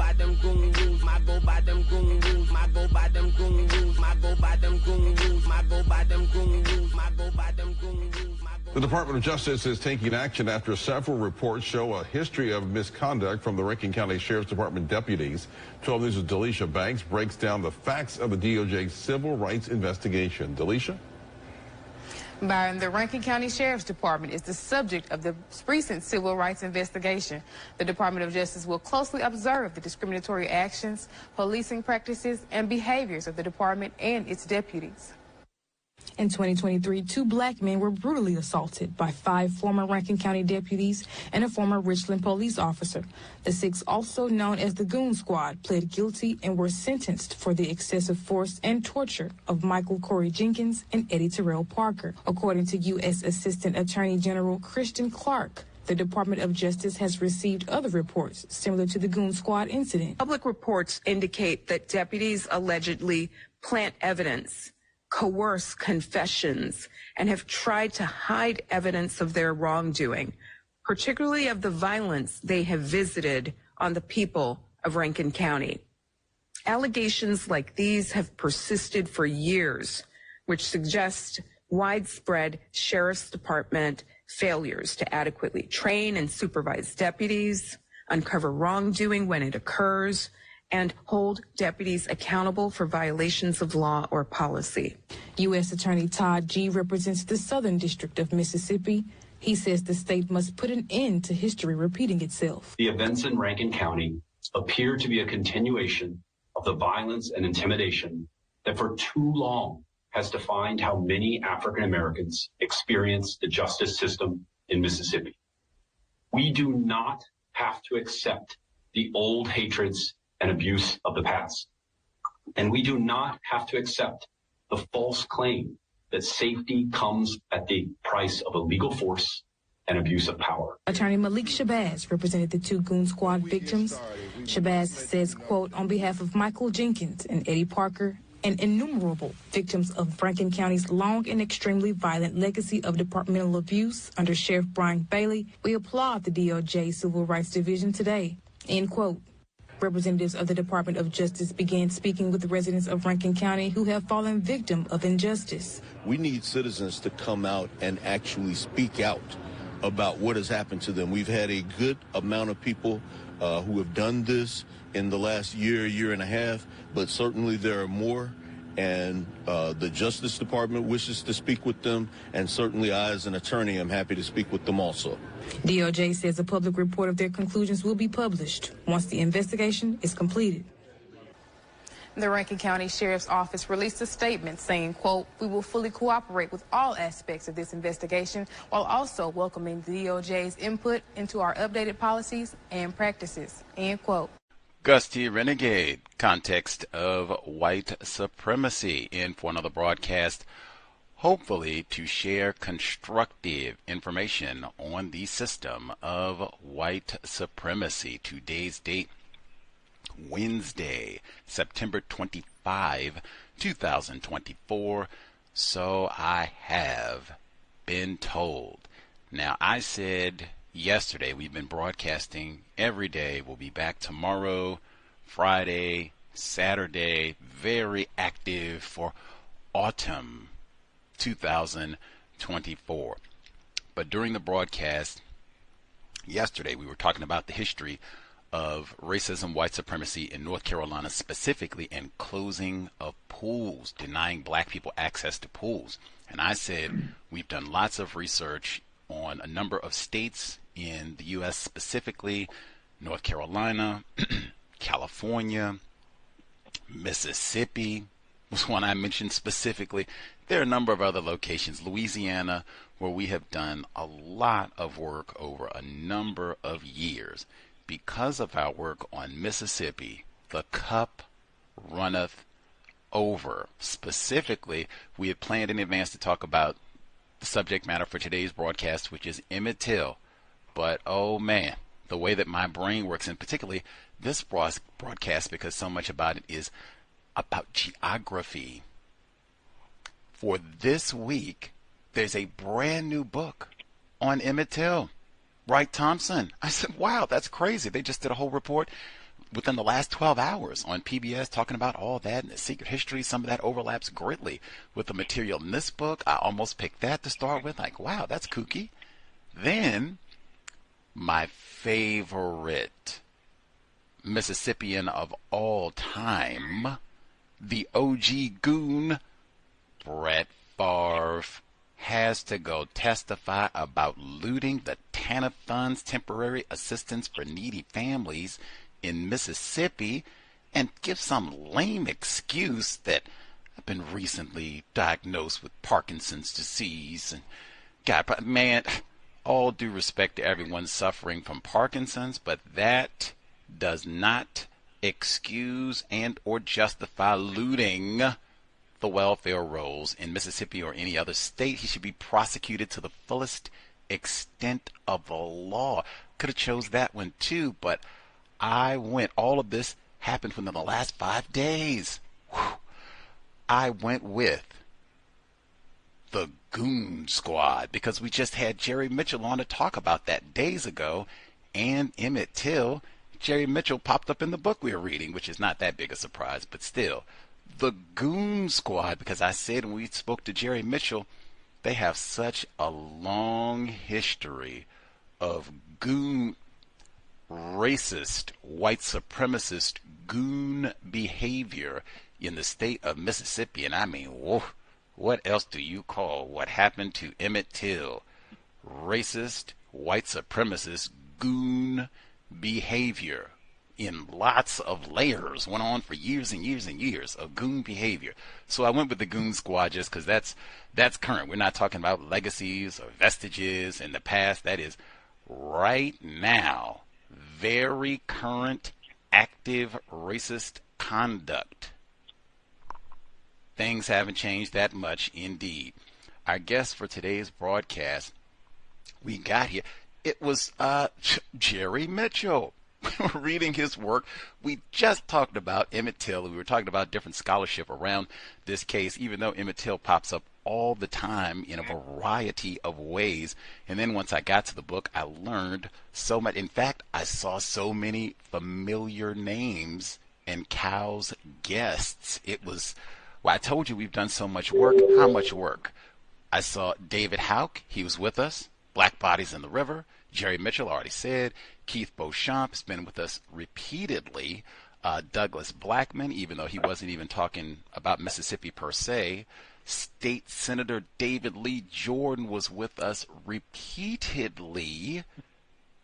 by them goon rules, my go by them goon rules, my go by them goon rules, my go by them goon rules, my go by them goon rules, my go by them goon rules. The Department of Justice is taking action after several reports show a history of misconduct from the Rankin County Sheriff's Department deputies. 12 News' Delisha Banks breaks down the facts of the DOJ's civil rights investigation. Delisha? Byron, the Rankin County Sheriff's Department is the subject of the recent civil rights investigation. The Department of Justice will closely observe the discriminatory actions, policing practices, and behaviors of the department and its deputies. In 2023, 2 black men were brutally assaulted by 5 former Rankin County deputies and a former Richland police officer. The 6, also known as the Goon Squad, pled guilty and were sentenced for the excessive force and torture of Michael Corey Jenkins and Eddie Terrell Parker. According to U.S. Assistant Attorney General Christian Clark, the Department of Justice has received other reports similar to the Goon Squad incident. Public reports indicate that deputies allegedly plant evidence, coerce confessions, and have tried to hide evidence of their wrongdoing, particularly of the violence they have visited on the people of Rankin County. Allegations like these have persisted for years, which suggest widespread Sheriff's Department failures to adequately train and supervise deputies, uncover wrongdoing when it occurs, and hold deputies accountable for violations of law or policy. U.S. Attorney Todd G. represents the Southern District of Mississippi. He says the state must put an end to history repeating itself. The events in Rankin County appear to be a continuation of the violence and intimidation that for too long has defined how many African Americans experience the justice system in Mississippi. We do not have to accept the old hatreds and abuse of the past. And we do not have to accept the false claim that safety comes at the price of illegal force and abuse of power. Attorney Malik Shabazz represented the 2 Goon Squad victims. Shabazz says, quote, on behalf of Michael Jenkins and Eddie Parker and innumerable victims of Rankin County's long and extremely violent legacy of departmental abuse under Sheriff Brian Bailey, we applaud the DOJ Civil Rights Division today, end quote. Representatives of the Department of Justice began speaking with the residents of Rankin County who have fallen victim of injustice. We need citizens to come out and actually speak out about what has happened to them. We've had a good amount of people who have done this in the last year and a half, but certainly there are more. And the Justice Department wishes to speak with them, and certainly I, as an attorney, am happy to speak with them also. DOJ says a public report of their conclusions will be published once the investigation is completed. The Rankin County Sheriff's Office released a statement saying, quote, we will fully cooperate with all aspects of this investigation while also welcoming the DOJ's input into our updated policies and practices, end quote. Gusty Renegade, Context of White Supremacy, in for another broadcast, hopefully to share constructive information on the system of white supremacy. Today's date, Wednesday, September 25, 2024. So I have been told. Now, I said yesterday we've been broadcasting every day. We'll be back tomorrow, Friday, Saturday, very active for autumn 2024. But during the broadcast yesterday, we were talking about the history of racism, white supremacy in North Carolina specifically, and closing of pools, denying black people access to pools. And I said we've done lots of research on a number of states in the U.S., specifically North Carolina, California, Mississippi was one I mentioned specifically. There are a number of other locations, Louisiana, where we have done a lot of work over a number of years. Because of our work on Mississippi, the cup runneth over. Specifically, we had planned in advance to talk about the subject matter for today's broadcast, which is Emmett Till. But, oh man, the way that my brain works, and particularly this broadcast, because so much about it is about geography. For this week, there's a brand new book on Emmett Till. Wright Thompson. I said, wow, that's crazy. They just did a whole report. within the last 12 hours on PBS talking about all that and the secret history. Some of that overlaps greatly with the material in this book. I almost picked that to start with. Like, wow, that's kooky. Then my favorite Mississippian of all time, the OG goon, Brett Favre, has to go testify about looting the TANF funds, temporary assistance for needy families in Mississippi, and give some lame excuse that I've been recently diagnosed with Parkinson's disease. And God, man, all due respect to everyone suffering from Parkinson's, but that does not excuse and or justify looting the welfare rolls in Mississippi or any other state. He should be prosecuted to the fullest extent of the law. Could have chose that one too, but all of this happened within the last 5 days. Whew. I went with the Goon Squad because we just had Jerry Mitchell on to talk about that days ago, and Emmett Till. Jerry Mitchell popped up in the book we were reading, which is not that big a surprise, but still. The Goon Squad, because I said when we spoke to Jerry Mitchell, they have such a long history of goon, racist, white supremacist goon behavior in the state of Mississippi. And I mean, whoa, what else do you call what happened to Emmett Till? Racist, white supremacist goon behavior in lots of layers, went on for years and years and years of goon behavior. So I went with the Goon Squad just because that's current. We're not talking about legacies or vestiges in the past. That is right now, very current, active racist conduct. Things haven't changed that much indeed. Our guest for today's broadcast, we got here, it was Jerry Mitchell. We were reading his work. We just talked about Emmett Till. We were talking about different scholarship around this case, even though Emmett Till pops up all the time in a variety of ways. And then once I got to the book, I learned so much. In fact, I saw so many familiar names and Cow's guests. It was, well, I told you we've done so much work. How much work? I saw David Houck. He was with us. Black Bodies in the River. Jerry Mitchell, already said. Keith Beauchamp has been with us repeatedly. Douglas Blackman, even though he wasn't even talking about Mississippi per se. State Senator David Lee Jordan was with us repeatedly.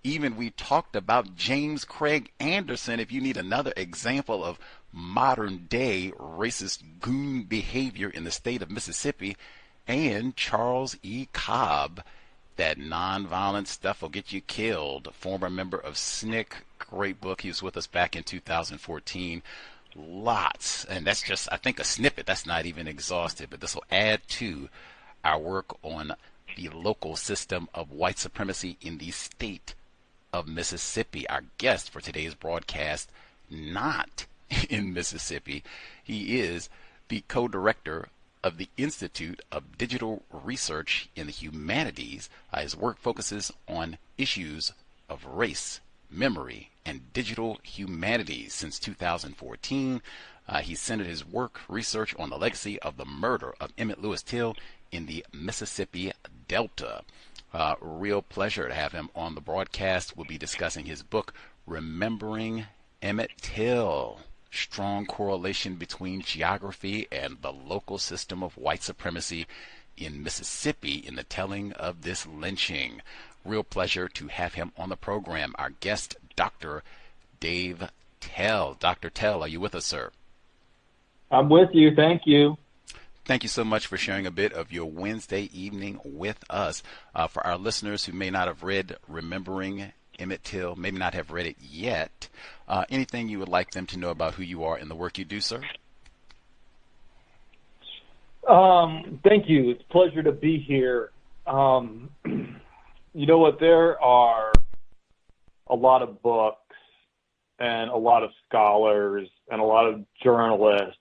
Even we talked about James Craig Anderson, if you need another example of modern day racist goon behavior in the state of Mississippi. And Charles E. Cobb, that nonviolent stuff will get you killed, former member of SNCC, great book. He was with us back in 2014. Lots, and that's just, I think, a snippet. That's not even exhaustive, but this will add to our work on the local system of white supremacy in the state of Mississippi. Our guest for today's broadcast, not in Mississippi. He is the co-director of the Institute of Digital Research in the Humanities. His work focuses on issues of race, memory, and digital humanities. Since 2014, he centered his work research on the legacy of the murder of Emmett Lewis Till in the Mississippi Delta. Real pleasure to have him on the broadcast. We'll be discussing his book, Remembering Emmett Till. Strong correlation between geography and the local system of white supremacy in Mississippi in the telling of this lynching. Real pleasure to have him on the program. Our guest, Dr. Dave Tell. Dr. Tell, are you with us, sir? I'm with you. Thank you. Thank you so much for sharing a bit of your Wednesday evening with us. For our listeners who may not have read Remembering Emmett Till, maybe not have read it yet, anything you would like them to know about who you are and the work you do, sir? Thank you. It's a pleasure to be here. You know what? There are a lot of books and a lot of scholars and a lot of journalists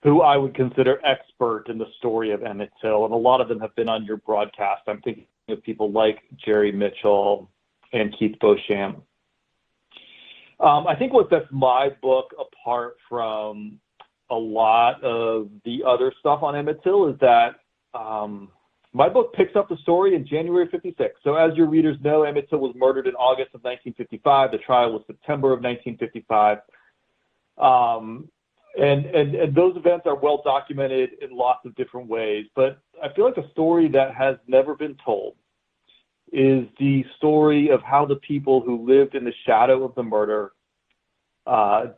who I would consider expert in the story of Emmett Till, and a lot of them have been on your broadcast. I'm thinking of people like Jerry Mitchell and Keith Beauchamp. I think what sets my book apart from a lot of the other stuff on Emmett Till is that my book picks up the story in January of 56. So as your readers know, Emmett Till was murdered in August of 1955. The trial was September of 1955. And those events are well documented in lots of different ways. But I feel like a story that has never been told is the story of how the people who lived in the shadow of the murder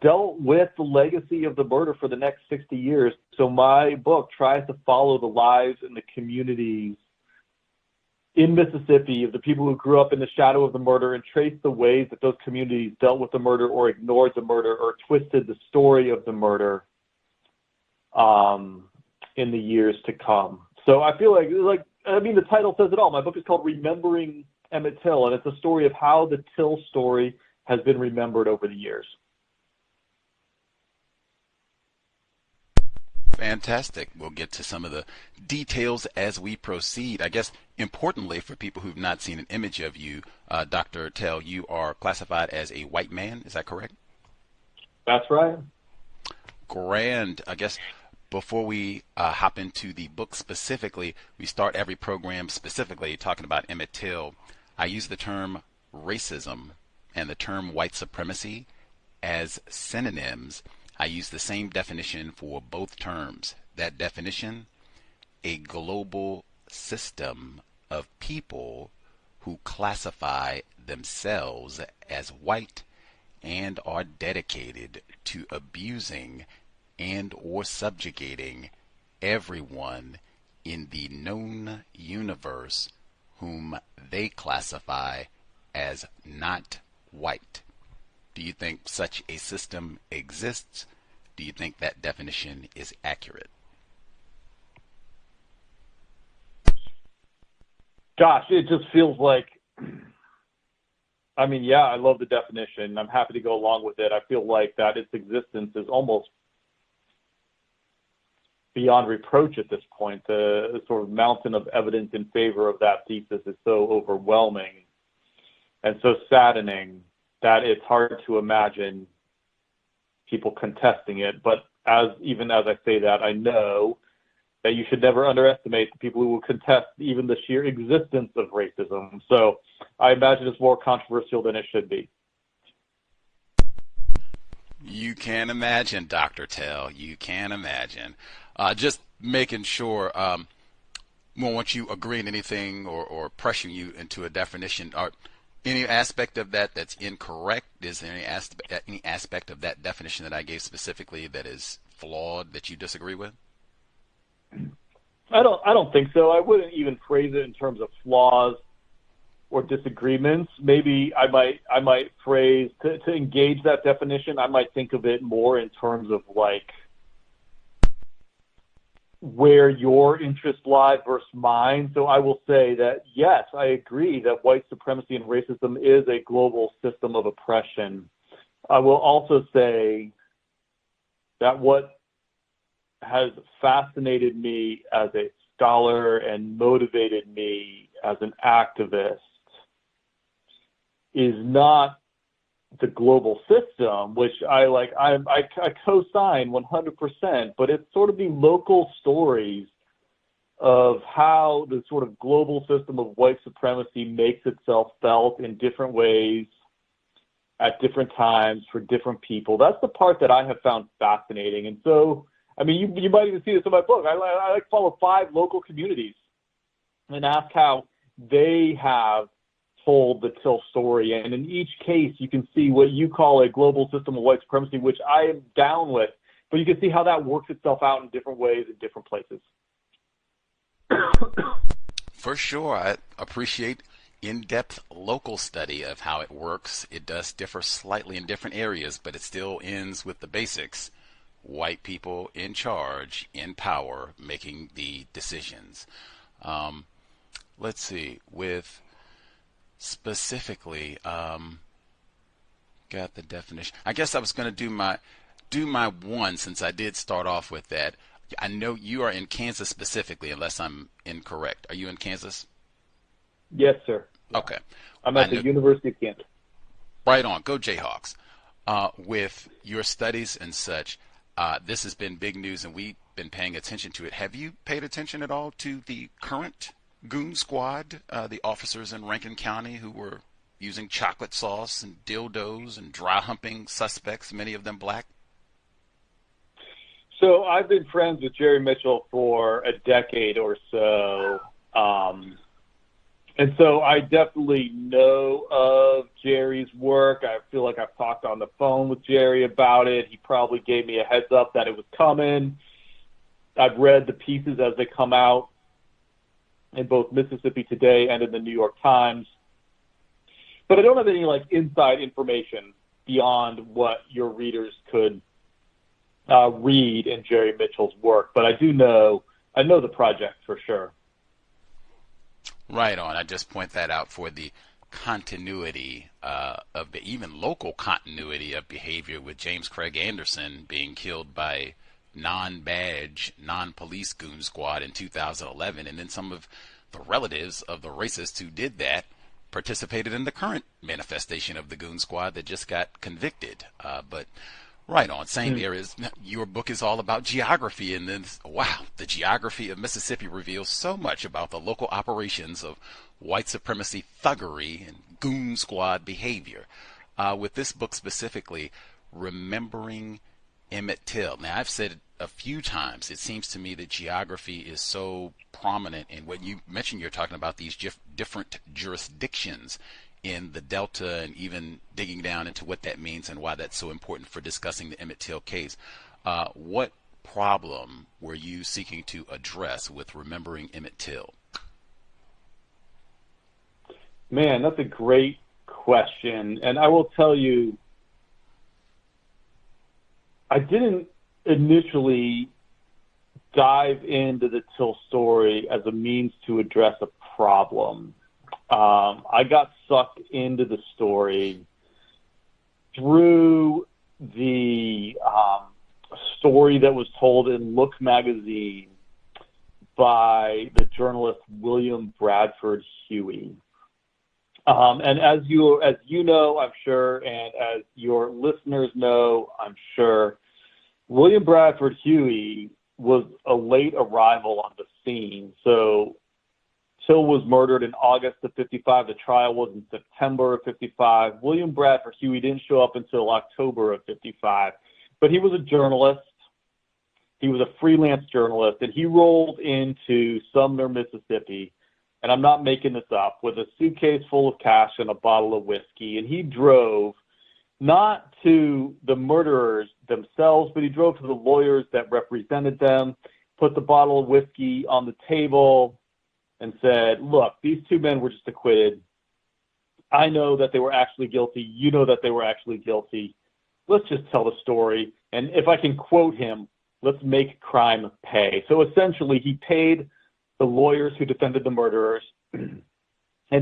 dealt with the legacy of the murder for the next 60 years. So my book tries to follow the lives and the communities in Mississippi of the people who grew up in the shadow of the murder and trace the ways that those communities dealt with the murder or ignored the murder or twisted the story of the murder in the years to come. So I feel like the title says it all. My book is called Remembering Emmett Till, and it's a story of how the Till story has been remembered over the years. Fantastic. We'll get to some of the details as we proceed. I guess importantly, for people who've not seen an image of you, Dr. Till, you are classified as a white man. Is that correct? That's right. Grand. I guess before we hop into the book specifically, we start every program specifically talking about Emmett Till. I use the term racism and the term white supremacy as synonyms. I use the same definition for both terms. That definition, a global system of people who classify themselves as white and are dedicated to abusing and or subjugating everyone in the known universe whom they classify as not white. Do you think such a system exists? Do you think that definition is accurate? Gosh, it just feels like, I love the definition. I'm happy to go along with it. I feel like that its existence is almost beyond reproach at this point. The sort of mountain of evidence in favor of that thesis is so overwhelming and so saddening that it's hard to imagine people contesting it. But even as I say that, I know that you should never underestimate the people who will contest even the sheer existence of racism. So I imagine it's more controversial than it should be. You can imagine, Dr. Till. You can imagine. Just making sure, we won't want you agreeing to anything or pressuring you into a definition. Any aspect of that that's incorrect? Is there any aspect of that definition that I gave specifically that is flawed that you disagree with? I don't think so. I wouldn't even phrase it in terms of flaws or disagreements. Maybe I might phrase to engage that definition. I might think of it more in terms of like where your interests lie versus mine. So I will say that, yes, I agree that white supremacy and racism is a global system of oppression. I will also say that what has fascinated me as a scholar and motivated me as an activist is not the global system, which I co-sign 100%, but it's sort of the local stories of how the sort of global system of white supremacy makes itself felt in different ways at different times for different people. That's the part that I have found fascinating. And so, you might even see this in my book. I like to follow 5 local communities and ask how they have told the Till story. And in each case, you can see what you call a global system of white supremacy, which I am down with, but you can see how that works itself out in different ways in different places. For sure. I appreciate in-depth local study of how it works. It does differ slightly in different areas, but it still ends with the basics. White people in charge, in power, making the decisions. Let's see, with specifically, got the definition. I guess I was going to do my one, since I did start off with that. I know you are in Kansas specifically, unless I'm incorrect. Are you in Kansas? Yes, sir. Okay. I'm at the University of Kansas. Right on. Go Jayhawks. with your studies and such, this has been big news, and we've been paying attention to it. Have you paid attention at all to the current goon squad, the officers in Rankin County who were using chocolate sauce and dildos and dry humping suspects, many of them black? So I've been friends with Jerry Mitchell for a decade or so. And so I definitely know of Jerry's work. I feel like I've talked on the phone with Jerry about it. He probably gave me a heads up that it was coming. I've read the pieces as they come out in both Mississippi Today and in the New York Times. But I don't have any inside information beyond what your readers could read in Jerry Mitchell's work. But I know the project for sure. Right on. I just point that out for the continuity of the even local continuity of behavior with James Craig Anderson being killed by non-badge, non-police goon squad in 2011, and then some of the relatives of the racists who did that participated in the current manifestation of the goon squad that just got convicted. But right on, same areas. Your book is all about geography, and then, wow, the geography of Mississippi reveals so much about the local operations of white supremacy thuggery and goon squad behavior. With this book specifically, Remembering Emmett Till. Now, I've said a few times, it seems to me that geography is so prominent in what you mentioned. You're talking about these different jurisdictions in the Delta, and even digging down into what that means and why that's so important for discussing the Emmett Till case. What problem were you seeking to address with Remembering Emmett Till? Man, that's a great question. And I will tell you, I didn't initially dive into the Till story as a means to address a problem. I got sucked into the story through the story that was told in Look magazine by the journalist William Bradford Huey. And as you know, I'm sure, and as your listeners know, I'm sure, William Bradford Huey was a late arrival on the scene. So Till was murdered in August of 55. The trial was in September of 55. William Bradford Huey didn't show up until October of 55. But he was a journalist. He was a freelance journalist, and he rolled into Sumner, Mississippi, and I'm not making this up, with a suitcase full of cash and a bottle of whiskey. And he drove not to the murderers themselves, but he drove to the lawyers that represented them, put the bottle of whiskey on the table, and said, look, these two men were just acquitted. I know that they were actually guilty. You know that they were actually guilty. Let's just tell the story. And if I can quote him, let's make crime pay. So essentially, he paid the lawyers who defended the murderers, and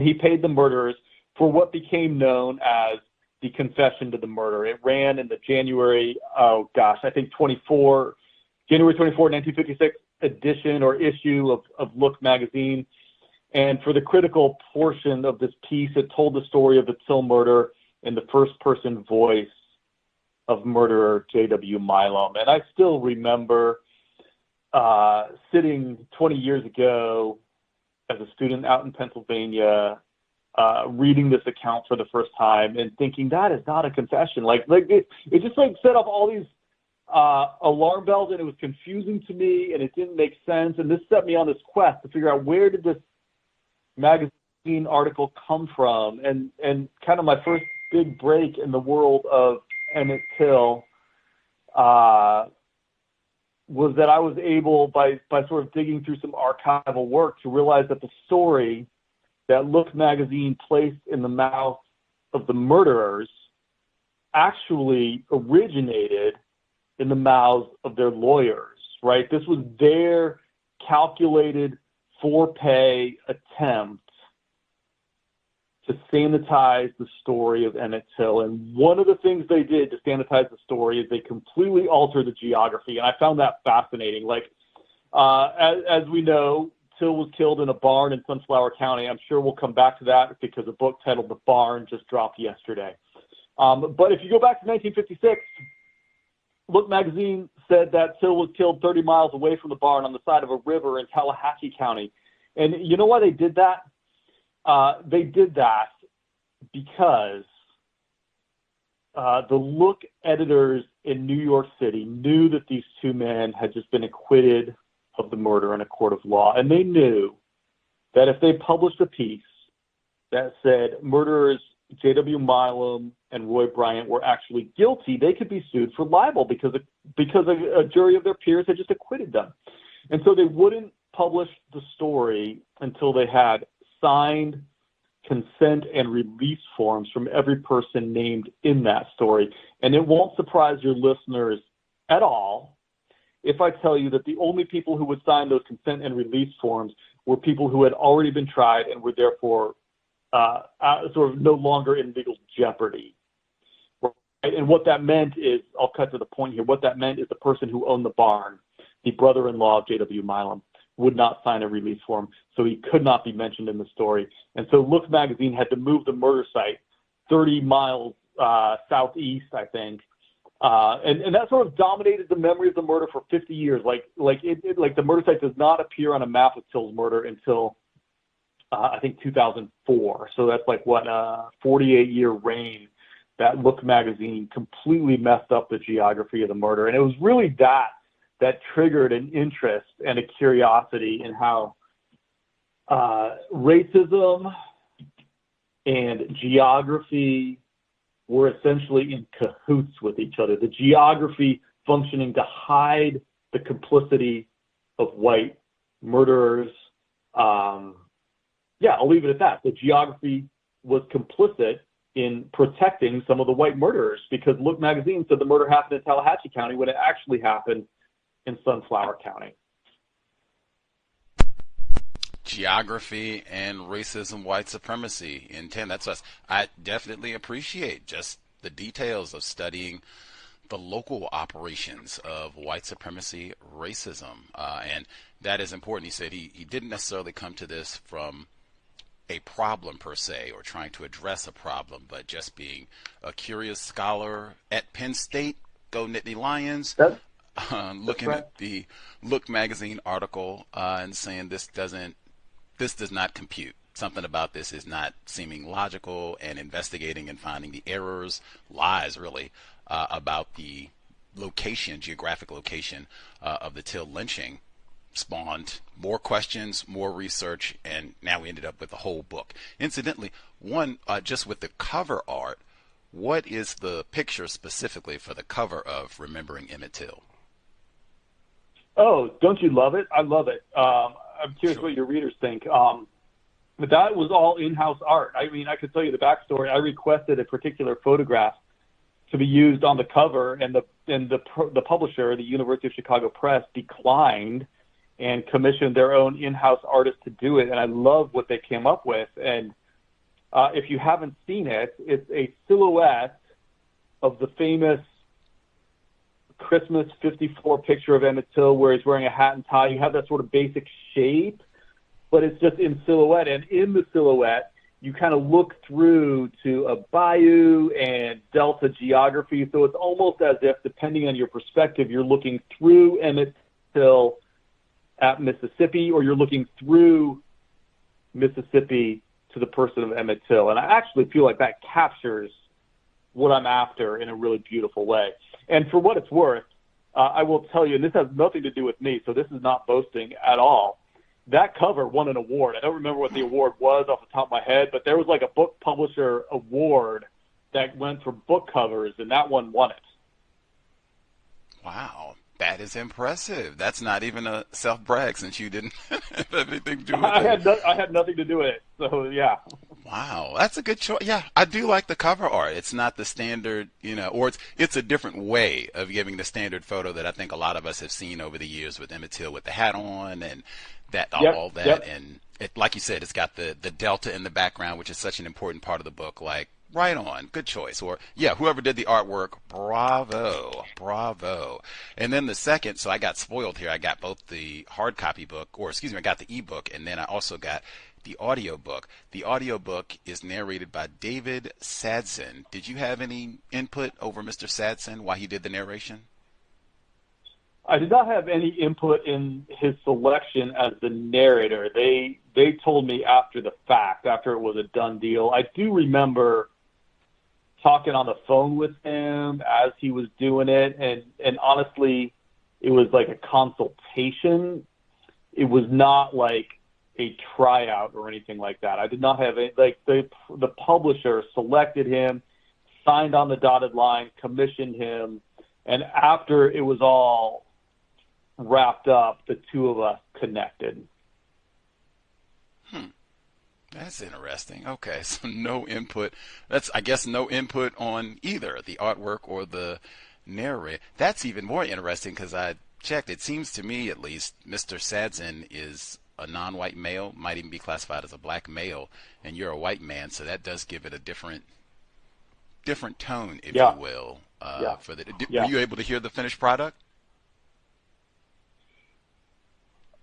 he paid the murderers for what became known as the confession to the murder. It ran in the January 24, 1956 edition or issue of Look magazine. And for the critical portion of this piece, it told the story of the Till murder in the first-person voice of murderer J.W. Milam. And I still remember sitting 20 years ago as a student out in Pennsylvania, reading this account for the first time and thinking, that is not a confession. It just set off all these alarm bells, and it was confusing to me, and it didn't make sense. And this set me on this quest to figure out, where did this magazine article come from? And kind of my first big break in the world of Emmett Till was that I was able, by sort of digging through some archival work, to realize that the story that Look magazine placed in the mouth of the murderers actually originated in the mouths of their lawyers, right? This was their calculated for-pay attempt to sanitize the story of Emmett Till. And one of the things they did to sanitize the story is they completely altered the geography. And I found that fascinating. As we know, Till was killed in a barn in Sunflower County. I'm sure we'll come back to that because a book titled The Barn just dropped yesterday. But if you go back to 1956, Look magazine said that Till was killed 30 miles away from the barn on the side of a river in Tallahatchie County. And you know why they did that? They did that because the Look editors in New York City knew that these two men had just been acquitted of the murder in a court of law. And they knew that if they published a piece that said murderers J.W. Milam and Roy Bryant were actually guilty, they could be sued for libel because a jury of their peers had just acquitted them. And so they wouldn't publish the story until they had signed consent and release forms from every person named in that story. And it won't surprise your listeners at all if I tell you that the only people who would sign those consent and release forms were people who had already been tried and were therefore sort of no longer in legal jeopardy. Right? And what that meant is, I'll cut to the point here, what that meant is the person who owned the barn, the brother-in-law of J.W. Milam, would not sign a release form, so he could not be mentioned in the story. And so Look magazine had to move the murder site 30 miles southeast, I think. And that sort of dominated the memory of the murder for 50 years. Like the murder site does not appear on a map of Till's murder until I think 2004. So that's like what, 48-year reign that Look magazine completely messed up the geography of the murder. And it was really that triggered an interest and a curiosity in how racism and geography were essentially in cahoots with each other. The geography functioning to hide the complicity of white murderers. I'll leave it at that. The geography was complicit in protecting some of the white murderers because Look magazine said the murder happened in Tallahatchie County when it actually happened in Sunflower County. Geography and racism, white supremacy intent. That's us. I definitely appreciate just the details of studying the local operations of white supremacy, racism, and that is important. He said he didn't necessarily come to this from a problem per se or trying to address a problem, but just being a curious scholar at Penn State. Go Nittany Lions. Looking at the Look magazine article and saying this does not compute. Something about this is not seeming logical, and investigating and finding the errors, lies really, about the geographic location of the Till lynching spawned more questions, more research, and now we ended up with the whole book. Incidentally, just with the cover art, what is the picture specifically for the cover of Remembering Emmett Till? Oh, don't you love it? I love it. I'm curious what your readers think. But that was all in-house art. I mean, I could tell you the backstory. I requested a particular photograph to be used on the cover, and the publisher, the University of Chicago Press, declined and commissioned their own in-house artist to do it. And I love what they came up with. And if you haven't seen it, it's a silhouette of the famous Christmas 54 picture of Emmett Till where he's wearing a hat and tie. You have that sort of basic shape, but it's just in silhouette. And in the silhouette, you kind of look through to a bayou and delta geography. So it's almost as if, depending on your perspective, you're looking through Emmett Till at Mississippi, or you're looking through Mississippi to the person of Emmett Till. And I actually feel like that captures what I'm after in a really beautiful way. And for what it's worth, I will tell you, and this has nothing to do with me, so this is not boasting at all, that cover won an award. I don't remember what the award was off the top of my head, but there was like a book publisher award that went for book covers, and that one won it. Wow. That is impressive. That's not even a self-brag, since you didn't have anything to do with it. I had nothing to do with it, so yeah. Wow, that's a good choice. Yeah, I do like the cover art. It's not the standard, or it's a different way of giving the standard photo that I think a lot of us have seen over the years with Emmett Till with the hat on and all that. Yep. And it, like you said, it's got the delta in the background, which is such an important part of the book. Like, right on, good choice. Or whoever did the artwork, bravo. And then the second, so I got spoiled here. I got both the hard copy book, I got the ebook, and then I also got the audiobook. The audiobook is narrated by David Sadson. Did you have any input over Mr. Sadson while he did the narration? I did not have any input in his selection as the narrator. They told me after the fact, after it was a done deal. I do remember talking on the phone with him as he was doing it, and honestly, it was like a consultation. It was not like a tryout or anything like that. I did not have any, like the publisher selected him, signed on the dotted line, commissioned him, and after it was all wrapped up, the two of us connected. That's interesting. Okay, so no input. That's, I guess, no input on either the artwork or the narrator. That's even more interesting because I checked. It seems to me, at least, Mr. Sadson is a non-white male, might even be classified as a black male, and you're a white man, so that does give it a different tone, if you will. For the, were you able to hear the finished product?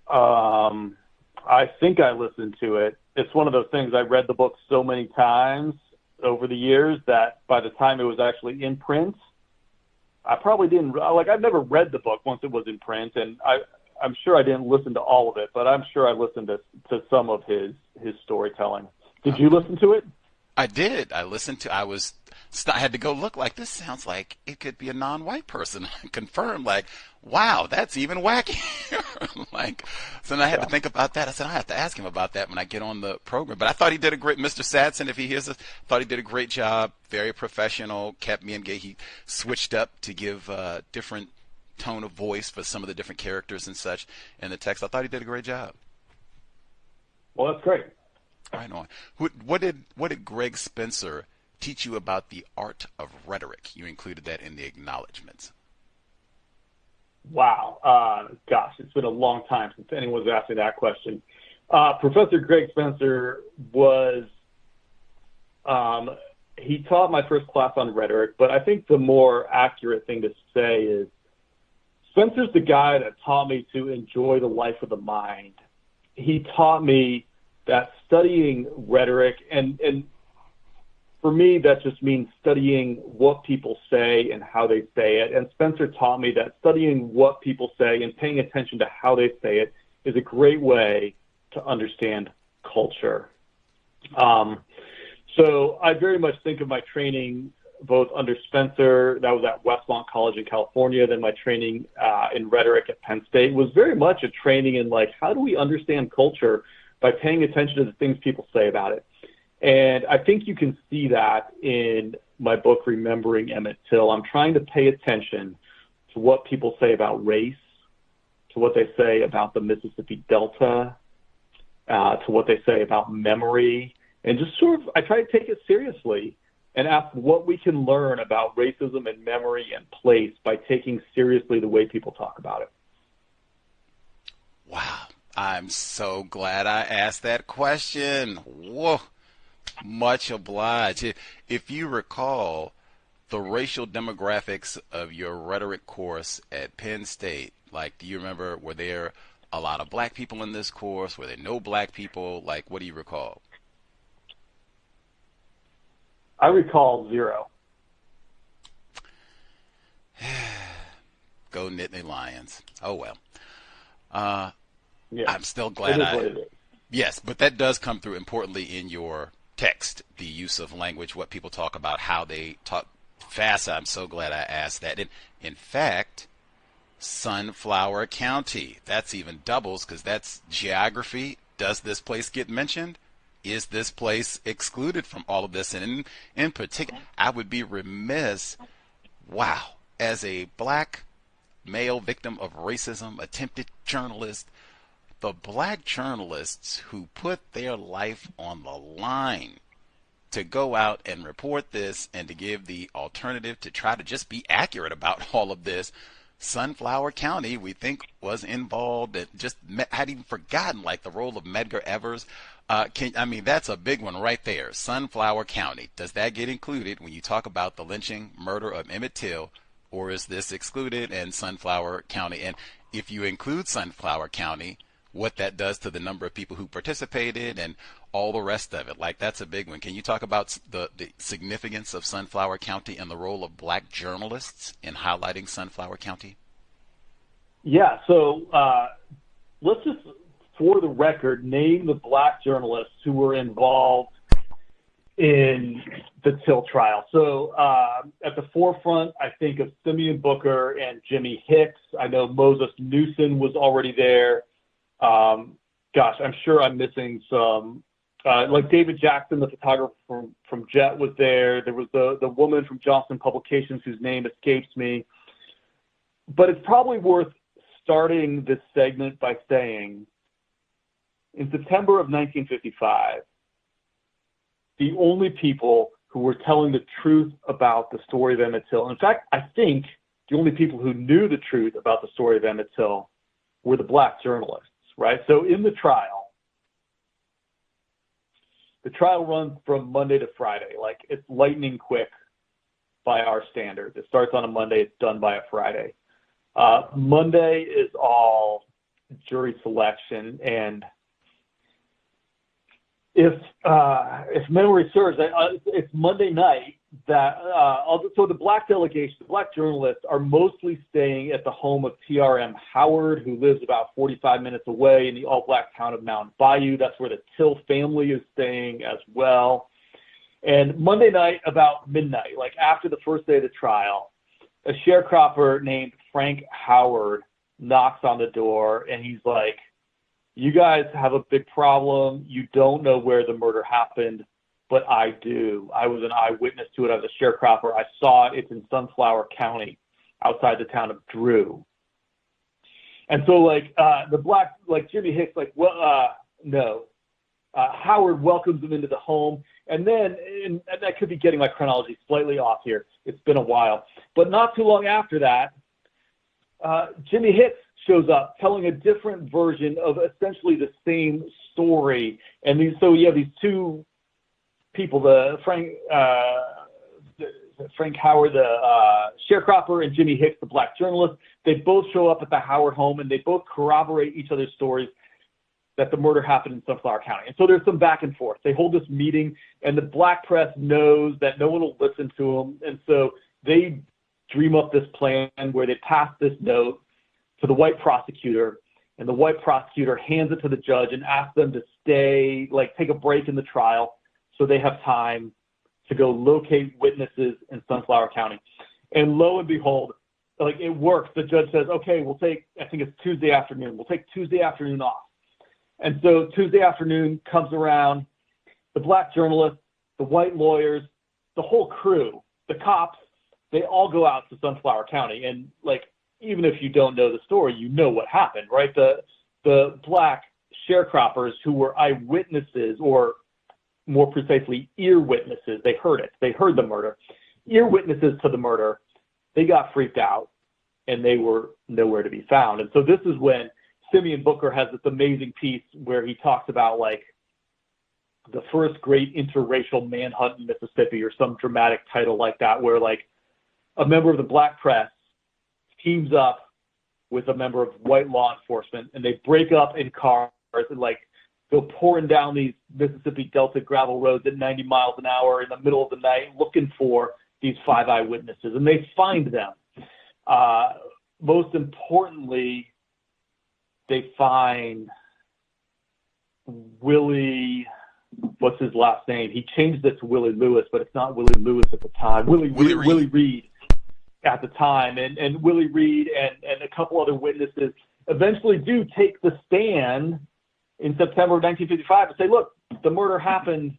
I think I listened to it. It's one of those things, I read the book so many times over the years that by the time it was actually in print, I probably didn't, like, I've never read the book once it was in print, and I'm sure I didn't listen to all of it, but I'm sure I listened to some of his storytelling. Did you listen to it? I did. I listened to, I had to go look, like, this sounds like it could be a non-white person. Confirmed, like, wow, that's even wackier. Like, so then I had to think about that. I said, I have to ask him about that when I get on the program. But I thought he did a great, Mr. Sadson, if he hears this, thought he did a great job, very professional, kept me engaged. He switched up to give a different tone of voice for some of the different characters and such in the text. I thought he did a great job. Well, that's great. Right on. What did Greg Spencer teach you about the art of rhetoric? You included that in the acknowledgments. Wow. Gosh, it's been a long time since anyone's asked me that question. Professor Greg Spencer was, he taught my first class on rhetoric, but I think the more accurate thing to say is Spencer's the guy that taught me to enjoy the life of the mind. He taught me that studying rhetoric, and for me, that just means studying what people say and how they say it. And Spencer taught me that studying what people say and paying attention to how they say it is a great way to understand culture. So I very much think of my training both under Spencer, that was at Westmont College in California, then my training in rhetoric at Penn State was very much a training in, like, how do we understand culture by paying attention to the things people say about it. And I think you can see that in my book, Remembering Emmett Till. I'm trying to pay attention to what people say about race, to what they say about the Mississippi Delta, to what they say about memory, and just sort of, I try to take it seriously and ask what we can learn about racism and memory and place by taking seriously the way people talk about it. Wow. I'm so glad I asked that question. Whoa. Much obliged. If you recall, the racial demographics of your rhetoric course at Penn State, like, do you remember, were there a lot of black people in this course? Were there no black people? Like, what do you recall? I recall 0. Go Nittany Lions. Oh, well. Yeah. I'm still glad it is. Yes, but that does come through importantly in your text, the use of language, what people talk about, how they talk fast. I'm so glad I asked that. And in fact, Sunflower County, that's even doubles because that's geography. Does this place get mentioned? Is this place excluded from all of this? And in particular, I would be remiss, wow, as a black male victim of racism, attempted journalist, the black journalists who put their life on the line to go out and report this and to give the alternative to try to just be accurate about all of this. Sunflower County, we think, was involved, and just had even forgotten, like, the role of Medgar Evers. That's a big one right there. Sunflower County. Does that get included when you talk about the lynching, murder of Emmett Till, or is this excluded and Sunflower County? And if you include Sunflower County, what that does to the number of people who participated and all the rest of it. Like, that's a big one. Can you talk about the significance of Sunflower County and the role of black journalists in highlighting Sunflower County? Yeah, so let's just, for the record, name the black journalists who were involved in the Till trial. So at the forefront, I think of Simeon Booker and Jimmy Hicks. I know Moses Newson was already there. Gosh, I'm sure I'm missing some. Like David Jackson, the photographer from Jet, was there. There was the woman from Johnson Publications whose name escapes me. But it's probably worth starting this segment by saying, in September of 1955, the only people who were telling the truth about the story of Emmett Till, in fact, I think the only people who knew the truth about the story of Emmett Till were the black journalists, right? So in the trial runs from Monday to Friday. Like, it's lightning quick by our standards. It starts on a Monday, it's done by a Friday. Monday is all jury selection, and if memory serves, it's Monday night that so the black delegation, the black journalists, are mostly staying at the home of T.R.M. Howard, who lives about 45 minutes away in the all-black town of Mountain Bayou. That's where the Till family is staying as well. And Monday night, about midnight, like after the first day of the trial, a sharecropper named Frank Howard knocks on the door, and he's like, "You guys have a big problem. You don't know where the murder happened, but I do. I was an eyewitness to it. I was a sharecropper. I saw it. It's in Sunflower County, outside the town of Drew." And so, like, the black, like Jimmy Hicks, like, well, no. Howard welcomes him into the home. And then, and I could be getting my chronology slightly off here. It's been a while. But not too long after that, Jimmy Hicks shows up telling a different version of essentially the same story. And so you have these two people, Frank Howard, the sharecropper, and Jimmy Hicks, the black journalist. They both show up at the Howard home, and they both corroborate each other's stories that the murder happened in Sunflower County. And so there's some back and forth. They hold this meeting, and the black press knows that no one will listen to them. And so they dream up this plan where they pass this note to the white prosecutor, and the white prosecutor hands it to the judge and asks them to stay, like take a break in the trial so they have time to go locate witnesses in Sunflower County. And lo and behold, like, it works. The judge says, okay, we'll take, I think it's Tuesday afternoon. We'll take Tuesday afternoon off. And so Tuesday afternoon comes around, the black journalists, the white lawyers, the whole crew, the cops, they all go out to Sunflower County. And, like, even if you don't know the story, you know what happened, right? The black sharecroppers who were eyewitnesses, or more precisely, ear witnesses, they heard it. They heard the murder. Ear witnesses to the murder, they got freaked out, and they were nowhere to be found. And so this is when Simeon Booker has this amazing piece where he talks about, like, the first great interracial manhunt in Mississippi, or some dramatic title like that, where, like, a member of the black press teams up with a member of white law enforcement, and they break up in cars and, like, go pouring down these Mississippi Delta gravel roads at 90 miles an hour in the middle of the night looking for these 5 eyewitnesses, and they find them. Most importantly, they find Willie, what's his last name? He changed it to Willie Lewis, but it's not Willie Lewis at the time. Willie Reed at the time. And Willie Reed and a couple other witnesses eventually do take the stand in September of 1955 and say, look, the murder happened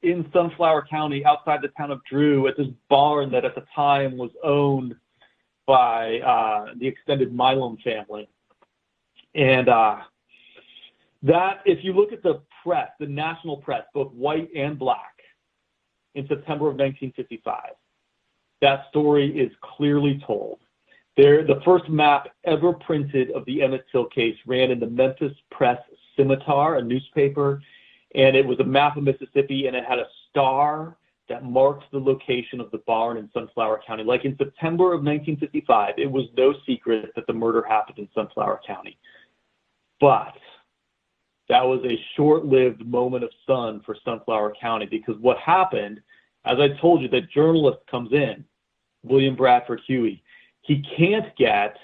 in Sunflower County, outside the town of Drew, at this barn that at the time was owned by the extended Milam family. And that, if you look at the press, the national press, both white and black, in September of 1955, that story is clearly told. The first map ever printed of the Emmett Till case ran in the Memphis Press Scimitar, a newspaper, and it was a map of Mississippi, and it had a star that marked the location of the barn in Sunflower County. Like, in September of 1955, it was no secret that the murder happened in Sunflower County. But that was a short-lived moment of sun for Sunflower County, because what happened, as I told you, that journalist comes in, William Bradford Huey. He can't get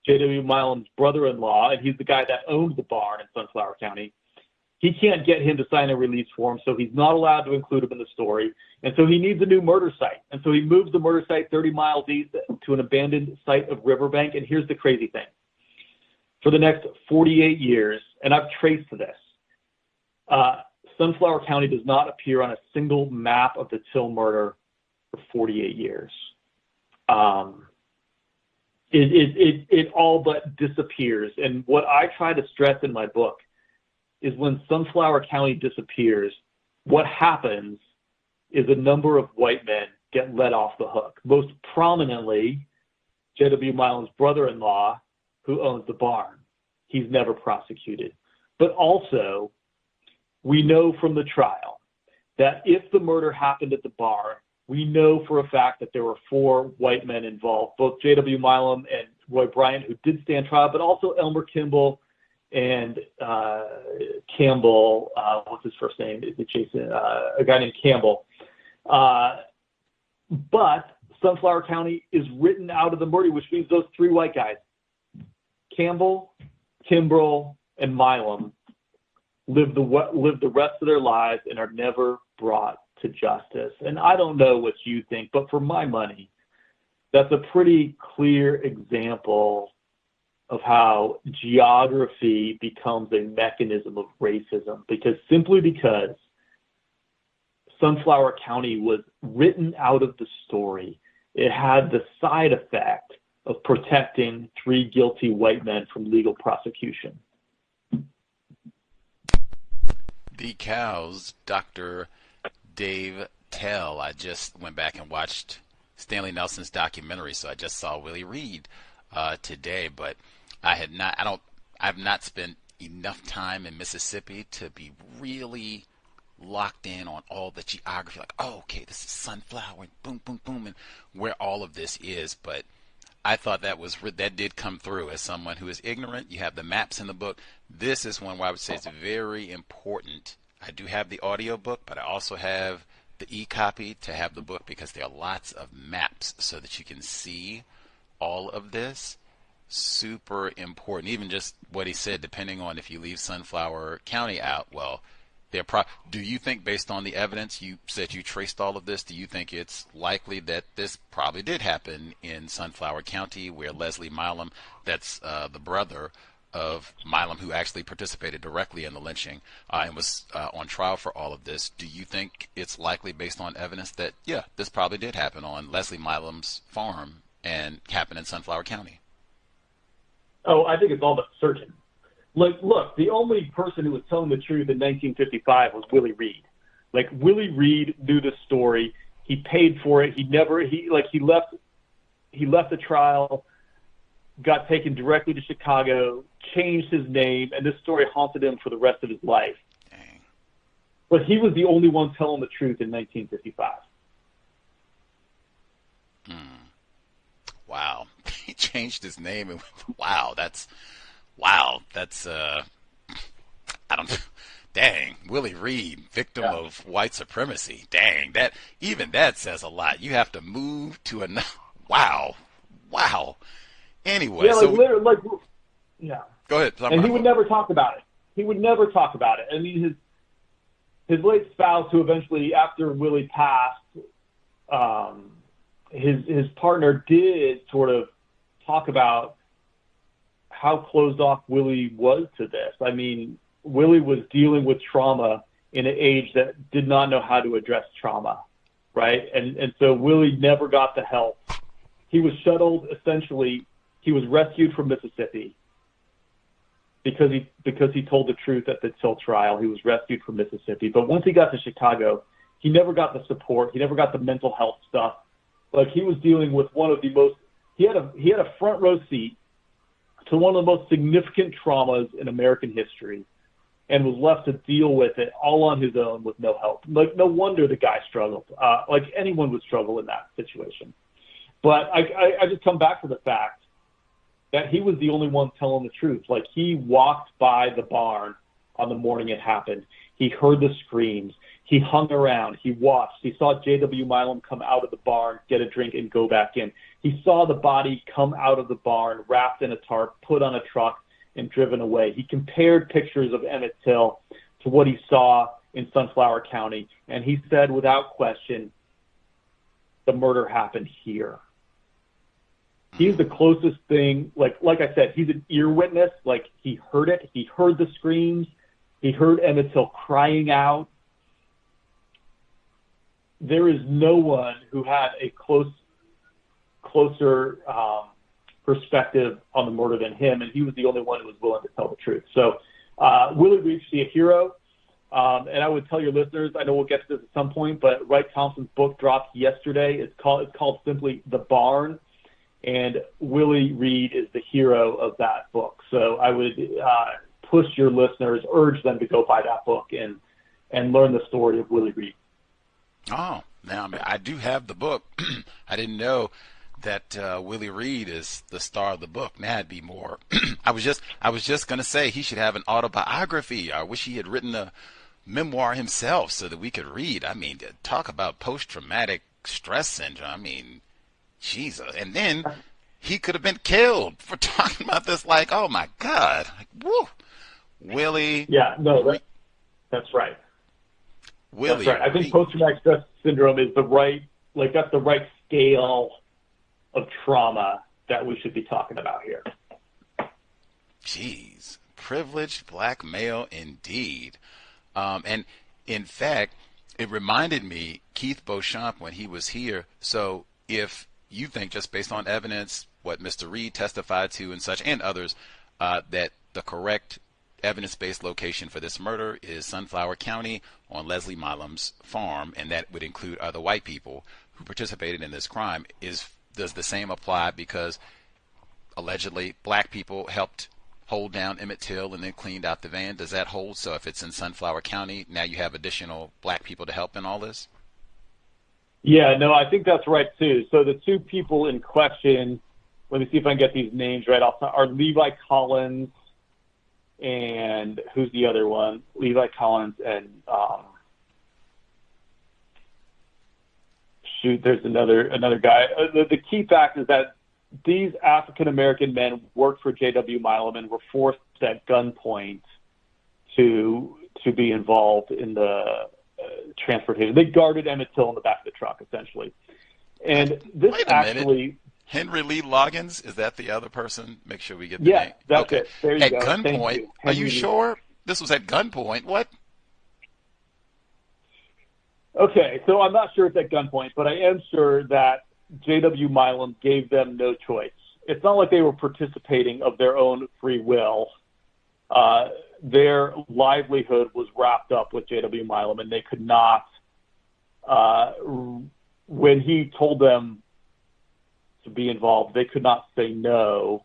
J.W. Milam's brother-in-law, and he's the guy that owned the barn in Sunflower County. He can't get him to sign a release form, so he's not allowed to include him in the story. And so he needs a new murder site. And so he moves the murder site 30 miles east to an abandoned site of Riverbank. And here's the crazy thing. For the next 48 years, and I've traced this, Sunflower County does not appear on a single map of the Till murder for 48 years. It all but disappears. And what I try to stress in my book is when Sunflower County disappears, what happens is a number of white men get let off the hook. Most prominently, J.W. Milam's brother-in-law, who owns the barn. He's never prosecuted. But also, we know from the trial that if the murder happened at the barn, we know for a fact that there were 4 white men involved, both J.W. Milam and Roy Bryant, who did stand trial, but also Elmer Kimball and Campbell, what's his first name? Is it Jason? A guy named Campbell. But Sunflower County is written out of the murder, which means those 3 white guys, Campbell, Kimball, and Milam, live the rest of their lives and are never brought to justice. And I don't know what you think, but for my money, that's a pretty clear example of how geography becomes a mechanism of racism, because Sunflower County was written out of the story, it had the side effect of protecting 3 guilty white men from legal prosecution. The cows, Dr. Dave Tell. I just went back and watched Stanley Nelson's documentary, so I just saw Willie Reed today, but I've not spent enough time in Mississippi to be really locked in on all the geography, like, oh, okay, this is Sunflower, and boom, boom, boom, and where all of this is. But I thought that did come through. As someone who is ignorant, you have the maps in the book. This is one where I would say it's very important. I do have the audio book, but I also have the e-copy to have the book, because there are lots of maps so that you can see all of this. Super important. Even just what he said, depending on if you leave Sunflower County out, well, do you think, based on the evidence, you said you traced all of this, do you think it's likely that this probably did happen in Sunflower County, where Leslie Milam, that's the brother of Milam, who actually participated directly in the lynching and was on trial for all of this? Do you think it's likely, based on evidence, that, yeah, this probably did happen on Leslie Milam's farm and happened in Sunflower County? Oh, I think it's all but certain. Like, look, the only person who was telling the truth in 1955 was Willie Reed. Like, Willie Reed knew the story. He paid for it. He left the trial, got taken directly to Chicago, changed his name, and this story haunted him for the rest of his life. Dang. But he was the only one telling the truth in 1955. Wow. He changed his name, and wow, that's I don't, dang, Willie Reed, victim of white supremacy. Dang, that says a lot. You have to move to another, wow. Anyway, yeah, go ahead. And he would never talk about it. I mean, his late spouse, who eventually, after Willie passed, his partner did sort of talk about how closed off Willie was to this. I mean, Willie was dealing with trauma in an age that did not know how to address trauma, right? And so Willie never got the help. He was shuttled, essentially, he was rescued from Mississippi because he told the truth at the Till trial. He was rescued from Mississippi. But once he got to Chicago, he never got the support. He never got the mental health stuff. Like, he was dealing with one of the most, he had a front row seat to one of the most significant traumas in American history, and was left to deal with it all on his own with no help. Like, no wonder the guy struggled. Like, anyone would struggle in that situation. But I just come back to the fact that he was the only one telling the truth. Like, he walked by the barn on the morning it happened. He heard the screams. He hung around. He watched. He saw J.W. Milam come out of the barn, get a drink, and go back in. He saw the body come out of the barn, wrapped in a tarp, put on a truck, and driven away. He compared pictures of Emmett Till to what he saw in Sunflower County, and he said without question, the murder happened here. He's the closest thing, like I said, he's an ear witness. Like, he heard it. He heard the screams. He heard Emmett Till crying out. There is no one who had a closer perspective on the murder than him, and he was the only one who was willing to tell the truth. So Willie Reed should be a hero. And I would tell your listeners, I know we'll get to this at some point, but Wright Thompson's book dropped yesterday. It's called simply The Barn, and Willie Reed is the hero of that book. So I would push your listeners, urge them to go buy that book and learn the story of Willie Reed. Oh, now I mean, I do have the book. I didn't know that Willie Reed is the star of the book. Now it'd be more. I was just going to say he should have an autobiography. I wish he had written a memoir himself so that we could read. I mean, talk about post-traumatic stress syndrome. I mean, Jesus. And then he could have been killed for talking about this. Like, oh my God. Like, woo. Willie. Yeah, no, that's right. Willie. That's right. I think post-traumatic stress syndrome is that's the right scale of trauma that we should be talking about here. Jeez. Privileged black male indeed. And in fact, it reminded me, Keith Beauchamp, when he was here. So if you think, just based on evidence, what Mr. Reed testified to and such, and others, that the correct evidence-based location for this murder is Sunflower County on Leslie Milam's farm, and that would include other white people who participated in this crime, does the same apply because allegedly black people helped hold down Emmett Till and then cleaned out the van? Does that hold? So if it's in Sunflower County, now you have additional black people to help in all this? Yeah, no, I think that's right too. So the two people in question, let me see if I can get these names right, are Levi Collins and who's the other one? Levi Collins and there's another guy. The key fact is that these African-American men worked for J.W. Milam and were forced at gunpoint to be involved in the transportation. They guarded Emmett Till in the back of the truck, essentially. And this actually... Henry Lee Loggins, is that the other person? Make sure we get the name. Yeah, that's okay. It. There you at go. Gunpoint? Are you sure? This was at gunpoint? What? Okay, so I'm not sure it's at gunpoint, but I am sure that J.W. Milam gave them no choice. It's not like they were participating of their own free will. Their livelihood was wrapped up with J.W. Milam, and they could not, when he told them to be involved, they could not say no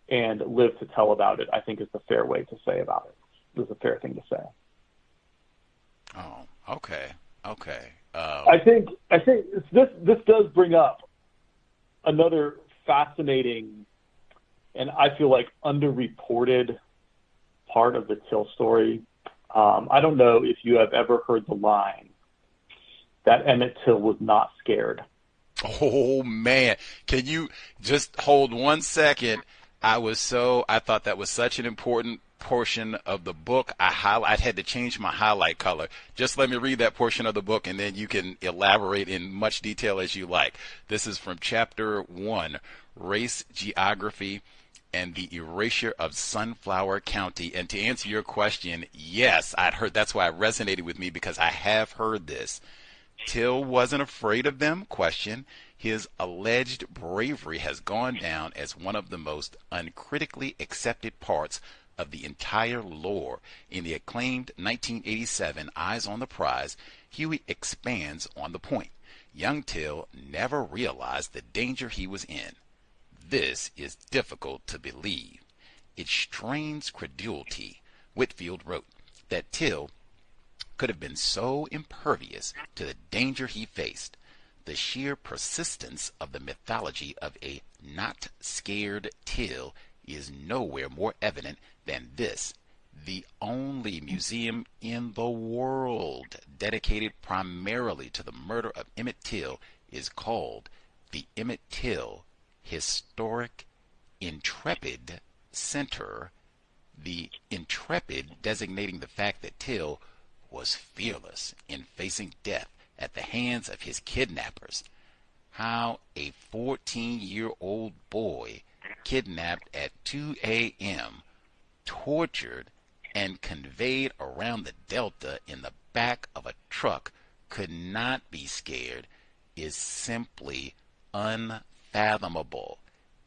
and live to tell about it, I think is the fair way to say about it. It's a fair thing to say. Oh, okay. I think this does bring up another fascinating and I feel like underreported part of the Till story. I don't know if you have ever heard the line that Emmett Till was not scared. Oh man, can you just hold 1 second? I thought that was such an important portion of the book. I had to change my highlight color. Just let me read that portion of the book and then you can elaborate in much detail as you like. This is from chapter 1, Race, Geography, and the Erasure of Sunflower County. And to answer your question, yes, I'd heard, that's why it resonated with me, because I have heard this. Till wasn't afraid of them? Question. His alleged bravery has gone down as one of the most uncritically accepted parts of the entire lore. In the acclaimed 1987 Eyes on the Prize, Huey expands on the point. Young Till never realized the danger he was in. This is difficult to believe. It strains credulity, Whitfield wrote, that Till could have been so impervious to the danger he faced. the sheer persistence of the mythology of a not scared Till is nowhere more evident than this. The only museum in the world dedicated primarily to the murder of Emmett Till is called the Emmett Till Historic Intrepid Center, the intrepid designating the fact that Till was fearless in facing death at the hands of his kidnappers. How a 14-year-old boy kidnapped at 2 a.m., tortured, and conveyed around the Delta in the back of a truck could not be scared is simply unfathomable.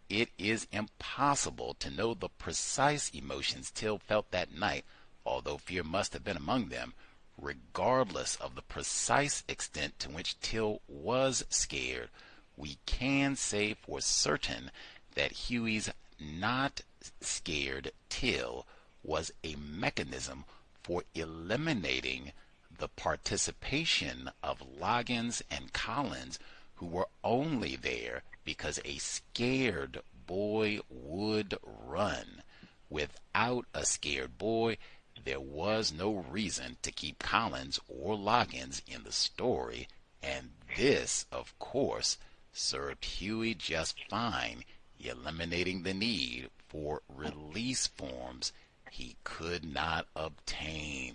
It is impossible to know the precise emotions Till felt that night, although fear must have been among them. Regardless of the precise extent to which Till was scared, we can say for certain that Huey's not scared Till was a mechanism for eliminating the participation of Loggins and Collins, who were only there because a scared boy would run. Without a scared boy, there was no reason to keep Collins or Loggins in the story, and this, of course, served Huey just fine, eliminating the need for release forms he could not obtain.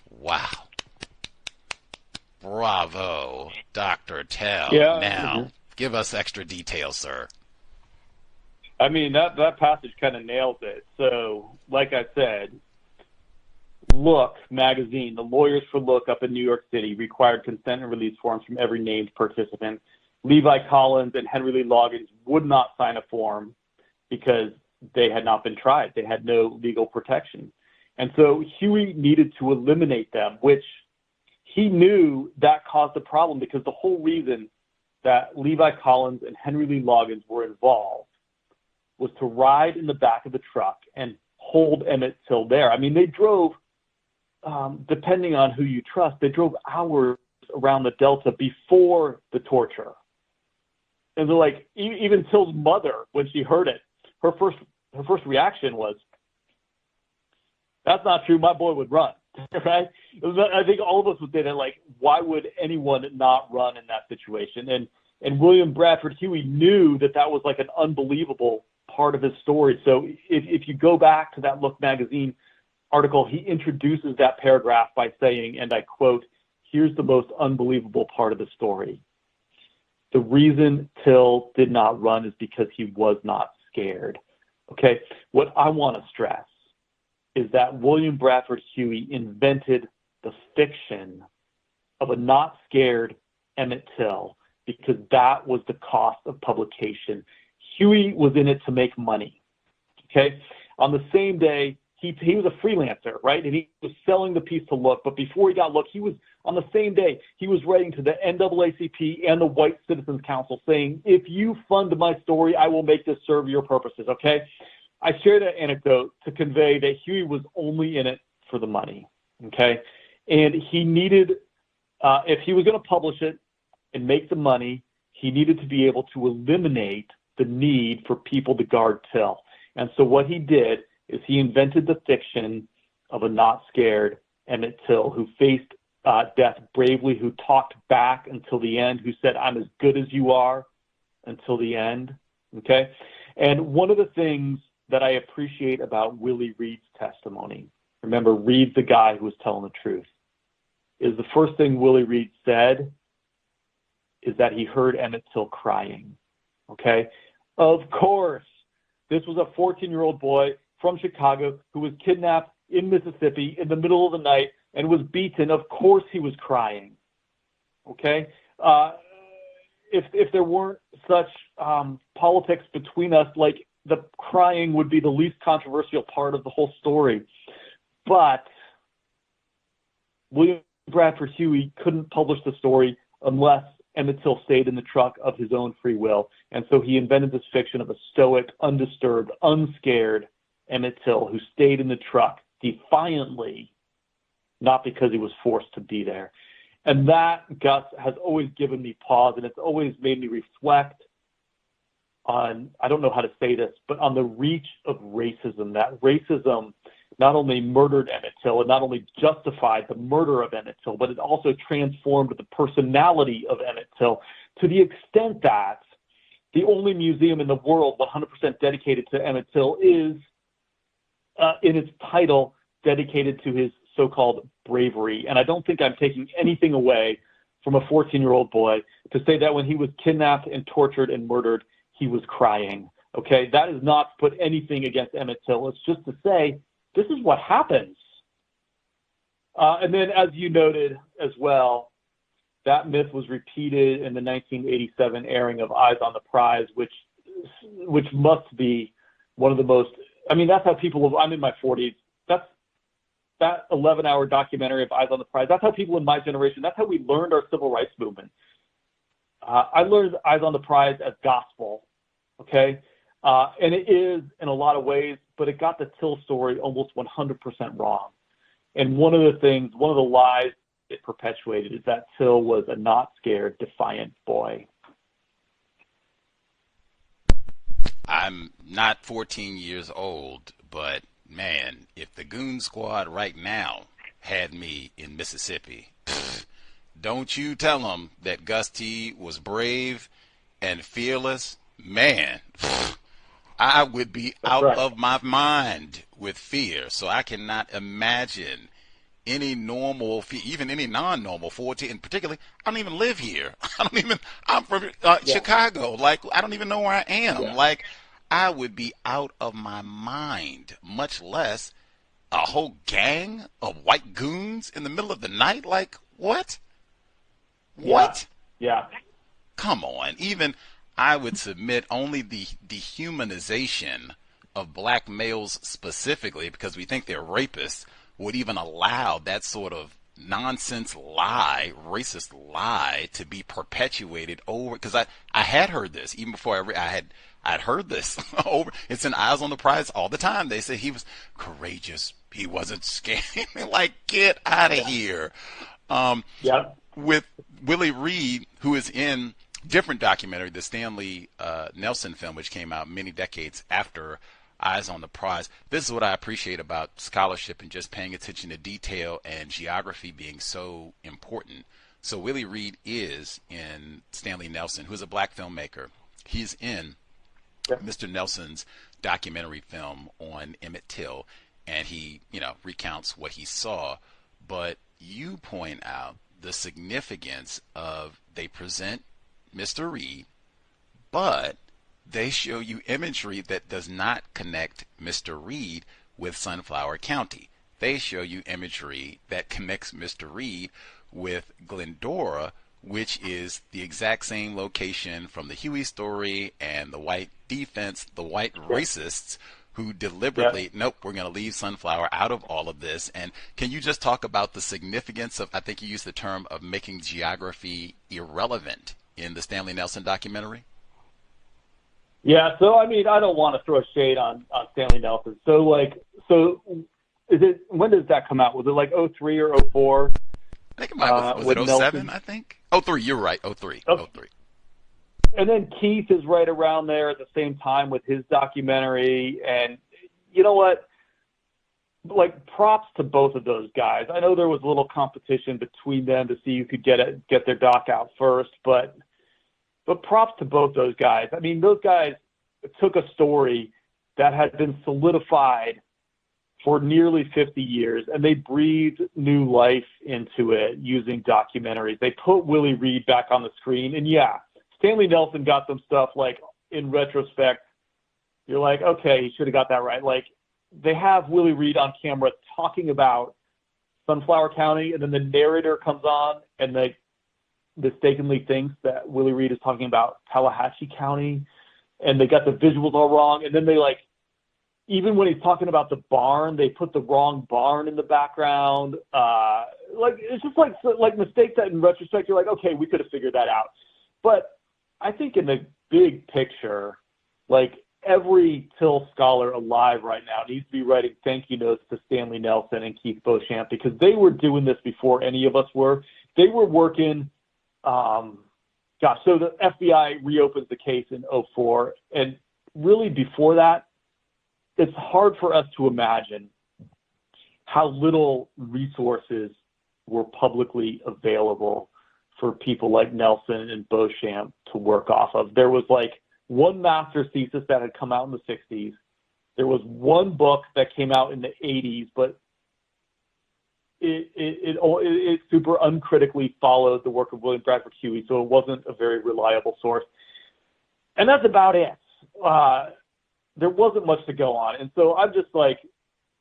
Wow. Bravo, Dr. Tell. Yeah. Now, give us extra details, sir. I mean, that passage kind of nails it. So, like I said, Look magazine, the Lawyers for Look up in New York City, required consent and release forms from every named participant. Levi Collins and Henry Lee Loggins would not sign a form because they had not been tried. They had no legal protection. And so Huey needed to eliminate them, which he knew that caused a problem, because the whole reason that Levi Collins and Henry Lee Loggins were involved was to ride in the back of the truck and hold Emmett Till there. I mean, they drove, depending on who you trust, they drove hours around the Delta before the torture. And they're like, even Till's mother, when she heard it, her first reaction was, "That's not true. My boy would run." Right? I think all of us would say that, like, why would anyone not run in that situation? And William Bradford Huey knew that was like an unbelievable part of his story. So if you go back to that Look magazine article, he introduces that paragraph by saying, and I quote, "Here's the most unbelievable part of the story. The reason Till did not run is because he was not scared." Okay, what I want to stress is that William Bradford Huey invented the fiction of a not scared Emmett Till because that was the cost of publication. Huey was in it to make money. Okay, on the same day, he was a freelancer, right? And he was selling the piece to Look, but before he got Look, he was, on the same day, he was writing to the NAACP and the White Citizens Council saying, "If you fund my story, I will make this serve your purposes," okay? I share that anecdote to convey that Huey was only in it for the money, okay? And he needed, if he was going to publish it and make the money, he needed to be able to eliminate the need for people to guard Till. And so what he did is he invented the fiction of a not scared Emmett Till who faced death bravely, who talked back until the end, who said, "I'm as good as you are," until the end, okay? And one of the things that I appreciate about Willie Reed's testimony, remember, Reed's the guy who was telling the truth, is the first thing Willie Reed said is that he heard Emmett Till crying, okay? Of course, this was a 14-year-old boy from Chicago who was kidnapped in Mississippi in the middle of the night and was beaten. Of course he was crying, okay? If there weren't such politics between us, like, the crying would be the least controversial part of the whole story. But William Bradford Huey couldn't publish the story unless Emmett Till stayed in the truck of his own free will. And so he invented this fiction of a stoic, undisturbed, unscared Emmett Till who stayed in the truck defiantly, not because he was forced to be there. And that, Gus, has always given me pause, and it's always made me reflect on, I don't know how to say this, but on the reach of racism. That racism not only murdered Emmett Till, it not only justified the murder of Emmett Till, but it also transformed the personality of Emmett Till to the extent that the only museum in the world 100% dedicated to Emmett Till is, in its title, dedicated to his so-called bravery. And I don't think I'm taking anything away from a 14-year-old boy to say that when he was kidnapped and tortured and murdered, he was crying. Okay, that is not to put anything against Emmett Till. It's just to say this is what happens. And then, as you noted as well, that myth was repeated in the 1987 airing of Eyes on the Prize, which must be one of the most. I mean, that's how people. I'm in my 40s. That 11-hour documentary of Eyes on the Prize. That's how people in my generation. That's how we learned our civil rights movement. I learned Eyes on the Prize as gospel. Okay, and it is in a lot of ways, but it got the Till story almost 100% wrong. And one of the lies it perpetuated is that Till was a not scared, defiant boy. I'm not 14 years old, but man, if the Goon Squad right now had me in Mississippi, don't you tell them that Gus T was brave and fearless. Man, I would be out of my mind with fear. So I cannot imagine any normal, even any non-normal 14, and particularly, I don't even live here. I'm from Chicago. Like, I don't even know where I am. Yeah. Like, I would be out of my mind, much less a whole gang of white goons in the middle of the night. Like, what? What? Yeah. Come on. Even I would submit only the dehumanization of black males specifically, because we think they're rapists, would even allow that sort of nonsense lie, racist lie, to be perpetuated over. Because I had heard this even before I'd heard this over. It's in Eyes on the Prize all the time. They say he was courageous. He wasn't scared. Like, get out of here. With Willie Reed, who is in different documentary, the Stanley Nelson film, which came out many decades after Eyes on the Prize. This is what I appreciate about scholarship and just paying attention to detail and geography being so important. So Willie Reed is in Stanley Nelson, who's a black filmmaker. He's in Mr. Nelson's documentary film on Emmett Till, and he, recounts what he saw. But you point out the significance of, they present Mr. Reed, but they show you imagery that does not connect Mr. Reed with Sunflower County. They show you imagery that connects Mr. Reed with Glendora, which is the exact same location from the Huey story and the white defense, the white racists who deliberately, nope, we're going to leave Sunflower out of all of this. And can you just talk about the significance of, I think you used the term of making geography irrelevant in the Stanley Nelson documentary? Yeah, so I mean, I don't want to throw shade on Stanley Nelson. So is it, when does that come out? Was it like 03 or 04? I think it might was it 07, Nelson? I think. 03, you're right, 03. Okay. 03. And then Keith is right around there at the same time with his documentary. And you know what? Like, props to both of those guys. I know there was a little competition between them to see who could get their doc out first, but props to both those guys. I mean, those guys took a story that had been solidified for nearly 50 years, and they breathed new life into it using documentaries. They put Willie Reed back on the screen. And yeah, Stanley Nelson got some stuff, like, in retrospect, you're like, okay, he should have got that right. Like, they have Willie Reed on camera talking about Sunflower County, and then the narrator comes on and they mistakenly thinks that Willie Reed is talking about Tallahatchie County, and they got the visuals all wrong. And then they, like, even when he's talking about the barn, they put the wrong barn in the background. Like, it's just like mistakes that in retrospect, you're like, okay, we could have figured that out. But I think in the big picture, like, every Till scholar alive right now needs to be writing thank you notes to Stanley Nelson and Keith Beauchamp, because they were doing this before any of us were. they were working, so the FBI reopens the case in 2004, and really before that, it's hard for us to imagine how little resources were publicly available for people like Nelson and Beauchamp to work off of. There was like one master's thesis that had come out in the 60s. There was one book that came out in the 80s, but it super uncritically followed the work of William Bradford Huey, so it wasn't a very reliable source. And that's about it. There wasn't much to go on. And so I'm just like,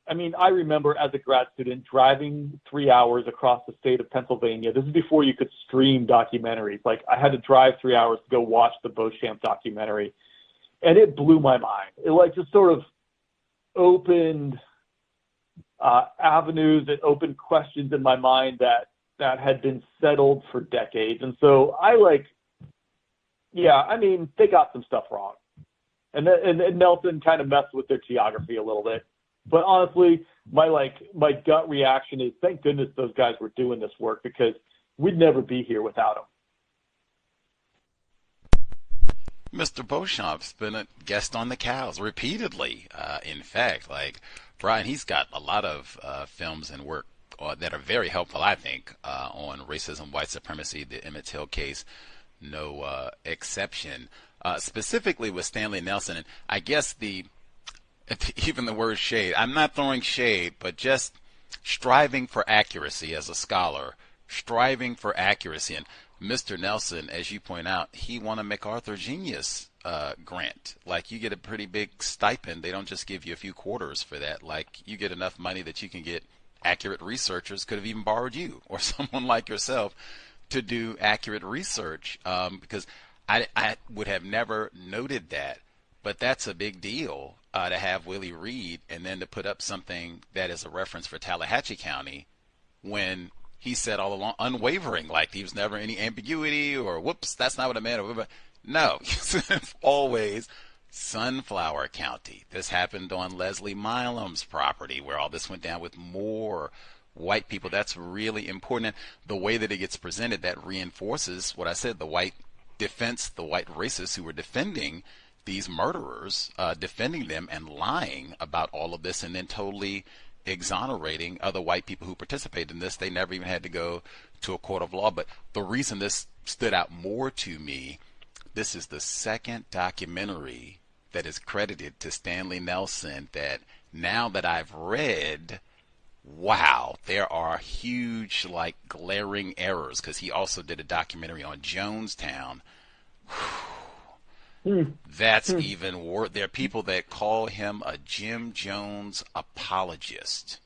I remember as a grad student driving 3 hours across the state of Pennsylvania. This is before you could stream documentaries. Like, I had to drive 3 hours to go watch the Beauchamp documentary, and it blew my mind. It like just sort of opened avenues and opened questions in my mind that had been settled for decades. And so they got some stuff wrong. And Nelson kind of messed with their geography a little bit. But honestly, my gut reaction is, thank goodness those guys were doing this work, because we'd never be here without them. Mr. Beauchamp's been a guest on the Cows repeatedly. In fact, like Brian, he's got a lot of films and work that are very helpful, I think, on racism, white supremacy, the Emmett Till case, no exception. Specifically with Stanley Nelson, and I guess even the word shade, I'm not throwing shade, but just striving for accuracy as a scholar, striving for accuracy. And Mr. Nelson, as you point out, he won a MacArthur Genius grant. Like, you get a pretty big stipend. They don't just give you a few quarters for that. Like, you get enough money that you can get accurate researchers, could have even borrowed you or someone like yourself to do accurate research, because I would have never noted that. But that's a big deal to have Willie Reed and then to put up something that is a reference for Tallahatchie County when he said all along, unwavering, like there was never any ambiguity or whoops, that's not what I meant. No, always Sunflower County. This happened on Leslie Milam's property where all this went down with more white people. That's really important. The way that it gets presented, that reinforces what I said, the white defense, the white racists who were defending these murderers, defending them and lying about all of this, and then totally exonerating other white people who participated in this. They never even had to go to a court of law. But the reason this stood out more to me, this is the second documentary that is credited to Stanley Nelson that now that I've read, wow, there are huge, like, glaring errors, because he also did a documentary on Jonestown. That's even worse. There are people that call him a Jim Jones apologist.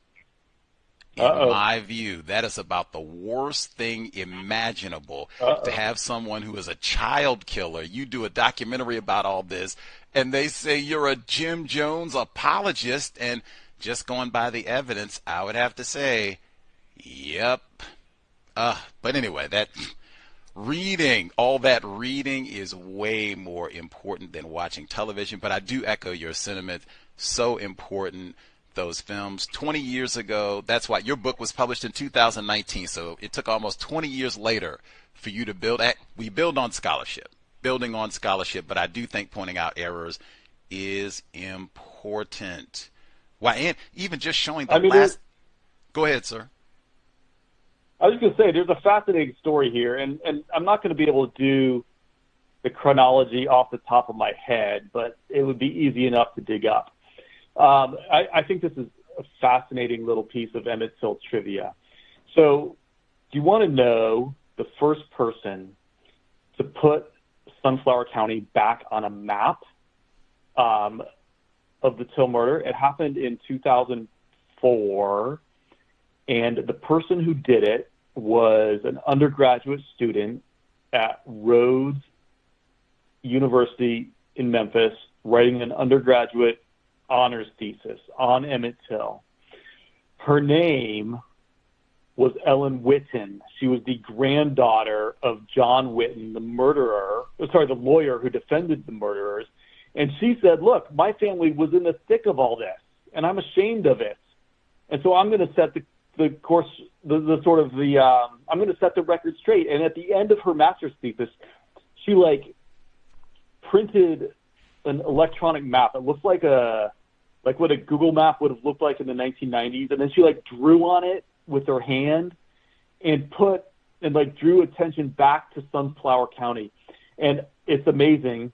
In my view, that is about the worst thing imaginable. To have someone who is a child killer, you do a documentary about all this, and they say you're a Jim Jones apologist, and just going by the evidence, I would have to say, yep. But anyway, all that reading is way more important than watching television. But I do echo your sentiment. So important. Those films 20 years ago. That's why your book was published in 2019. So it took almost 20 years later for you to build. We build on scholarship, building on scholarship. But I do think pointing out errors is important. Why, and even just showing the last. Go ahead, sir. I was going to say, there's a fascinating story here, and I'm not going to be able to do the chronology off the top of my head, but it would be easy enough to dig up. I think this is a fascinating little piece of Emmett Till trivia. So, do you want to know the first person to put Sunflower County back on a map of the Till murder? It happened in 2004. And the person who did it was an undergraduate student at Rhodes University in Memphis, writing an undergraduate honors thesis on Emmett Till. Her name was Ellen Whitten. She was the granddaughter of John Whitten, the lawyer who defended the murderers. And she said, look, my family was in the thick of all this, and I'm ashamed of it. And so I'm going to set the I'm going to set the record straight. And at the end of her master's thesis, she like printed an electronic map. It looks like what a Google map would have looked like in the 1990s. And then she like drew on it with her hand and drew attention back to Sunflower County. And it's amazing,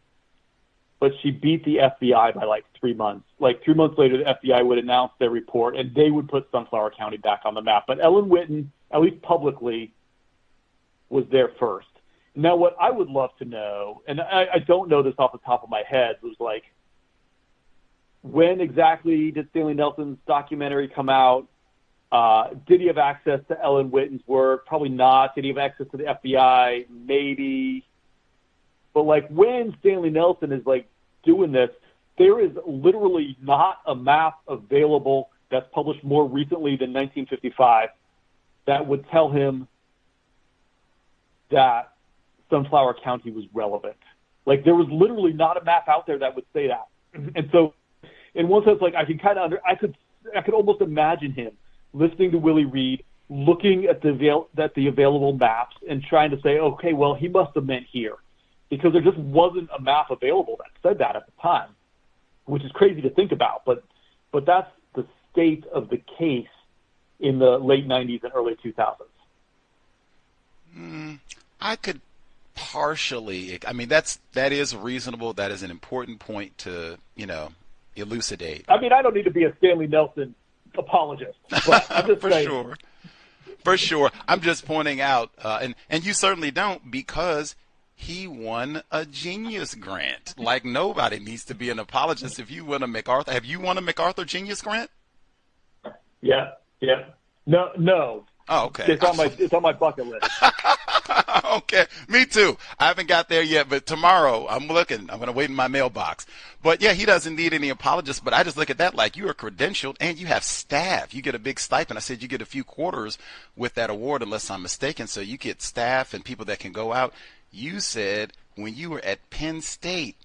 but she beat the FBI by like 3 months. Like 3 months later, the FBI would announce their report, and they would put Sunflower County back on the map. But Ellen Whitten, at least publicly, was there first. Now, what I would love to know, and I don't know this off the top of my head, was like, when exactly did Stanley Nelson's documentary come out? Did he have access to Ellen Whitten's work? Probably not. Did he have access to the FBI? Maybe. But like when Stanley Nelson is like doing this, there is literally not a map available that's published more recently than 1955 that would tell him that Sunflower County was relevant. Like there was literally not a map out there that would say that. And so in one sense, like I could almost imagine him listening to Willie Reed, looking at the available maps and trying to say, okay, well, he must have meant here, because there just wasn't a map available that said that at the time, which is crazy to think about. But that's the state of the case in the late 90s and early 2000s. I could partially, I mean, that is reasonable. That is an important point to, elucidate. I mean, I don't need to be a Stanley Nelson apologist, but I'm just saying. For sure. I'm just pointing out, and you certainly don't, because he won a Genius Grant. Like nobody needs to be an apologist if you win a MacArthur. Have you won a MacArthur Genius Grant? Yeah. No. Oh, okay. It's on my bucket list. Okay, me too. I haven't got there yet, but tomorrow I'm looking. I'm going to wait in my mailbox. But yeah, he doesn't need any apologists, but I just look at that like you are credentialed and you have staff. You get a big stipend. I said you get a few quarters with that award unless I'm mistaken. So you get staff and people that can go out. You said when you were at Penn State,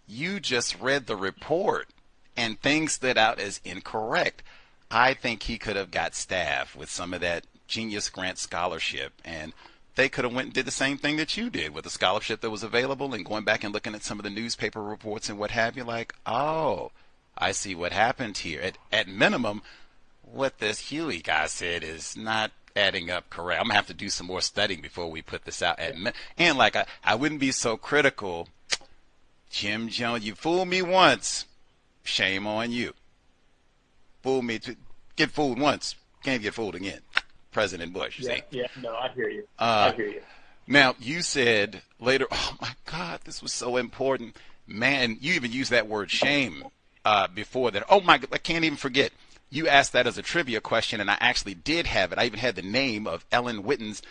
you just read the report and things stood out as incorrect. I think he could have got staff with some of that Genius Grant scholarship, and they could have went and did the same thing that you did with the scholarship that was available and going back and looking at some of the newspaper reports and what have you, like, oh, I see what happened here. At minimum, what this Huey guy said is not adding up correct. I'm going to have to do some more studying before we put this out. And like, I wouldn't be so critical. Jim Jones, you fooled me once. Shame on you. Fool me to get fooled once, can't get fooled again. President Bush. No, I hear you. I hear you. Now, you said later, oh my God, this was so important. Man, you even used that word shame before that. Oh my God, I can't even forget. You asked that as a trivia question, and I actually did have it. I even had the name of Ellen Whitten's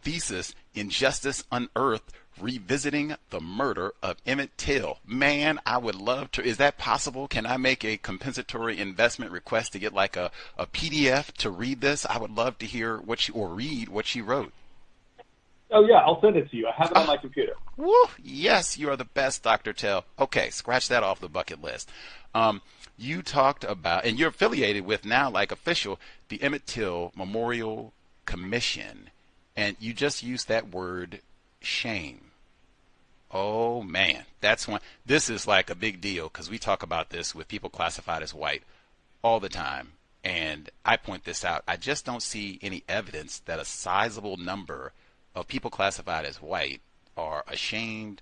thesis, Injustice Unearthed, Revisiting the Murder of Emmett Till. Man, I would love to. Is that possible? Can I make a compensatory investment request to get like a PDF to read this? I would love to hear read what she wrote. Oh, yeah, I'll send it to you. I have it on my computer. Woo! Yes, you are the best, Dr. Till. Okay, scratch that off the bucket list. You talked about, and you're affiliated with now, like official, the Emmett Till Memorial Commission, and you just used that word, shame. Oh man, that's one. This is like a big deal because we talk about this with people classified as white all the time, and I point this out. I just don't see any evidence that a sizable number of people classified as white are ashamed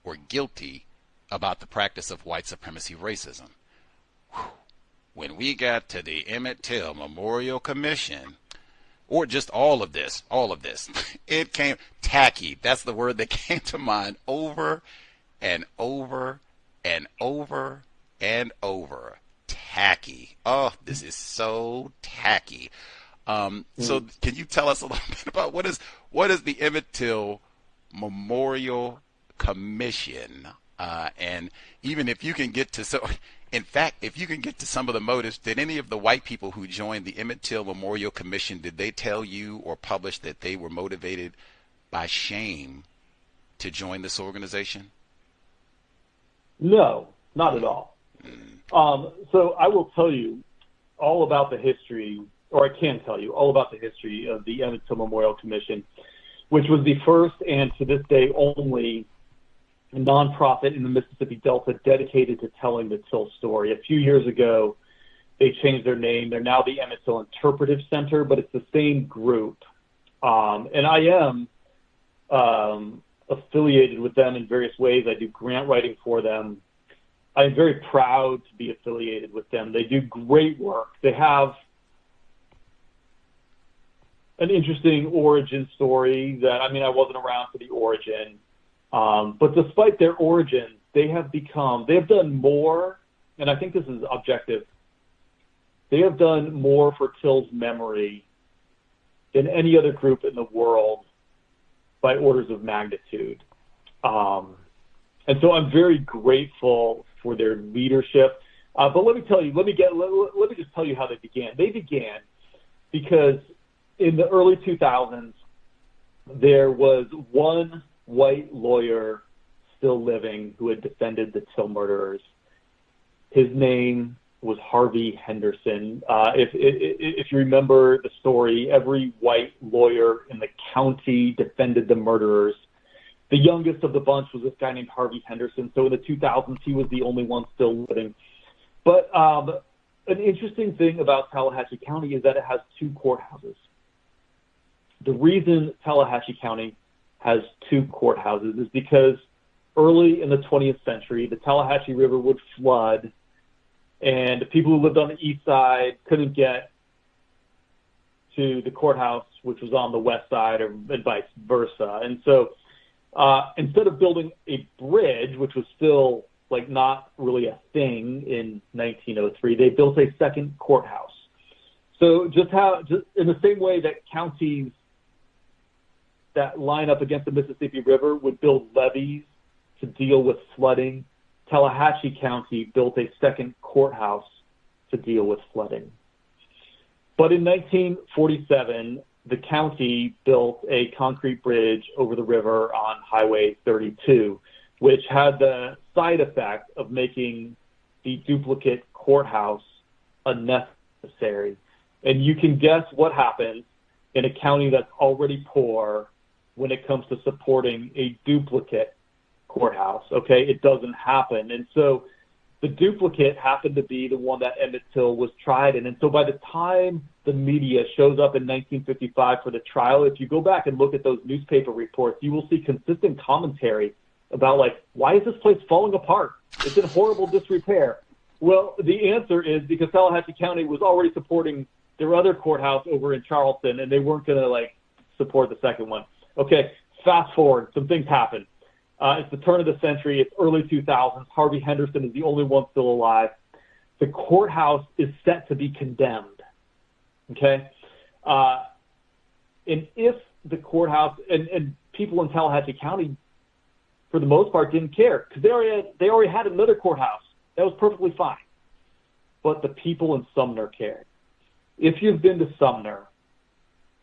or guilty about the practice of white supremacy racism. When we got to the Emmett Till Memorial Commission, or just all of this, it came tacky. That's the word that came to mind over and over and over and over. Tacky. Oh, this is so tacky. So can you tell us a little bit about what is the Emmett Till Memorial Commission? And even if you can get to in fact, if you can get to some of the motives, did any of the white people who joined the Emmett Till Memorial Commission, did they tell you or publish that they were motivated by shame to join this organization? No, not at all. So I will tell you all about the history or I can tell you, all about the history of the Emmett Till Memorial Commission, which was the first and to this day only nonprofit in the Mississippi Delta dedicated to telling the Till story. A few years ago, they changed their name. They're now the Emmett Till Interpretive Center, but it's the same group. And I am affiliated with them in various ways. I do grant writing for them. I'm very proud to be affiliated with them. They do great work. They have an interesting origin story that, I mean, I wasn't around for the origin. But despite their origins, they have done more, and I think this is objective, they have done more for Till's memory than any other group in the world by orders of magnitude. And so I'm very grateful for their leadership. But let me just tell you how they began. They began because in the early 2000s, there was one white lawyer still living who had defended the Till murderers. His name was Harvey Henderson. If you remember the story, every white lawyer in the county defended the murderers. The youngest of the bunch was this guy named Harvey Henderson. So in the 2000s, he was the only one still living. But an interesting thing about Tallahatchie County is that it has two courthouses. The reason Tallahatchie County has two courthouses is because early in the 20th century, the Tallahatchie River would flood, and the people who lived on the east side couldn't get to the courthouse, which was on the west side, and vice versa. And so instead of building a bridge, which was still like not really a thing in 1903, they built a second courthouse. So just in the same way that counties that line up against the Mississippi River would build levees to deal with flooding, Tallahatchie County built a second courthouse to deal with flooding. But in 1947, the county built a concrete bridge over the river on Highway 32, which had the side effect of making the duplicate courthouse unnecessary. And you can guess what happens in a county that's already poor when it comes to supporting a duplicate courthouse. Okay, it doesn't happen. And so the duplicate happened to be the one that Emmett Till was tried in. And so by the time the media shows up in 1955 for the trial, if you go back and look at those newspaper reports, you will see consistent commentary about, like, why is this place falling apart? It's in horrible disrepair. Well, the answer is because Tallahatchie County was already supporting their other courthouse over in Charleston, and they weren't going to, like, support the second one. Okay, fast forward, some things happen. It's the turn of the century. It's early 2000s. Harvey Henderson is the only one still alive. The courthouse is set to be condemned. Okay? And if the courthouse, and people in Tallahatchie County, for the most part, didn't care because they already had another courthouse. That was perfectly fine. But the people in Sumner cared. If you've been to Sumner,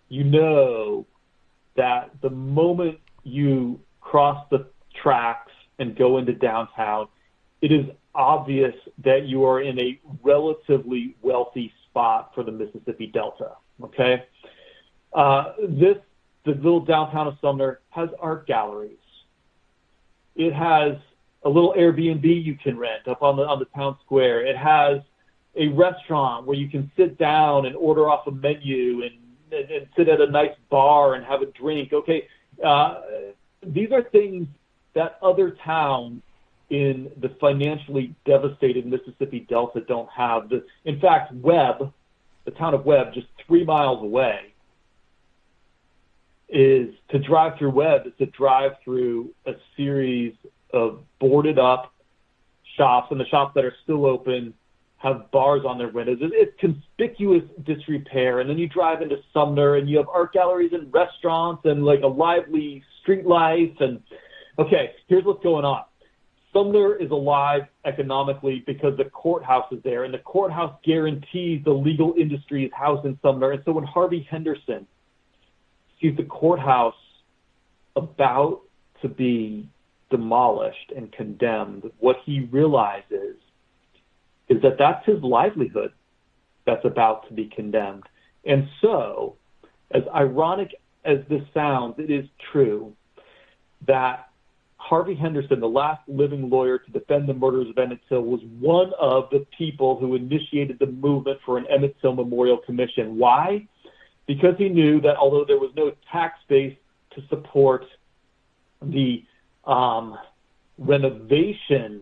you know that the moment you cross the tracks and go into downtown, it is obvious that you are in a relatively wealthy spot for the Mississippi Delta. Okay, the little downtown of Sumner has art galleries. It has a little Airbnb you can rent up on the town square. It has a restaurant where you can sit down and order off a menu and sit at a nice bar and have a drink. Okay, these are things that other towns in the financially devastated Mississippi Delta don't have. In fact, Webb, the town of Webb, just 3 miles away, is to drive through Webb is to drive through a series of boarded up shops, and the shops that are still open have bars on their windows. It's conspicuous disrepair. And then you drive into Sumner and you have art galleries and restaurants and like a lively street life. And okay, here's what's going on. Sumner is alive economically because the courthouse is there, and the courthouse guarantees the legal industry is housed in Sumner. And so when Harvey Henderson sees the courthouse about to be demolished and condemned, what he realizes is that that's his livelihood that's about to be condemned. And so, as ironic as this sounds, it is true that Harvey Henderson, the last living lawyer to defend the murders of Emmett Till, was one of the people who initiated the movement for an Emmett Till Memorial Commission. Why? Because he knew that although there was no tax base to support the renovation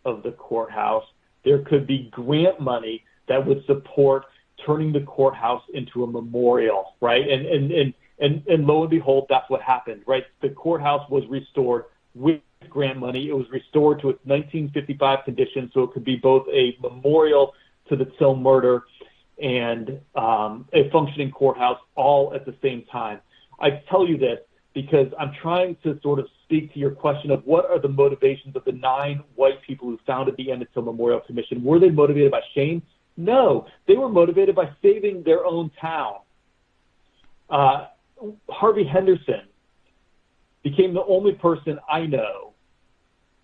of the courthouse, there could be grant money that would support turning the courthouse into a memorial, right? And lo and behold, that's what happened, right? The courthouse was restored with grant money. It was restored to its 1955 condition, so it could be both a memorial to the Till murder and a functioning courthouse all at the same time. I tell you this because I'm trying to sort of speak to your question of what are the motivations of the 9 white people who founded the Emmett Till Memorial Commission. Were they motivated by shame? No, they were motivated by saving their own town. Harvey Henderson became the only person I know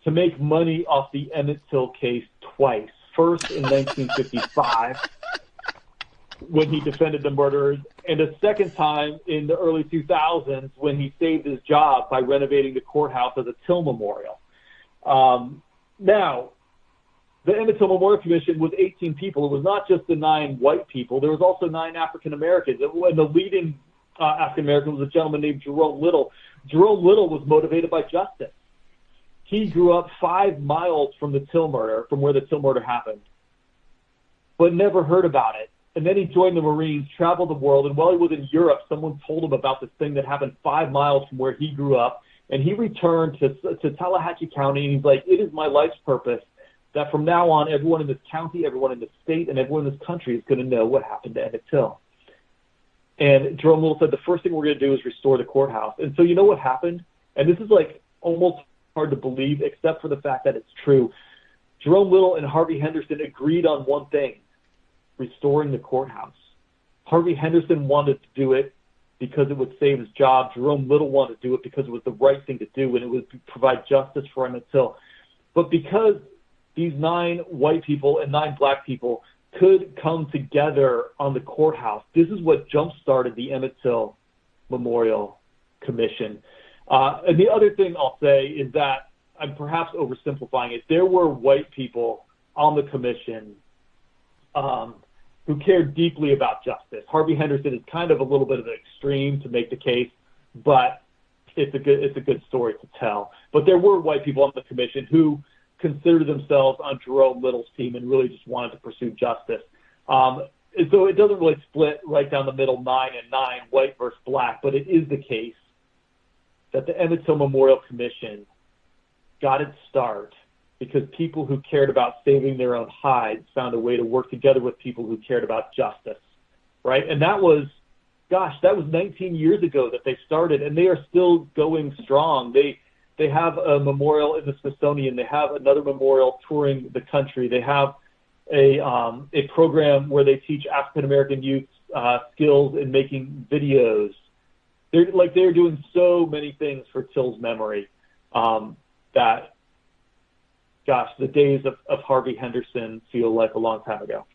to make money off the Emmett Till case twice. First in 1955 when he defended the murderers, and a second time in the early 2000s when he saved his job by renovating the courthouse as a Till memorial. Now, the Emmett Till Memorial Commission was 18 people. It was not just the 9 white people. There was also 9 African Americans. And the leading African American was a gentleman named Jerome Little. Jerome Little was motivated by justice. He grew up 5 miles from the Till murder, from where the Till murder happened, but never heard about it. And then he joined the Marines, traveled the world, and while he was in Europe, someone told him about this thing that happened 5 miles from where he grew up. And he returned to Tallahatchie County, and he's like, it is my life's purpose that from now on, everyone in this county, everyone in this state, and everyone in this country is going to know what happened to Emmett Till. And Jerome Little said, the first thing we're going to do is restore the courthouse. And so you know what happened? And this is like almost hard to believe, except for the fact that it's true. Jerome Little and Harvey Henderson agreed on one thing: restoring the courthouse. Harvey Henderson wanted to do it because it would save his job. Jerome Little wanted to do it because it was the right thing to do and it would provide justice for Emmett Till. But because these 9 white people and 9 black people could come together on the courthouse, this is what jump-started the Emmett Till Memorial Commission. And the other thing I'll say is that I'm perhaps oversimplifying it. There were white people on the commission who cared deeply about justice. Harvey Henderson is kind of a little bit of an extreme to make the case, but it's a good story to tell. But there were white people on the commission who considered themselves on Jerome Little's team and really just wanted to pursue justice. And so it doesn't really split right down the middle, 9 and 9, white versus black, but it is the case that the Emmett Till Memorial Commission got its start because people who cared about saving their own hides found a way to work together with people who cared about justice, right? And that was 19 years ago that they started, and they are still going strong. They have a memorial in the Smithsonian. They have another memorial touring the country. They have a program where they teach African-American youth skills in making videos. They're doing so many things for Till's memory that, gosh, the days of Harvey Henderson feel like a long time ago.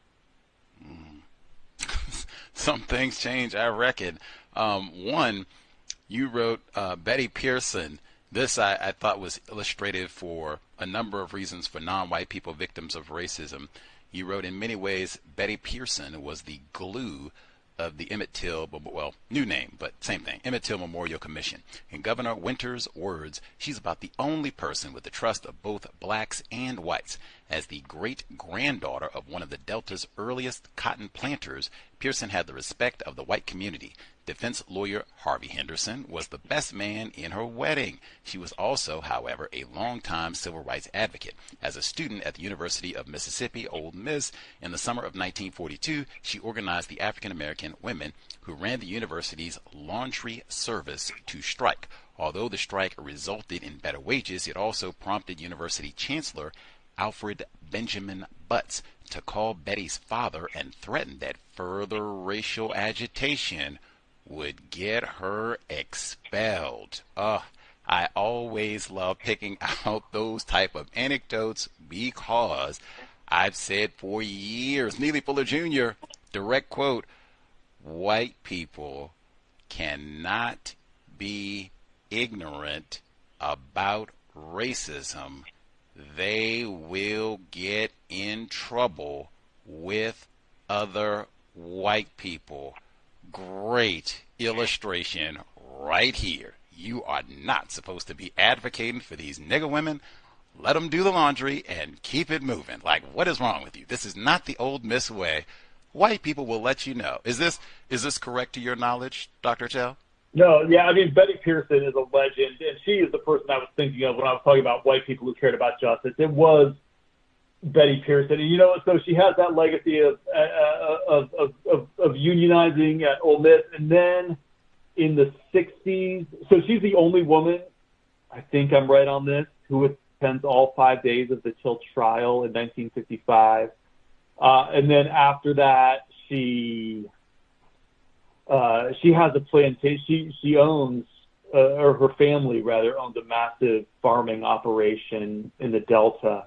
Some things change, I reckon. One, you wrote Betty Pearson. This I thought was illustrative for a number of reasons for non-white people victims of racism. You wrote, in many ways, Betty Pearson was the glue of the Emmett Till, well, new name, but same thing, Emmett Till Memorial Commission. In Governor Winter's words, she's about the only person with the trust of both blacks and whites. As the great-granddaughter of one of the Delta's earliest cotton planters, Pearson had the respect of the white community. Defense lawyer Harvey Henderson was the best man in her wedding. She was also, however, a longtime civil rights advocate. As a student at the University of Mississippi, Ole Miss, in the summer of 1942, she organized the African-American women who ran the university's laundry service to strike. Although the strike resulted in better wages, it also prompted University Chancellor Alfred Benjamin Butts to call Betty's father and threaten that further racial agitation would get her expelled. I always love picking out those type of anecdotes because I've said for years, Neely Fuller Jr., direct quote, white people cannot be ignorant about racism. They will get in trouble with other white people. Great illustration right here. You are not supposed to be advocating for these nigger women. Let them do the laundry and keep it moving. Like, what is wrong with you? This is not the old Miss way. White people will let you know. Is this correct to your knowledge, Dr. Till? No, yeah, I mean, Betty Pearson is a legend, and she is the person I was thinking of when I was talking about white people who cared about justice. It was Betty Pearson, and so she has that legacy of unionizing at Ole Miss, and then in the 60s, so she's the only woman, I think I'm right on this, who attends all 5 days of the Till trial in 1955, and then after that, she has a plantation. She owns, or her family rather, owns a massive farming operation in the Delta.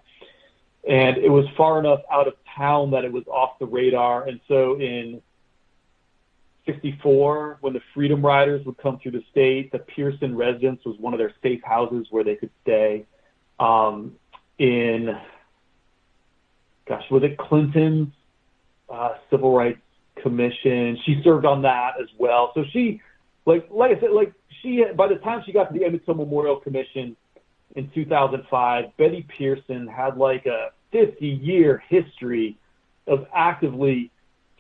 And it was far enough out of town that it was off the radar. And so in 64, when the Freedom Riders would come through the state, the Pearson residence was one of their safe houses where they could stay. Was it Clinton's Civil Rights Commission? She served on that as well. So she, like I said, by the time she got to the Emmett Till Memorial Commission in 2005, Betty Pearson had like a 50-year history of actively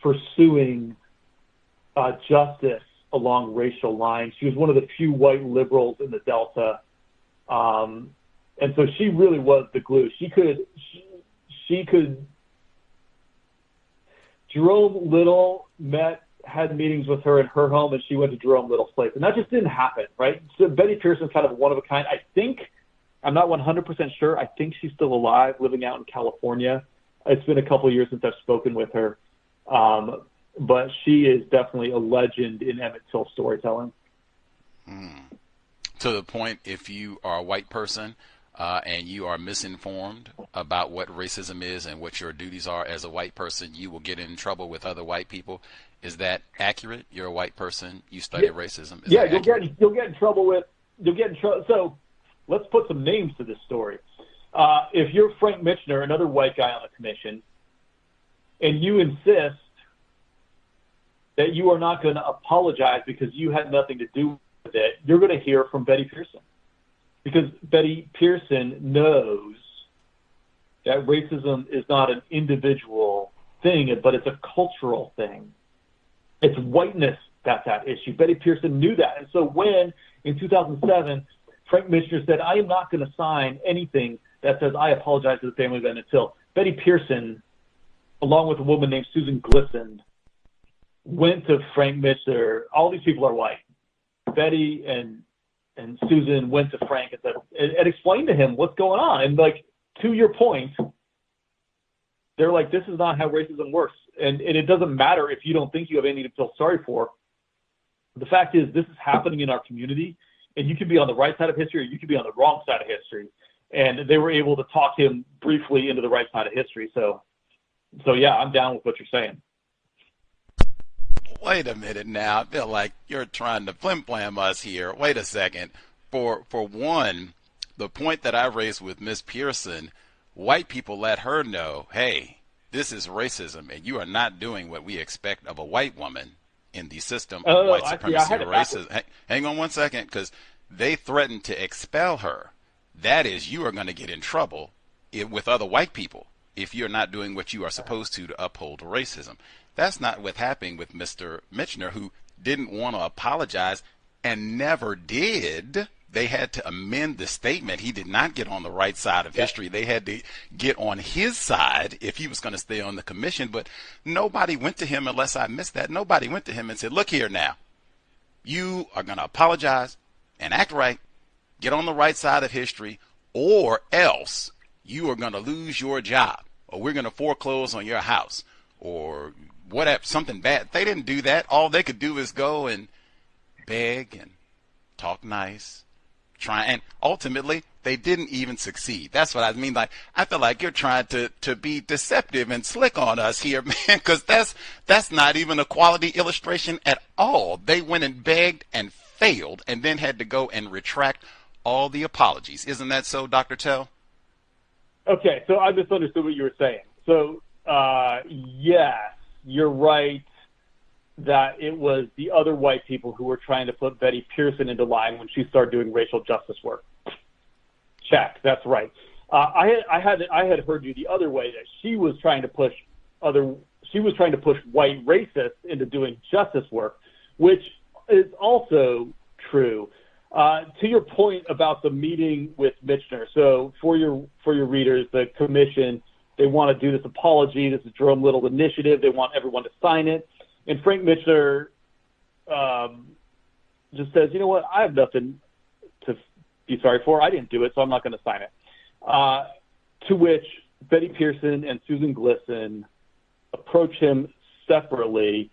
pursuing justice along racial lines. She was one of the few white liberals in the Delta. And so she really was the glue. She could Jerome Little had meetings with her in her home, and she went to Jerome Little's place. And that just didn't happen, right? So Betty Pearson's kind of one of a kind. I'm not 100% sure. I think she's still alive, living out in California. It's been a couple of years since I've spoken with her. But she is definitely a legend in Emmett Till storytelling. To the point, if you are a white person and you are misinformed about what racism is and what your duties are as a white person, you will get in trouble with other white people. Is that accurate? You're a white person. You study racism. You'll get in trouble. So let's put some names to this story. If you're Frank Michener, another white guy on the commission, and you insist that you are not going to apologize because you had nothing to do with it, you're going to hear from Betty Pearson. Because Betty Pearson knows that racism is not an individual thing, but it's a cultural thing. It's whiteness that's at issue. Betty Pearson knew that. And so when, in 2007, Frank Michener said, I am not going to sign anything that says I apologize to the family of Emmett Till, Betty Pearson, along with a woman named Susan Glisson, went to Frank Michener. All these people are white. Betty and Susan went to Frank and said, and explained to him what's going on. And like, to your point, they're like, this is not how racism works. And it doesn't matter if you don't think you have anything to feel sorry for. The fact is, this is happening in our community, and you can be on the right side of history, or you can be on the wrong side of history. And they were able to talk him briefly into the right side of history. So yeah, I'm down with what you're saying. Wait a minute now. I feel like you're trying to flim-flam us here. Wait a second. For one, the point that I raised with Miss Pearson, white people let her know, hey, this is racism, and you are not doing what we expect of a white woman in the system of white supremacy and racism. Hang on one second, because they threatened to expel her. That is, you are going to get in trouble with other white people if you're not doing what you are supposed to uphold racism. That's not what's happening with Mr. Michener, who didn't want to apologize and never did. They had to amend the statement. He did not get on the right side of history. They had to get on his side if he was going to stay on the commission. But nobody went to him, unless I missed that. Nobody went to him and said, look here now. You are going to apologize and act right, get on the right side of history, or else you are going to lose your job, or we're going to foreclose on your house, or whatever, something bad. They didn't do that. All they could do is go and beg and talk nice, try, and ultimately they didn't even succeed. That's what I mean. Like, I feel like you're trying to be deceptive and slick on us here, man, because that's not even a quality illustration at all. They went and begged and failed and then had to go and retract all the apologies. Isn't that so, Dr. Till? Okay, so I misunderstood what you were saying. So, yes, you're right that it was the other white people who were trying to put Betty Pearson into line when she started doing racial justice work. Check, that's right. I had heard you the other way, that she was trying to push white racists into doing justice work, which is also true. To your point about the meeting with Michener, so for your readers, the commission, they want to do this apology. This is Jerome Little's initiative. They want everyone to sign it. And Frank Michener just says, you know what, I have nothing to be sorry for. I didn't do it, so I'm not going to sign it. To which Betty Pearson and Susan Glisson approach him separately.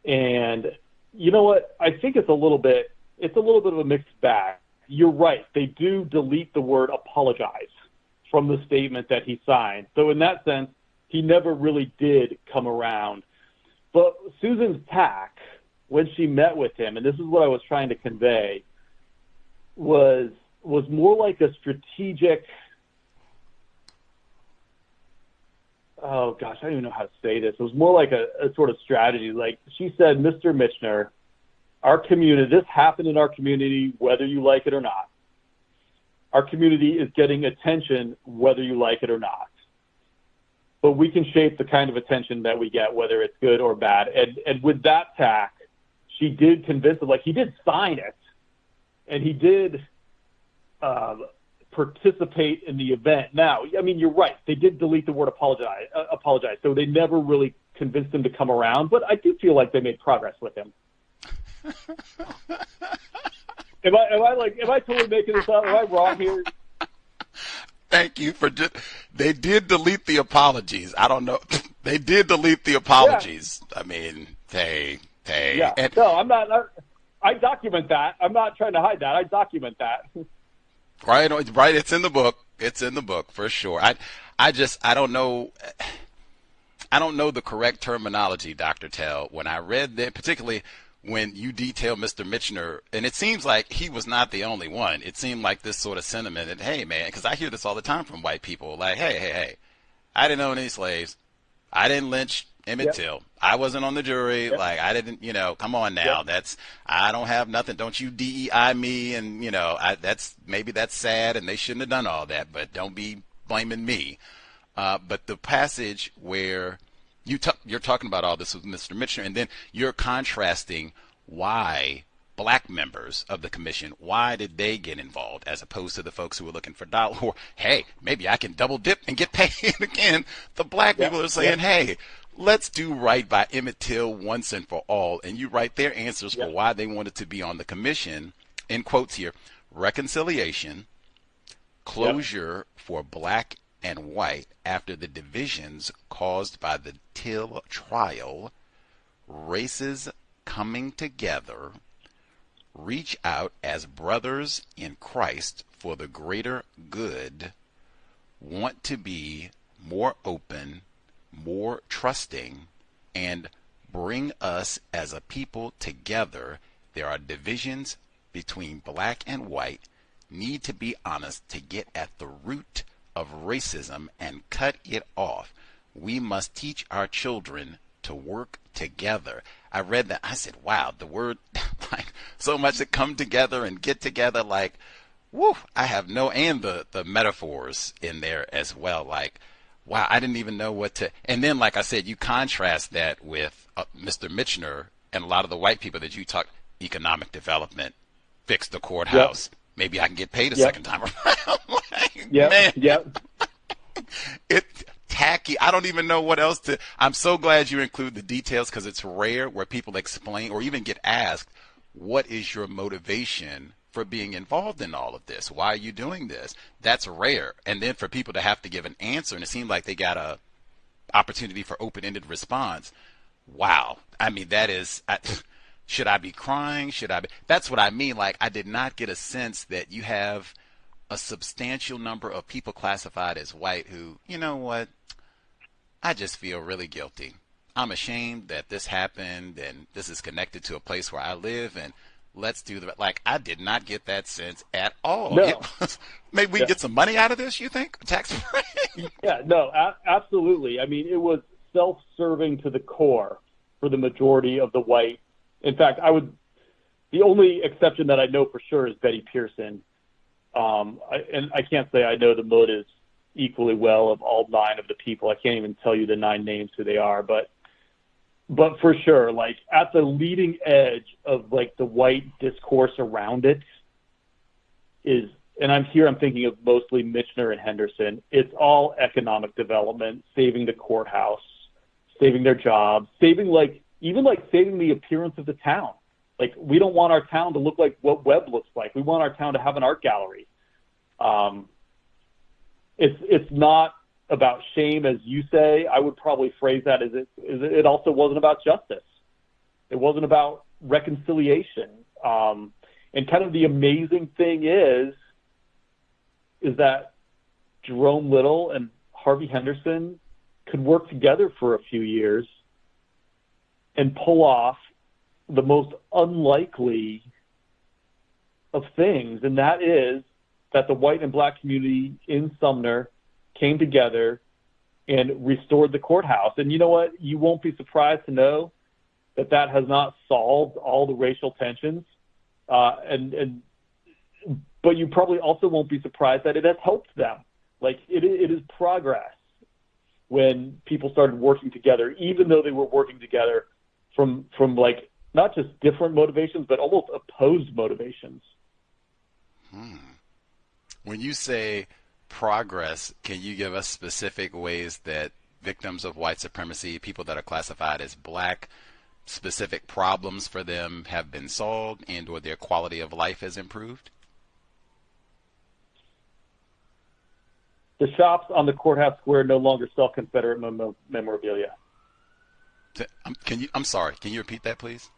And you know what, I think it's a little bit of a mixed bag. You're right. They do delete the word apologize from the statement that he signed. So in that sense, he never really did come around. But Susan's tack, when she met with him, and this is what I was trying to convey, was more like a strategic, oh gosh, I don't even know how to say this. It was more like a sort of strategy. Like she said, Mr. Michener, our community, this happened in our community, whether you like it or not. Our community is getting attention, whether you like it or not. But we can shape the kind of attention that we get, whether it's good or bad. And with that tack, she did convince him, like he did sign it, and he did participate in the event. Now, I mean, you're right. They did delete the word apologize. So they never really convinced him to come around. But I do feel like they made progress with him. Am I totally making this up? Am I wrong here? Thank you for they did delete the apologies. I don't know. They did delete the apologies. Yeah. I mean, hey. Yeah. No, I'm not. I document that. I'm not trying to hide that. I document that. Right. It's in the book. It's in the book for sure. I don't know. I don't know the correct terminology, Dr. Till. When I read that, particularly when you detail Mr. Michener, and it seems like he was not the only one. It seemed like this sort of sentiment that, hey, man, because I hear this all the time from white people, like, hey, I didn't own any slaves. I didn't lynch Emmett Till. I wasn't on the jury. Like, I didn't, come on now. I don't have nothing. Don't you DEI me. And, maybe that's sad and they shouldn't have done all that, but don't be blaming me. But the passage where you're talking about all this with Mr. Michener, and then you're contrasting why black members of the commission, why did they get involved as opposed to the folks who were looking for dollars, or, hey, maybe I can double dip and get paid again. The black people are saying, hey, let's do right by Emmett Till once and for all. And you write their answers for why they wanted to be on the commission, in quotes here: reconciliation, closure for black and white after the divisions caused by the Till trial, races coming together, reach out as brothers in Christ for the greater good, want to be more open, more trusting, and bring us as a people together. There are divisions between black and white, need to be honest to get at the root of racism and cut it off. We must teach our children to work together. I read that. I said, wow, the word, like, so much to come together and get together, like, woo, I have and the metaphors in there as well. Like, wow, I didn't even know what to, and then, like I said, you contrast that with Mr. Michener and a lot of the white people that you talk, economic development, fix the courthouse. Maybe I can get paid a second time around. It's tacky. I don't even know what else to. I'm so glad you include the details, because it's rare where people explain or even get asked, what is your motivation for being involved in all of this? Why are you doing this? That's rare. And then for people to have to give an answer, and it seemed like they got a opportunity for open-ended response. Wow. I mean, that is, should I be crying? That's what I mean. Like, I did not get a sense that you have a substantial number of people classified as white who, you know what, I just feel really guilty. I'm ashamed that this happened, and this is connected to a place where I live, and let's do the, like, I did not get that sense at all. No. Maybe we can get some money out of this, you think? Tax Yeah, no, absolutely. I mean, it was self-serving to the core for the majority of the white. In fact, the only exception that I know for sure is Betty Pearson. And I can't say I know the motives equally well of all 9 of the people. I can't even tell you the 9 names who they are, but for sure, like at the leading edge of like the white discourse around it is, and I'm thinking of mostly Michener and Henderson. It's all economic development, saving the courthouse, saving their jobs, saving saving the appearance of the town. Like, we don't want our town to look like what Webb looks like. We want our town to have an art gallery. It's not about shame, as you say. I would probably phrase that as it also wasn't about justice. It wasn't about reconciliation. And kind of the amazing thing is that Jerome Little and Harvey Henderson could work together for a few years and pull off the most unlikely of things, and that is that the white and black community in Sumner came together and restored the courthouse. And you know what? You won't be surprised to know that has not solved all the racial tensions, but you probably also won't be surprised that it has helped them. Like, it is progress when people started working together, even though they were working together from like not just different motivations, but almost opposed motivations. When you say progress, can you give us specific ways that victims of white supremacy, people that are classified as black, specific problems for them have been solved and or their quality of life has improved? The shops on the courthouse square no longer sell Confederate memorabilia. I'm sorry, can you repeat that, please?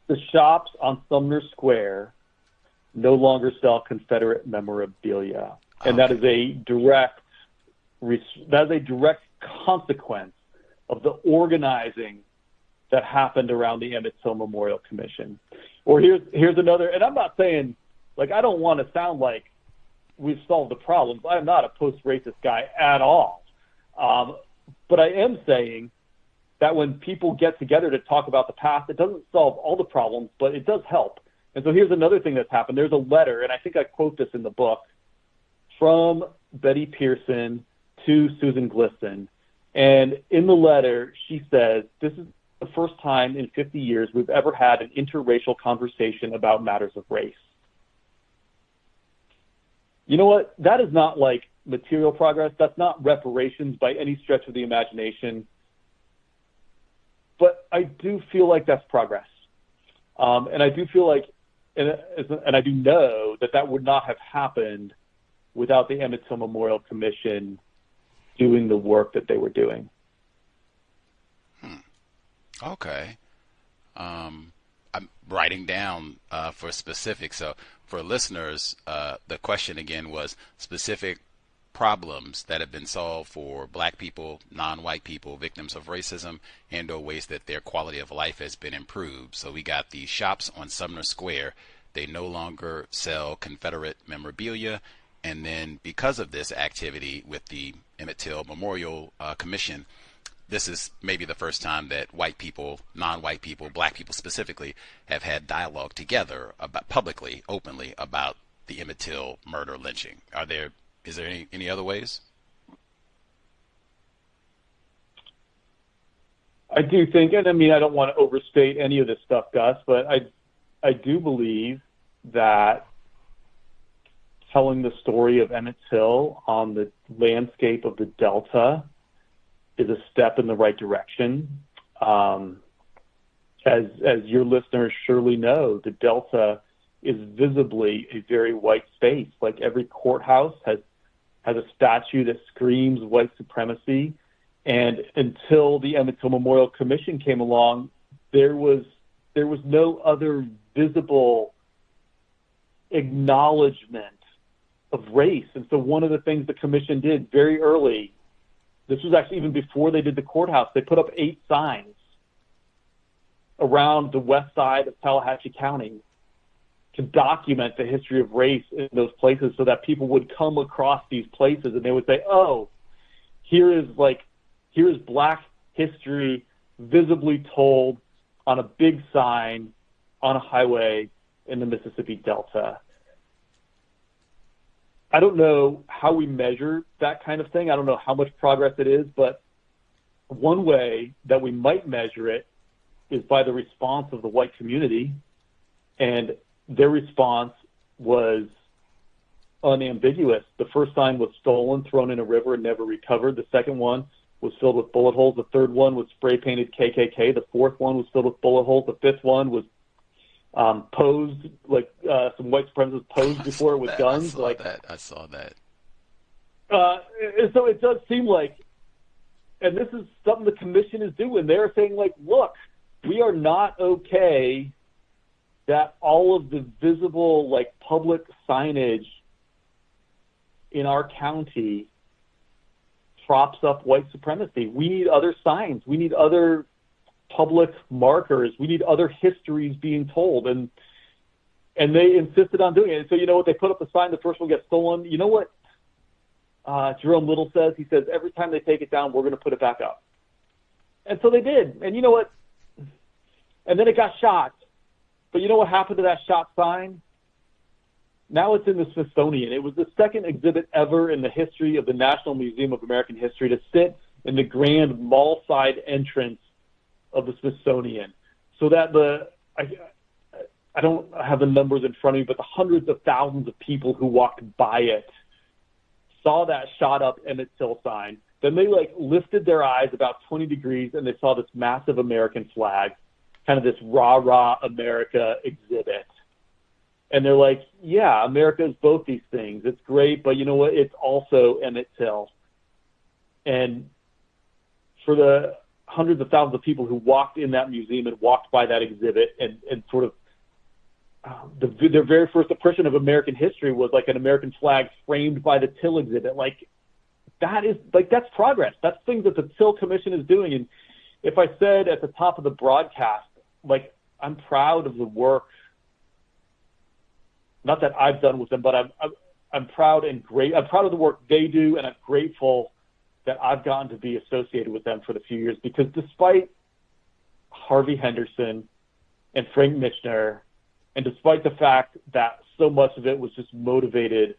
The shops on Sumner Square no longer sell Confederate memorabilia. And that is a direct consequence of the organizing that happened around the Emmett Till Memorial Commission. Or here's another, and I'm not saying, like, I don't want to sound like we've solved the problems. I'm not a post-racist guy at all. But I am saying that when people get together to talk about the past, it doesn't solve all the problems, but it does help. And so here's another thing that's happened. There's a letter, and I think I quote this in the book, from Betty Pearson to Susan Glisson. And in the letter, she says, this is the first time in 50 years we've ever had an interracial conversation about matters of race. You know what? That is not like material progress. That's not reparations by any stretch of the imagination. But I do feel like that's progress. And I do feel like, and I do know that would not have happened without the Emmett Till Memorial Commission doing the work that they were doing. Okay. I'm writing down for specifics. So for listeners, the question again was specific problems that have been solved for black people, non-white people, victims of racism, and or ways that their quality of life has been improved. So we got the shops on Sumner Square. They no longer sell Confederate memorabilia. And then because of this activity with the Emmett Till Memorial Commission, this is maybe the first time that white people, non-white people, black people specifically, have had dialogue together about publicly, openly about the Emmett Till murder lynching. Is there any other ways? I do think, and I mean, I don't want to overstate any of this stuff, Gus, but I do believe that telling the story of Emmett Till on the landscape of the Delta is a step in the right direction. As your listeners surely know, the Delta is visibly a very white space. Like, every courthouse has a statue that screams white supremacy. And until the Emmett Till Memorial Commission came along, there was no other visible acknowledgement of race. And so one of the things the commission did very early, this was actually even before they did the courthouse, they put up 8 signs around the west side of Tallahatchie County to document the history of race in those places so that people would come across these places and they would say, oh, here is Black history visibly told on a big sign on a highway in the Mississippi Delta. I don't know how we measure that kind of thing. I don't know how much progress it is, but one way that we might measure it is by the response of the white community. And their response was unambiguous. The first sign was stolen, thrown in a river, and never recovered. The second one was filled with bullet holes. The third one was spray-painted KKK. The fourth one was filled with bullet holes. The fifth one was posed, like some white supremacists posed before it with guns. I saw that. And so it does seem like, and this is something the commission is doing, they're saying, like, look, we are not okay that all of the visible, like, public signage in our county props up white supremacy. We need other signs. We need other public markers. We need other histories being told. And they insisted on doing it. And so, you know what? They put up a sign, the first one gets stolen. You know what Jerome Little says? He says, every time they take it down, we're going to put it back up. And so they did. And you know what? And then it got shot. But you know what happened to that shot sign? Now it's in the Smithsonian. It was the second exhibit ever in the history of the National Museum of American History to sit in the grand mall side entrance of the Smithsonian. So that I don't have the numbers in front of me, but the hundreds of thousands of people who walked by it saw that shot up Emmett Till sign. Then they lifted their eyes about 20 degrees and they saw this massive American flag, kind of this rah-rah America exhibit. And they're like, yeah, America is both these things. It's great, but you know what? It's also Emmett Till. And for the hundreds of thousands of people who walked in that museum and walked by that exhibit and sort of their very first impression of American history was like an American flag framed by the Till exhibit. That's progress. That's things that the Till Commission is doing. And if I said at the top of the broadcast, I'm proud of the work, not that I've done with them, but I'm proud and great. I'm proud of the work they do, and I'm grateful that I've gotten to be associated with them for the few years, because despite Harvey Henderson and Frank Michener, and despite the fact that so much of it was just motivated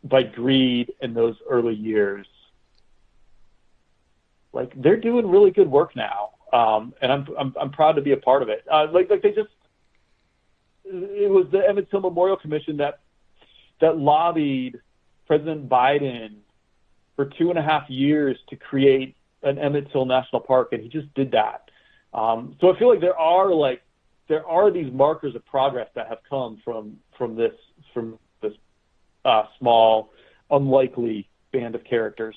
by greed in those early years, they're doing really good work now, and I'm proud to be a part of it. It was the Emmett Till Memorial Commission that lobbied President Biden for 2.5 years to create an Emmett Till National Park, and he just did that. So I feel like there are these markers of progress that have come from this small, unlikely band of characters.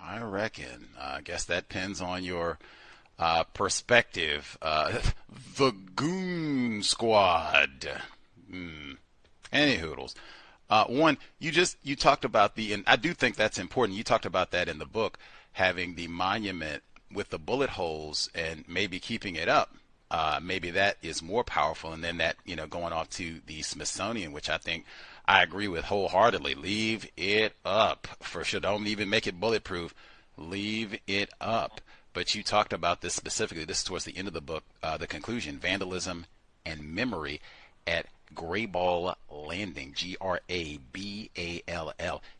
I reckon. I guess that depends on your perspective. The Goon Squad. Any hoodles. One, you talked about and I do think that's important. You talked about that in the book, having the monument with the bullet holes and maybe keeping it up. Maybe that is more powerful. And then that, going off to the Smithsonian, which I think I agree with wholeheartedly. Leave it up for sure. Don't even make it bulletproof. Leave it up. But you talked about this specifically. This is towards the end of the book, the conclusion, vandalism and memory at Grayball Landing, Graball.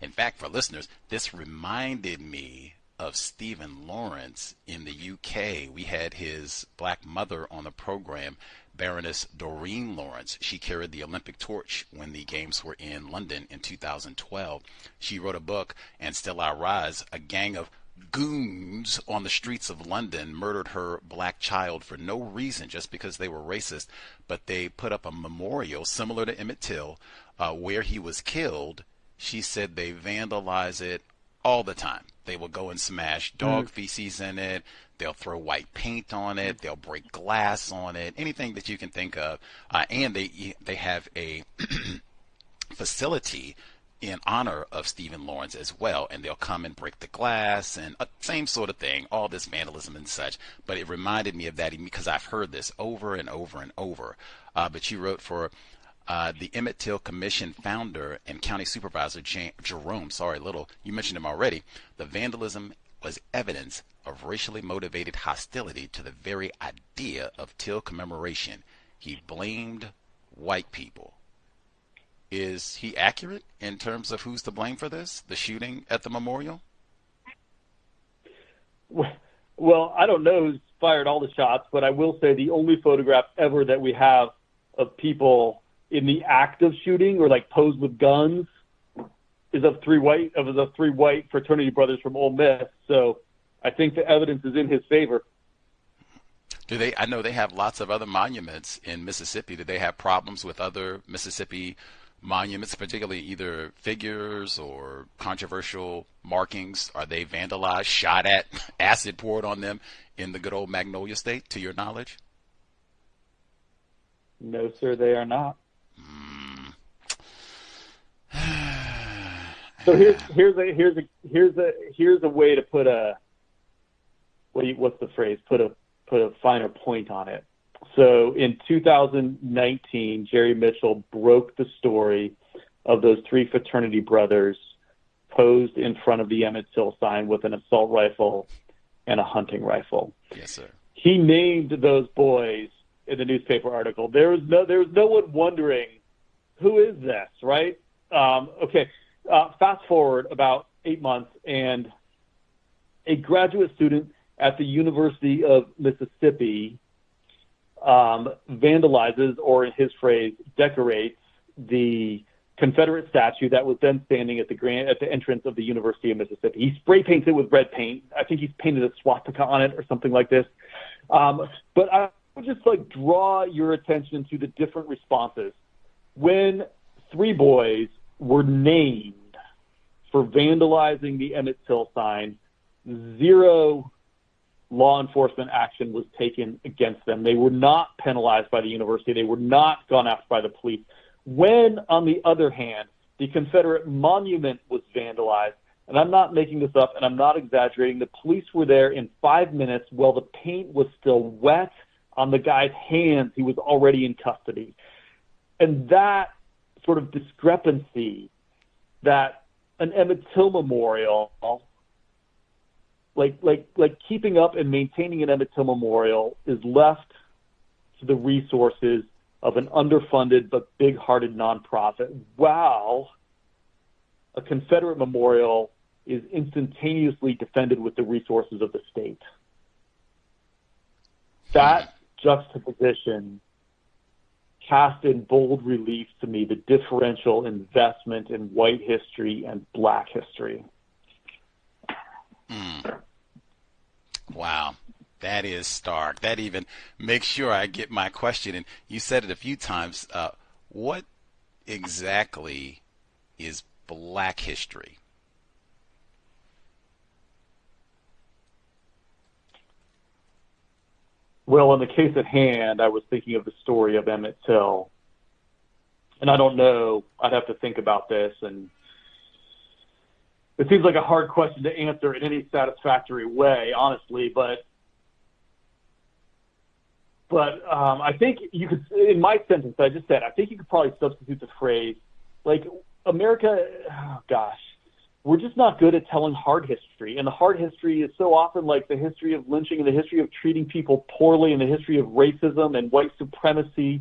In fact, for listeners, this reminded me of Stephen Lawrence in the UK. We had his black mother on the program, Baroness Doreen Lawrence. She carried the Olympic torch when the games were in London in 2012. She wrote a book, And Still I Rise. A gang of goons on the streets of London murdered her black child for no reason, just because they were racist. But they put up a memorial similar to Emmett Till where he was killed. She said they vandalize it all the time. They will go and smash dog feces in it. They'll throw white paint on it. They'll break glass on it. Anything that you can think of. And they have a facility in honor of Stephen Lawrence as well, and they'll come and break the glass and same sort of thing, all this vandalism and such. But it reminded me of that because I've heard this over and over and over. But you wrote for the Emmett Till Commission founder and county supervisor Jerome Little. You mentioned him already. The vandalism was evidence of racially motivated hostility to the very idea of Till commemoration. He blamed white people. Is he accurate in terms of who's to blame for this, the shooting at the memorial? Well, I don't know who's fired all the shots, but I will say the only photograph ever that we have of people in the act of shooting or like posed with guns is of the three white fraternity brothers from Ole Miss. So I think the evidence is in his favor. I know they have lots of other monuments in Mississippi. Do they have problems with other Mississippi monuments, particularly either figures or controversial markings? Are they vandalized, shot at, acid poured on them in the good old Magnolia State, to your knowledge? No, sir, they are not. So here's a way to put what's the phrase? Put a finer point on it. So in 2019, Jerry Mitchell broke the story of those three fraternity brothers posed in front of the Emmett Till sign with an assault rifle and a hunting rifle. Yes, sir. He named those boys in the newspaper article. There was no one wondering, who is this, right? Okay. Fast forward about 8 months, and a graduate student at the University of Mississippi vandalizes, or in his phrase, decorates the Confederate statue that was then standing at the entrance of the University of Mississippi. He spray paints it with red paint. I think he's painted a swastika on it or something like this. But I would just draw your attention to the different responses. When three boys were named for vandalizing the Emmett Till sign, zero law enforcement action was taken against them. They were not penalized by the university. They were not gone after by the police. When, on the other hand, the Confederate monument was vandalized, and I'm not making this up and I'm not exaggerating, the police were there in 5 minutes while the paint was still wet on the guy's hands. He was already in custody. And that sort of discrepancy, that an Emmett Till memorial, like keeping up and maintaining an Emmett Till memorial, is left to the resources of an underfunded but big-hearted nonprofit, while a Confederate memorial is instantaneously defended with the resources of the state. That juxtaposition cast in bold relief to me the differential investment in white history and black history. Wow. That is stark. That even makes sure I get my question. And you said it a few times. What exactly is black history? Well, in the case at hand, I was thinking of the story of Emmett Till. And I don't know, I'd have to think about this, and it seems like a hard question to answer in any satisfactory way, honestly, but I think you could, in my sentence I just said, I think you could probably substitute the phrase, America, we're just not good at telling hard history. And the hard history is so often like the history of lynching and the history of treating people poorly and the history of racism and white supremacy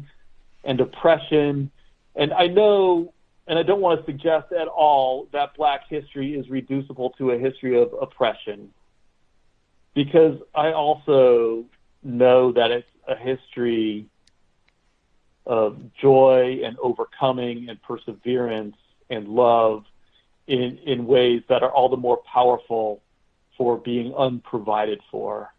and oppression. And I know, and I don't want to suggest at all that black history is reducible to a history of oppression, because I also know that it's a history of joy and overcoming and perseverance and love in ways that are all the more powerful for being unprovided for.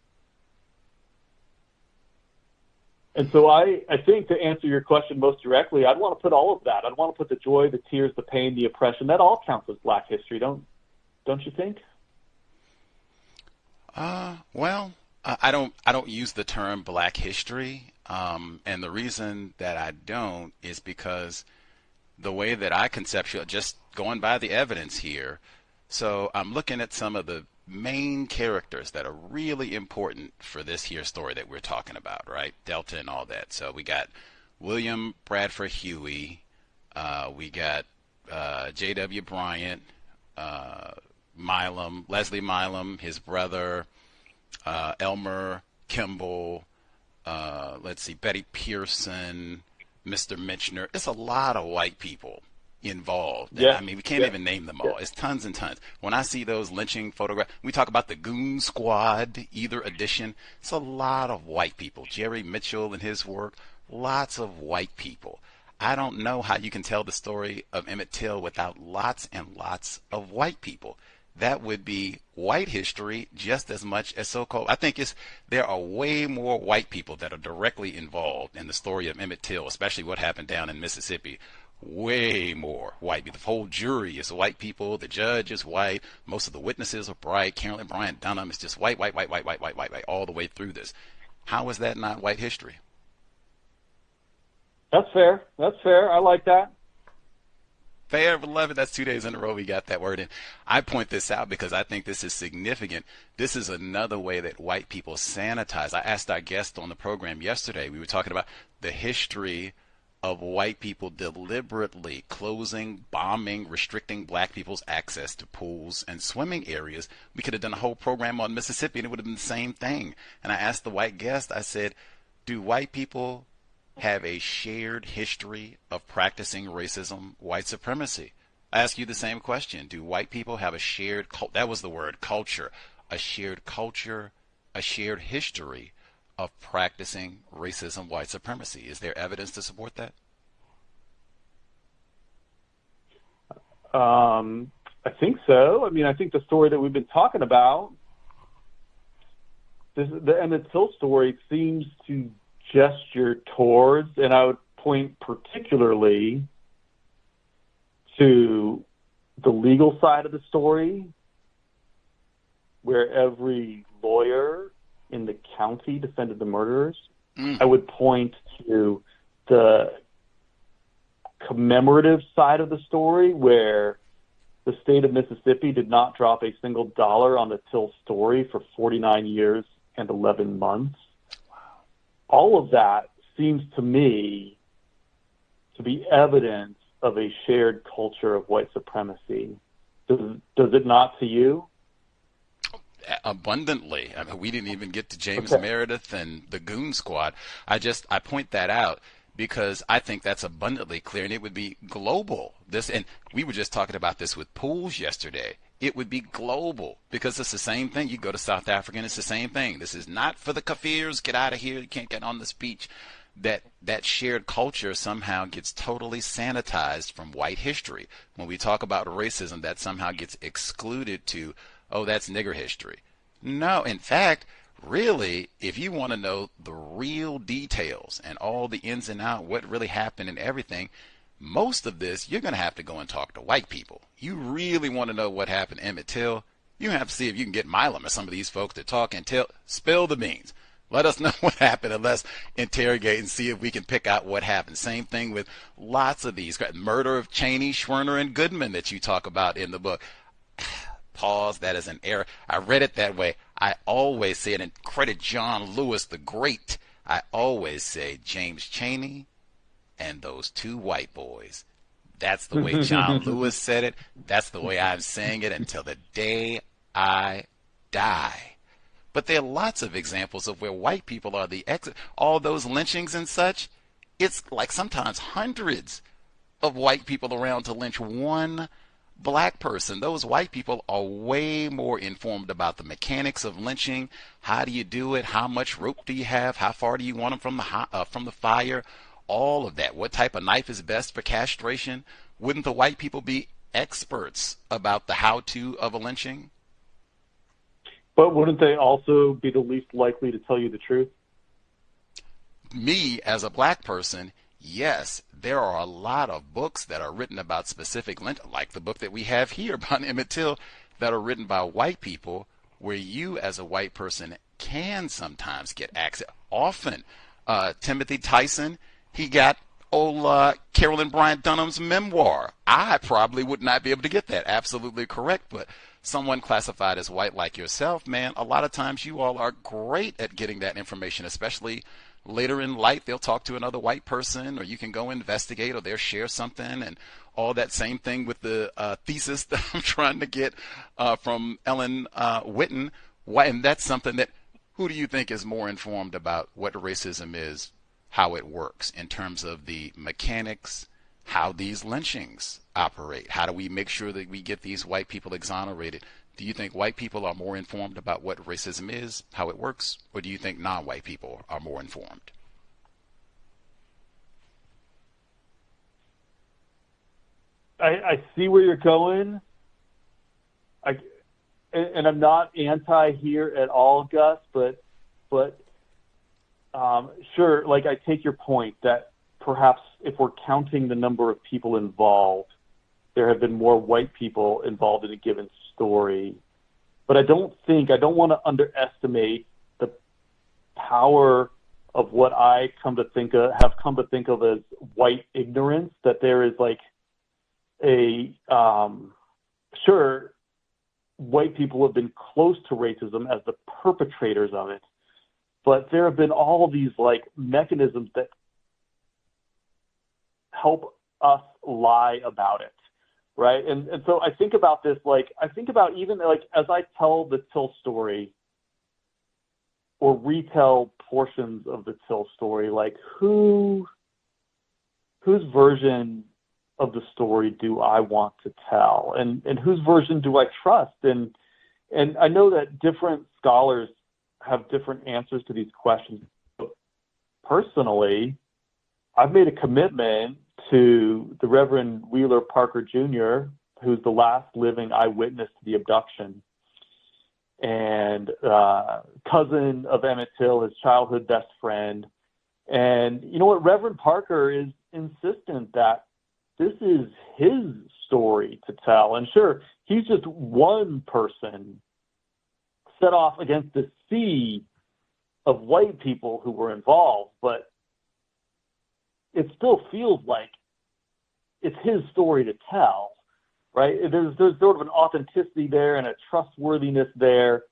And so I think, to answer your question most directly, I'd want to put all of that. I'd want to put the joy, the tears, the pain, the oppression. That all counts as black history, don't you think? I don't use the term Black history, and the reason that I don't is because the way that I conceptualize, just going by the evidence here, so I'm looking at some of the main characters that are really important for this here story that we're talking about, right? Delta and all that. So we got William Bradford Huey, we got J.W. Bryant, Milam, Leslie Milam, his brother, Elmer Kimball, let's see, Betty Pearson, Mr. Mitchner. It's a lot of white people involved. Yeah. I mean, we can't even name them all. It's tons and tons. When I see those lynching photographs, we talk about the Goon Squad, either edition. It's a lot of white people. Jerry Mitchell and his work, lots of white people. I don't know how you can tell the story of Emmett Till without lots and lots of white people. That would be white history just as much as so-called. I think there are way more white people that are directly involved in the story of Emmett Till, especially what happened down in Mississippi. Way more white people. The whole jury is white people. The judge is white. Most of the witnesses are white. Carolyn Bryant Dunham is just white, all the way through this. How is that not white history? That's fair. I like that. Fair, beloved. That's 2 days in a row we got that word in. I point this out because I think this is significant. This is another way that white people sanitize. I asked our guest on the program yesterday, we were talking about the history of white people deliberately closing, bombing, restricting black people's access to pools and swimming areas. We could have done a whole program on Mississippi and it would have been the same thing. And I asked the white guest, I said, do white people have a shared history of practicing racism, white supremacy? I ask you the same question. Do white people have a shared, that was the word, culture, a shared culture, a shared history of practicing racism, white supremacy? Is there evidence to support that? I think so. I mean, I think the story that we've been talking about, the Emmett Till story, seems to gesture towards, and I would point particularly to the legal side of the story, where every lawyer in the county defended the murderers. I would point to the commemorative side of the story, where the state of Mississippi did not drop a single dollar on the Till story for 49 years and 11 months. All of that seems to me to be evidence of a shared culture of white supremacy. Does it not to you? Abundantly. I mean, we didn't even get to James Meredith and the Goon Squad. I point that out because I think that's abundantly clear, and it would be global. And we were just talking about this with pools yesterday. It would be global because it's the same thing. You go to South Africa and it's the same thing. This is not for the Kafirs. Get out of here. You can't get on this beach. That shared culture somehow gets totally sanitized from white history. When we talk about racism, that somehow gets excluded to, oh, that's nigger history. No, in fact, really, if you want to know the real details and all the ins and outs, what really happened and everything, most of this, you're going to have to go and talk to white people. You really want to know what happened to Emmett Till, you have to see if you can get Milam or some of these folks to talk and spill the beans. Let us know what happened and let's interrogate and see if we can pick out what happened. Same thing with lots of these. Murder of Cheney, Schwerner, and Goodman that you talk about in the book. Pause, that is an error. I read it that way. I always say it, and credit John Lewis the Great. I always say James Cheney and those two white boys. That's the way John Lewis said it. That's the way I'm saying it until the day I die. But there are lots of examples of where white people are the all those lynchings and such. It's like sometimes hundreds of white people around to lynch one black person. Those white people are way more informed about the mechanics of lynching. How do you do it? How much rope do you have? How far do you want them from the fire? All of that. What type of knife is best for castration? Wouldn't the white people be experts about the how-to of a lynching? But wouldn't they also be the least likely to tell you the truth? Me, as a black person, yes. There are a lot of books that are written about specific lynching, like the book that we have here about Emmett Till, that are written by white people where you as a white person can sometimes get access. Often, Timothy Tyson, he got old Carolyn Bryant Dunham's memoir. I probably would not be able to get that. Absolutely correct. But someone classified as white like yourself, man, a lot of times you all are great at getting that information, especially later in life. They'll talk to another white person, or you can go investigate, or they'll share something, and all that. Same thing with the thesis that I'm trying to get from Ellen Whitten. And that's something that, who do you think is more informed about what racism is, how it works in terms of the mechanics, how these lynchings operate? How do we make sure that we get these white people exonerated? Do you think white people are more informed about what racism is, how it works, or do you think non-white people are more informed? I see where you're going. And I'm not anti here at all, Gus, but sure, like, I take your point that perhaps if we're counting the number of people involved, there have been more white people involved in a given story. But I don't want to underestimate the power of what I have come to think of as white ignorance, that there is like sure, white people have been close to racism as the perpetrators of it, but there have been all these like mechanisms that help us lie about it, right? And so I think about this, like, I think about even like as I tell the Till story or retell portions of the Till story, like whose version of the story do I want to tell, and whose version do I trust? And I know that different scholars have different answers to these questions. But personally, I've made a commitment to the Reverend Wheeler Parker Jr., who's the last living eyewitness to the abduction, and cousin of Emmett Till, his childhood best friend. And you know what? Reverend Parker is insistent that this is his story to tell. And sure, he's just one person set off against the sea of white people who were involved, but it still feels like it's his story to tell, right? There's sort of an authenticity there and a trustworthiness there.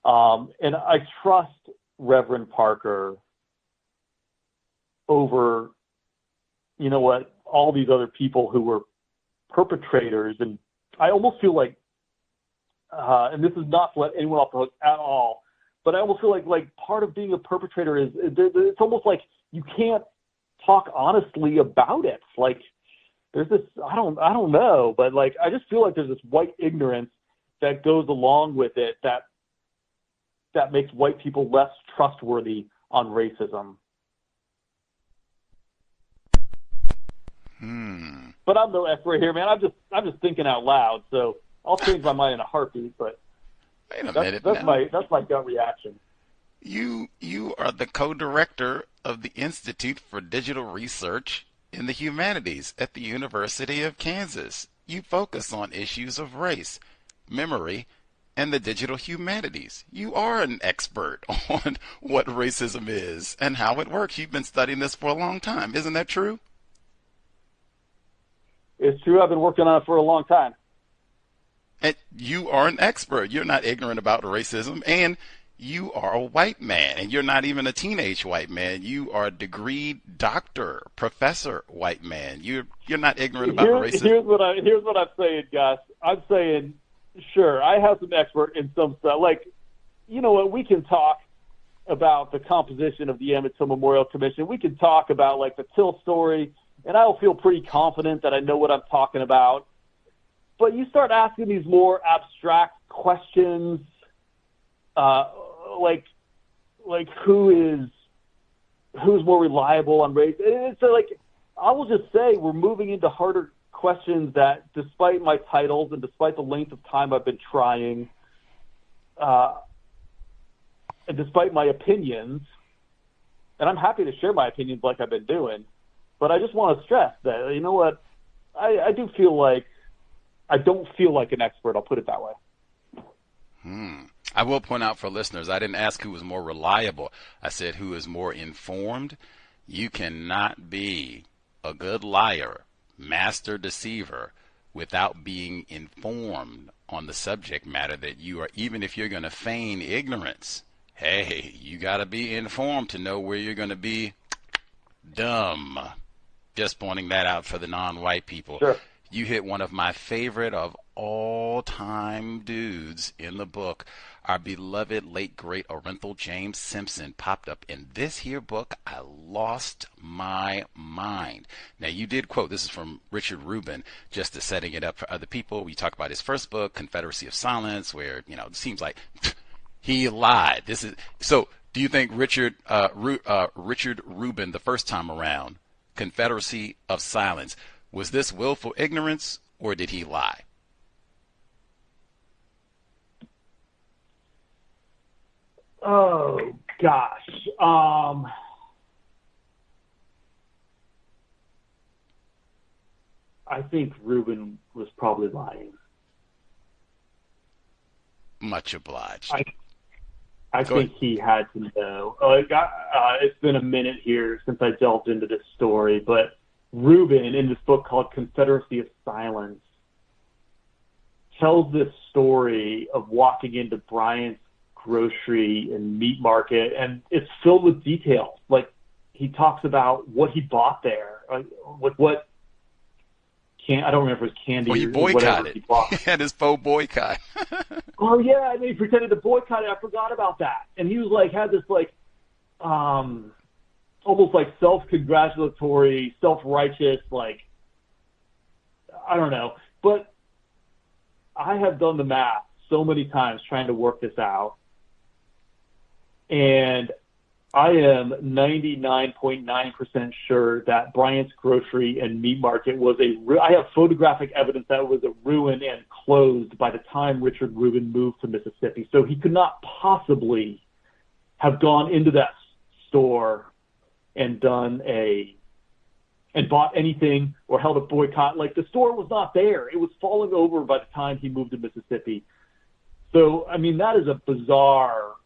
And I trust Reverend Parker over, you know what, all these other people who were perpetrators. And I almost feel like, and this is not to let anyone off the hook at all, but I almost feel like part of being a perpetrator is it's almost like you can't talk honestly about it. Like there's this, I don't know, but like I just feel like there's this white ignorance that goes along with it that makes white people less trustworthy on racism. But I'm no expert here, man. I'm just thinking out loud, so I'll change my mind in a heartbeat. But wait a minute, that's my gut reaction. You are the co-director of the Institute for Digital Research in the Humanities at the University of Kansas. You focus on issues of race, memory, and the digital humanities. You are an expert on what racism is and how it works. You've been studying this for a long time. Isn't that true? It's true. I've been working on it for a long time. And you are an expert. You're not ignorant about racism, and you are a white man, and you're not even a teenage white man. You are a degreed doctor, professor white man. You're not ignorant about racism. Here's what I'm saying, Gus. I'm saying, sure, I have some expert in some stuff. Like, you know what? We can talk about the composition of the Emmett Till Memorial Commission. We can talk about like the Till story, and I'll feel pretty confident that I know what I'm talking about. But you start asking these more abstract questions, like who's more reliable on race? It's like, I will just say we're moving into harder questions that, despite my titles and despite the length of time I've been trying, and despite my opinions, and I'm happy to share my opinions like I've been doing, but I just want to stress that, you know what, I do feel like I don't feel like an expert. I'll put it that way. I will point out for listeners, I didn't ask who was more reliable. I said who is more informed. You cannot be a good liar, master deceiver, without being informed on the subject matter that you are, even if you're going to feign ignorance. Hey, you got to be informed to know where you're going to be dumb. Just pointing that out for the non-white people. Sure. You hit one of my favorite of all-time dudes in the book. Our beloved late great Orenthal James Simpson popped up in this here book. I lost my mind. Now you did quote, this is from Richard Rubin, just to setting it up for other people. We talk about his first book, Confederacy of Silence, where, it seems like he lied. So do you think Richard Rubin, the first time around, Confederacy of Silence, was this willful ignorance or did he lie? Oh gosh. I think Rubin was probably lying. Much obliged. I think he had to know. It's been a minute here since I delved into this story, but Rubin, in this book called Confederacy of Silence, tells this story of walking into Bryant's grocery and meat market, and it's filled with details. Like, he talks about what he bought there, I don't remember if it was candy. Well, he boycotted. He had his faux boycott. Oh yeah, and he pretended to boycott it. I forgot about that. And he was like, had this like, almost like self-congratulatory, self-righteous, like, I don't know. But I have done the math so many times trying to work this out. And I am 99.9% sure that Bryant's Grocery and Meat Market was I have photographic evidence that it was a ruin and closed by the time Richard Rubin moved to Mississippi. So he could not possibly have gone into that store and bought anything or held a boycott. Like, the store was not there. It was falling over by the time he moved to Mississippi. So, I mean, that's a bizarre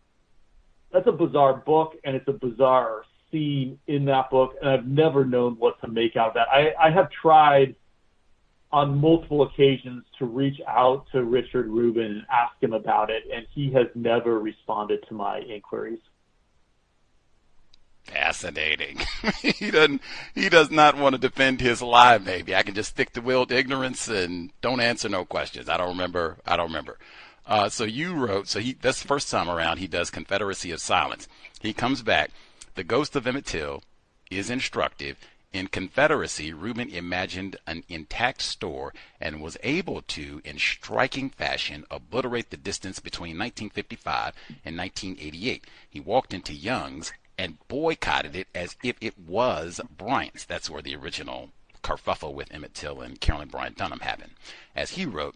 book, and it's a bizarre scene in that book, and I've never known what to make out of that. I have tried on multiple occasions to reach out to Richard Rubin and ask him about it, and he has never responded to my inquiries. Fascinating. He does not want to defend his lie, maybe. I can just stick to willed ignorance and don't answer no questions. I don't remember. So you wrote, that's the first time around he does Confederacy of Silence. He comes back. The ghost of Emmett Till is instructive. In Confederacy, Rubin imagined an intact store and was able to, in striking fashion, obliterate the distance between 1955 and 1988. He walked into Young's and boycotted it as if it was Bryant's. That's where the original kerfuffle with Emmett Till and Carolyn Bryant Dunham happened. As he wrote,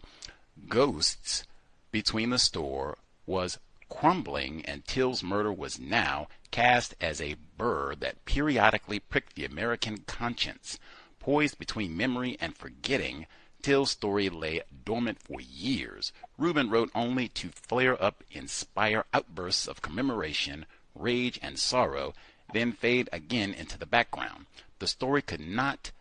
ghosts between the store was crumbling, and Till's murder was now cast as a burr that periodically pricked the American conscience. Poised between memory and forgetting, Till's story lay dormant for years. Rubin wrote only to flare up, inspire outbursts of commemoration, rage, and sorrow, then fade again into the background. The story could not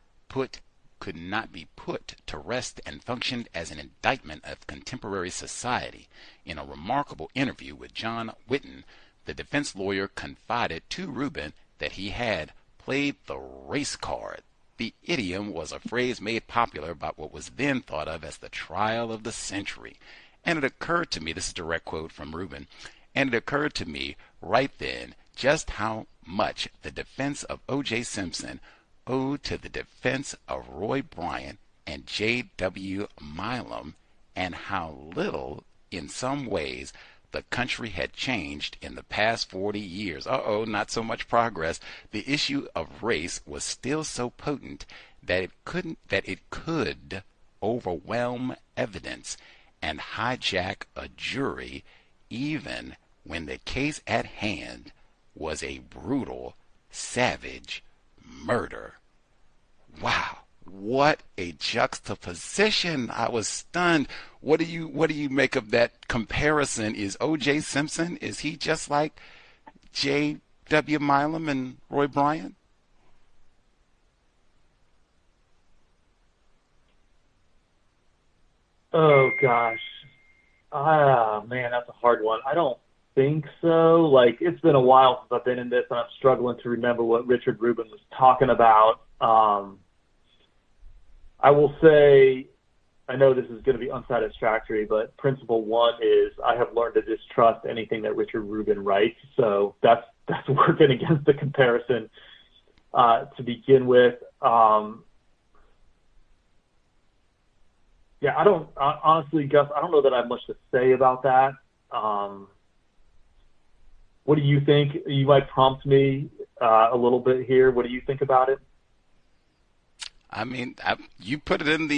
be put to rest and functioned as an indictment of contemporary society. In a remarkable interview with John Whitten, the defense lawyer confided to Rubin that he had played the race card. The idiom was a phrase made popular about what was then thought of as the trial of the century. And it occurred to me, this is a direct quote from Rubin, and it occurred to me right then just how much the defense of O.J. Simpson owed to the defense of Roy Bryant and J.W. Milam, and how little, in some ways, the country had changed in the past 40 years. Not so much progress. The issue of race was still so potent that it could overwhelm evidence and hijack a jury, even when the case at hand was a brutal, savage murder. Wow. What a juxtaposition. I was stunned. What do you make of that comparison? Is O.J. Simpson, is he just like J.W. Milam and Roy Bryant? Oh, gosh. Man, that's a hard one. I don't think so. Like, it's been a while since I've been in this, and I'm struggling to remember what Richard Rubin was talking about. I will say, I know this is going to be unsatisfactory, but principle one is I have learned to distrust anything that Richard Rubin writes. So that's working against the comparison to begin with. Yeah, honestly, Gus, I don't know that I have much to say about that. What do you think? You might prompt me a little bit here. What do you think about it? I mean, you put it in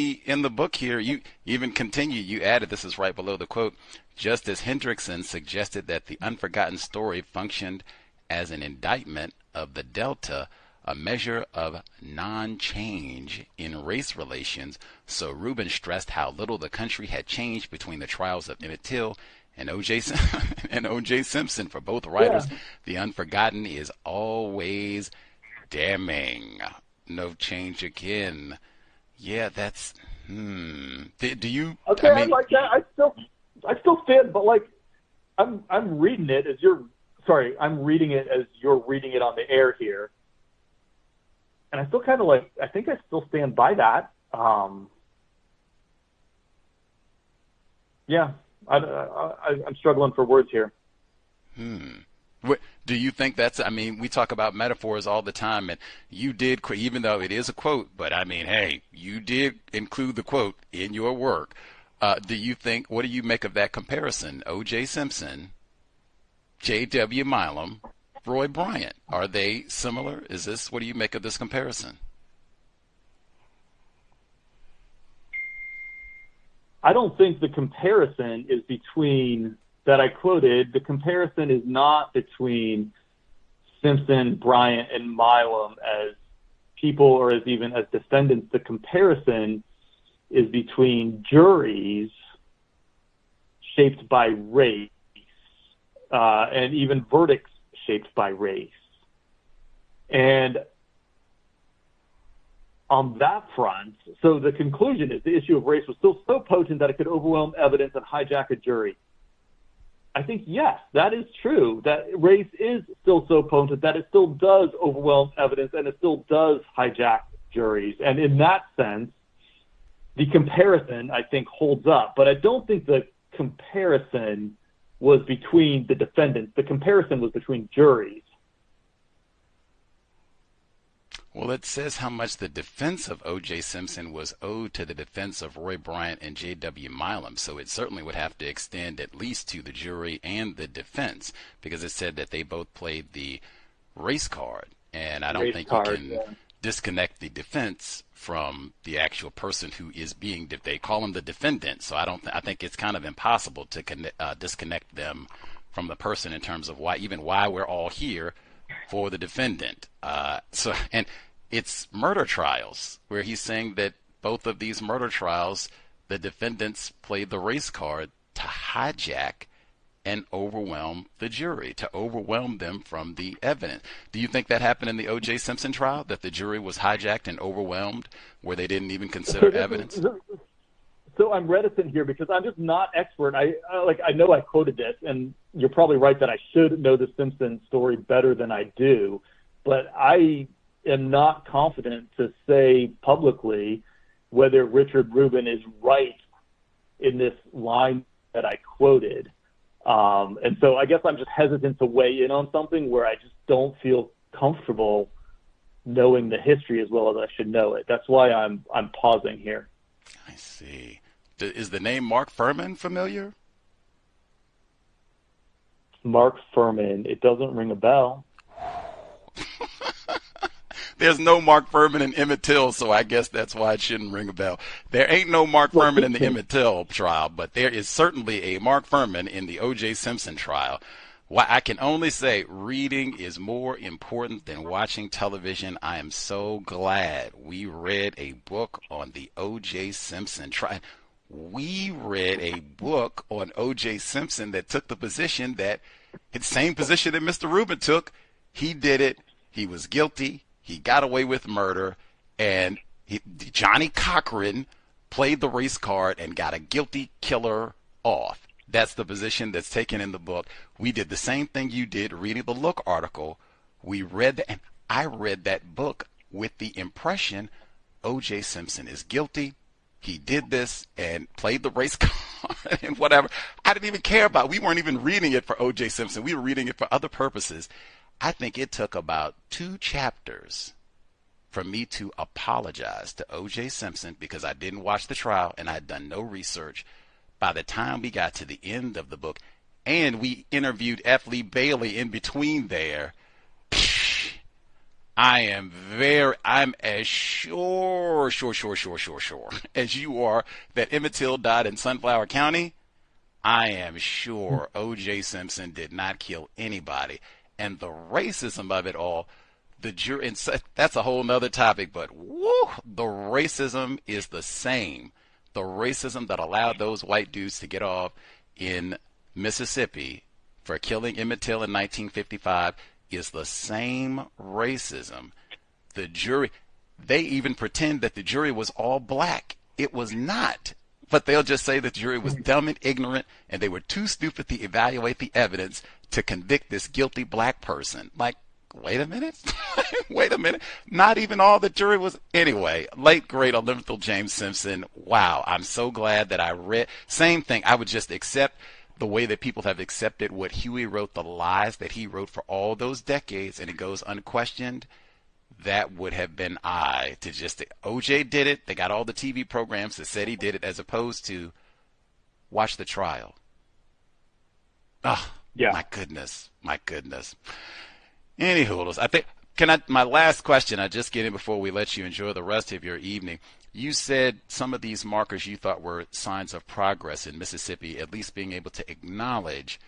the book here. You even continue. You added, this is right below the quote, Justice Hendrickson suggested that the unforgotten story functioned as an indictment of the Delta, a measure of non-change in race relations. So Rubin stressed how little the country had changed between the trials of Emmett Till and O.J. Simpson. For both writers, The Unforgotten is always damning. No change again. Yeah, that's. Do you? Okay, I mean, like that. I still stand, but like, I'm reading it as you're. Sorry, I'm reading it as you're reading it on the air here, and I still kind of like. I think I still stand by that. Yeah, I'm struggling for words here. Do you think that's, I mean, we talk about metaphors all the time, and you did, even though it is a quote, but I mean, hey, you did include the quote in your work. Do you think, what do you make of that comparison? O.J. Simpson, J.W. Milam, Roy Bryant, are they similar? What do you make of this comparison? I don't think the comparison is between, that I quoted, the comparison is not between Simpson, Bryant, and Milam as people or as even as defendants. The comparison is between juries shaped by race and even verdicts shaped by race. And on that front, so the conclusion is the issue of race was still so potent that it could overwhelm evidence and hijack a jury. I think, yes, that is true, that race is still so potent that it still does overwhelm evidence and it still does hijack juries. And in that sense, the comparison, I think, holds up. But I don't think the comparison was between the defendants. The comparison was between juries. Well, it says how much the defense of O.J. Simpson was owed to the defense of Roy Bryant and J.W. Milam, so it certainly would have to extend at least to the jury and the defense, because it said that they both played the race card, and I don't think you can disconnect the defense from the actual person who is being, they call him the defendant, so I think it's kind of impossible to disconnect them from the person in terms of why we're all here for the defendant. And it's murder trials where he's saying that both of these murder trials, the defendants played the race card to hijack and overwhelm the jury, to overwhelm them from the evidence. Do you think that happened in the O.J. Simpson trial, that the jury was hijacked and overwhelmed where they didn't even consider evidence? So I'm reticent here because I'm just not expert. I know I quoted this, and you're probably right that I should know the Simpson story better than I do, but I am not confident to say publicly whether Richard Rubin is right in this line that I quoted. And so I guess I'm just hesitant to weigh in on something where I just don't feel comfortable knowing the history as well as I should know it. That's why I'm pausing here. I see. Is the name Mark Furman familiar? Mark Furman. It doesn't ring a bell. There's no Mark Furman in Emmett Till, so I guess that's why it shouldn't ring a bell. There ain't no Mark Furman in the Emmett Till trial, but there is certainly a Mark Furman in the O.J. Simpson trial. Well, I can only say reading is more important than watching television. I am so glad we read a book on the O.J. Simpson trial. We read a book on O.J. Simpson that took the position that, the same position that Mr. Rubin took. He did it. He was guilty. He got away with murder. And Johnny Cochran played the race card and got a guilty killer off. That's the position that's taken in the book. We did the same thing you did reading the Look article. We read that, and I read that book with the impression O.J. Simpson is guilty. He did this and played the race card and whatever. I didn't even care about. We weren't even reading it for O.J. Simpson. We were reading it for other purposes. I think it took about 2 chapters for me to apologize to O.J. Simpson because I didn't watch the trial and I had done no research. By the time we got to the end of the book, and we interviewed F. Lee Bailey in between there, I'm as sure as you are that Emmett Till died in Sunflower County. I am sure O.J. Simpson did not kill anybody. And the racism of it all, the jury, and that's a whole nother topic, but woo, the racism is the same. The racism that allowed those white dudes to get off in Mississippi for killing Emmett Till in 1955 is the same racism. The jury, they even pretend that the jury was all black. It was not. But they'll just say the jury was dumb and ignorant and they were too stupid to evaluate the evidence to convict this guilty black person. Like, wait a minute. Wait a minute. Not even all the jury was. Anyway, late great Olymphial James Simpson. Wow. I'm so glad that I read. Same thing. I would just accept the way that people have accepted what Huey wrote, the lies that he wrote for all those decades, and it goes unquestioned. That would have been to just, OJ did it. They got all the TV programs that said he did it, as opposed to watch the trial. Oh, yeah. My goodness. Anywho, I think, my last question, I just get in before we let you enjoy the rest of your evening. You said some of these markers you thought were signs of progress in Mississippi, at least being able to acknowledge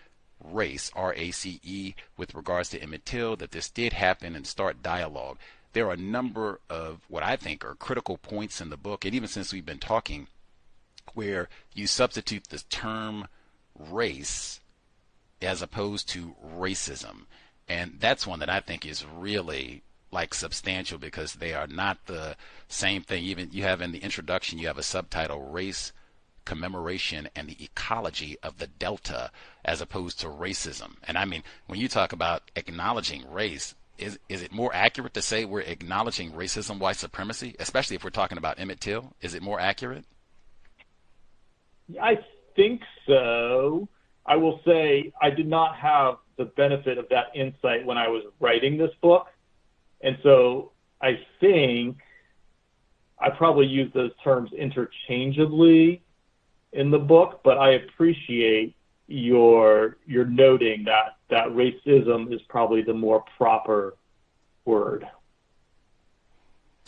race, R-A-C-E, with regards to Emmett Till, that this did happen and start dialogue. There are a number of what I think are critical points in the book, and even since we've been talking, where you substitute the term race as opposed to racism. And that's one that I think is really substantial, because they are not the same thing. Even you have in the introduction, you have a subtitle, Race, Commemoration, and the Ecology of the Delta, as opposed to racism. And I mean, when you talk about acknowledging race, is it more accurate to say we're acknowledging racism, white supremacy, especially if we're talking about Emmett Till? Is it more accurate? I think so. I will say I did not have the benefit of that insight when I was writing this book. And so I think I probably use those terms interchangeably in the book, but I appreciate your noting that racism is probably the more proper word.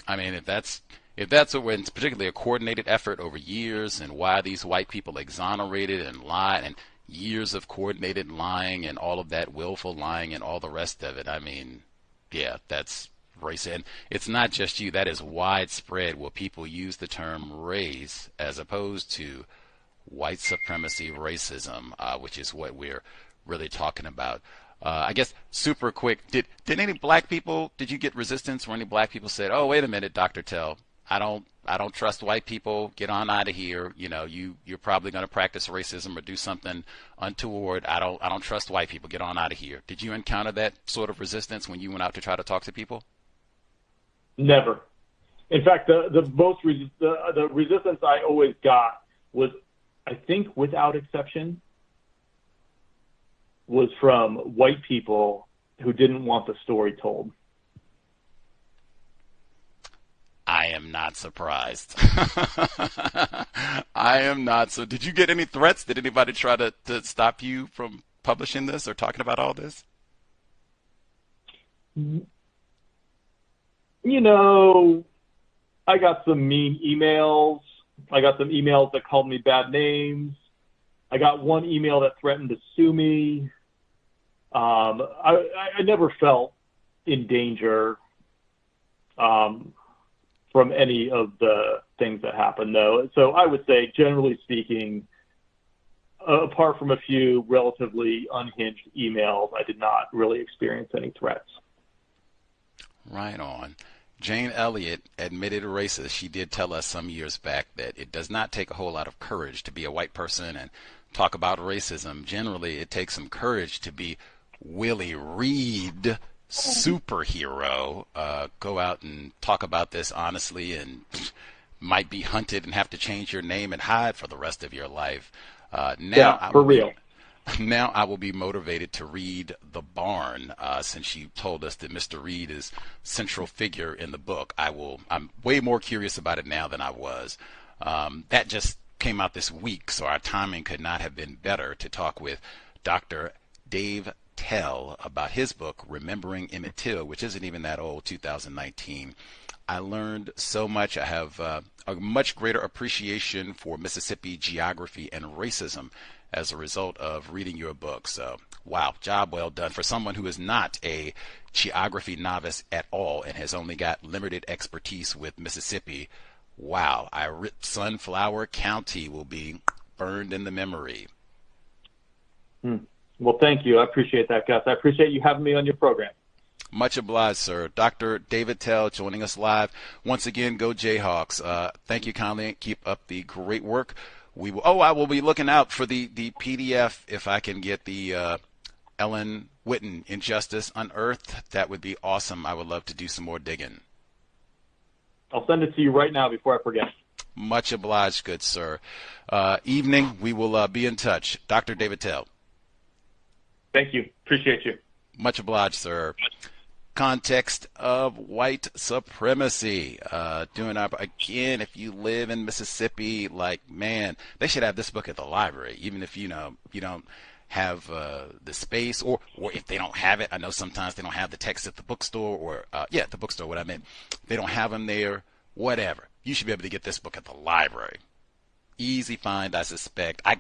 I mean, if that's it's particularly a coordinated effort over years, and why these white people exonerated and lied, and years of coordinated lying and all of that willful lying and all the rest of it. I mean, yeah, that's race. And it's not just you. That is widespread, where people use the term race as opposed to white supremacy, racism, which is what we're really talking about. I guess super quick, did any black people, did you get resistance where any black people said, oh, wait a minute, Dr. Till, I don't trust white people, get on out of here, you're probably going to practice racism or do something untoward, I don't trust white people, get on out of here. Did you encounter that sort of resistance when you went out to try to talk to people? Never. In fact, the resistance I always got was, I think without exception, was from white people who didn't want the story told. I am not surprised. I am not. So did you get any threats? Did anybody try to stop you from publishing this or talking about all this? I got some mean emails. I got some emails that called me bad names. I got one email that threatened to sue me. I never felt in danger from any of the things that happened, though. So I would say, generally speaking, apart from a few relatively unhinged emails, I did not really experience any threats. Right on. Jane Elliott admitted racist. She did tell us some years back that it does not take a whole lot of courage to be a white person and talk about racism. Generally, it takes some courage to be Willie Reed, superhero, go out and talk about this honestly and might be hunted and have to change your name and hide for the rest of your life. Now I will be motivated to read The Barn, since you told us that Mr. Reed is central figure in the book. I'm way more curious about it now than I was. That just came out this week, so our timing could not have been better to talk with Dr. Dave Tell about his book, Remembering Emmett Till, which isn't even that old, 2019. I learned so much. I have a much greater appreciation for Mississippi geography and racism as a result of reading your book. So, wow, job well done for someone who is not a geography novice at all and has only got limited expertise with Mississippi. Wow, Sunflower County will be burned in the memory. Well, thank you. I appreciate that, Gus. I appreciate you having me on your program. Much obliged, sir. Dr. David Tell joining us live. Once again, go Jayhawks. Thank you kindly. Keep up the great work. I will be looking out for the PDF if I can get the Ellen Whitten Injustice Unearthed. That would be awesome. I would love to do some more digging. I'll send it to you right now before I forget. Much obliged, good sir. Evening, we will be in touch. Dr. David Tell. Thank you. Appreciate you. Much obliged, sir. Context of White Supremacy. Again, if you live in Mississippi, man, they should have this book at the library, even if you don't have the space, or if they don't have it. I know sometimes they don't have the text at the bookstore, the bookstore, what I meant. They don't have them there, whatever. You should be able to get this book at the library. Easy find, I suspect. I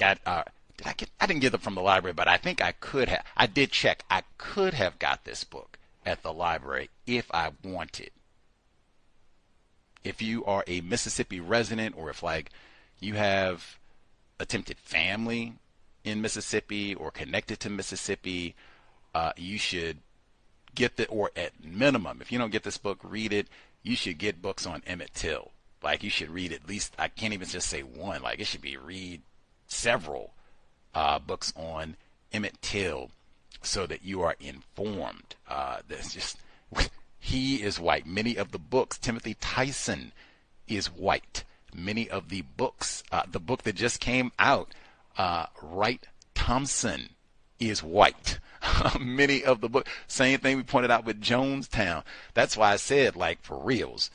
didn't get them from the library, but I think I could have. I did check. I could have got this book at the library if I wanted. If you are a Mississippi resident, or if you have attempted family in Mississippi or connected to Mississippi, you should get or at minimum, if you don't get this book, read it. You should get books on Emmett Till. You should read at least, I can't even just say one, it should be read several books on Emmett Till so that you are informed. He is white. Many of the books, Timothy Tyson is white. Many of the books, the book that just came out, Wright Thompson is white. Many of the books, same thing we pointed out with Jonestown. That's why I said, for reals,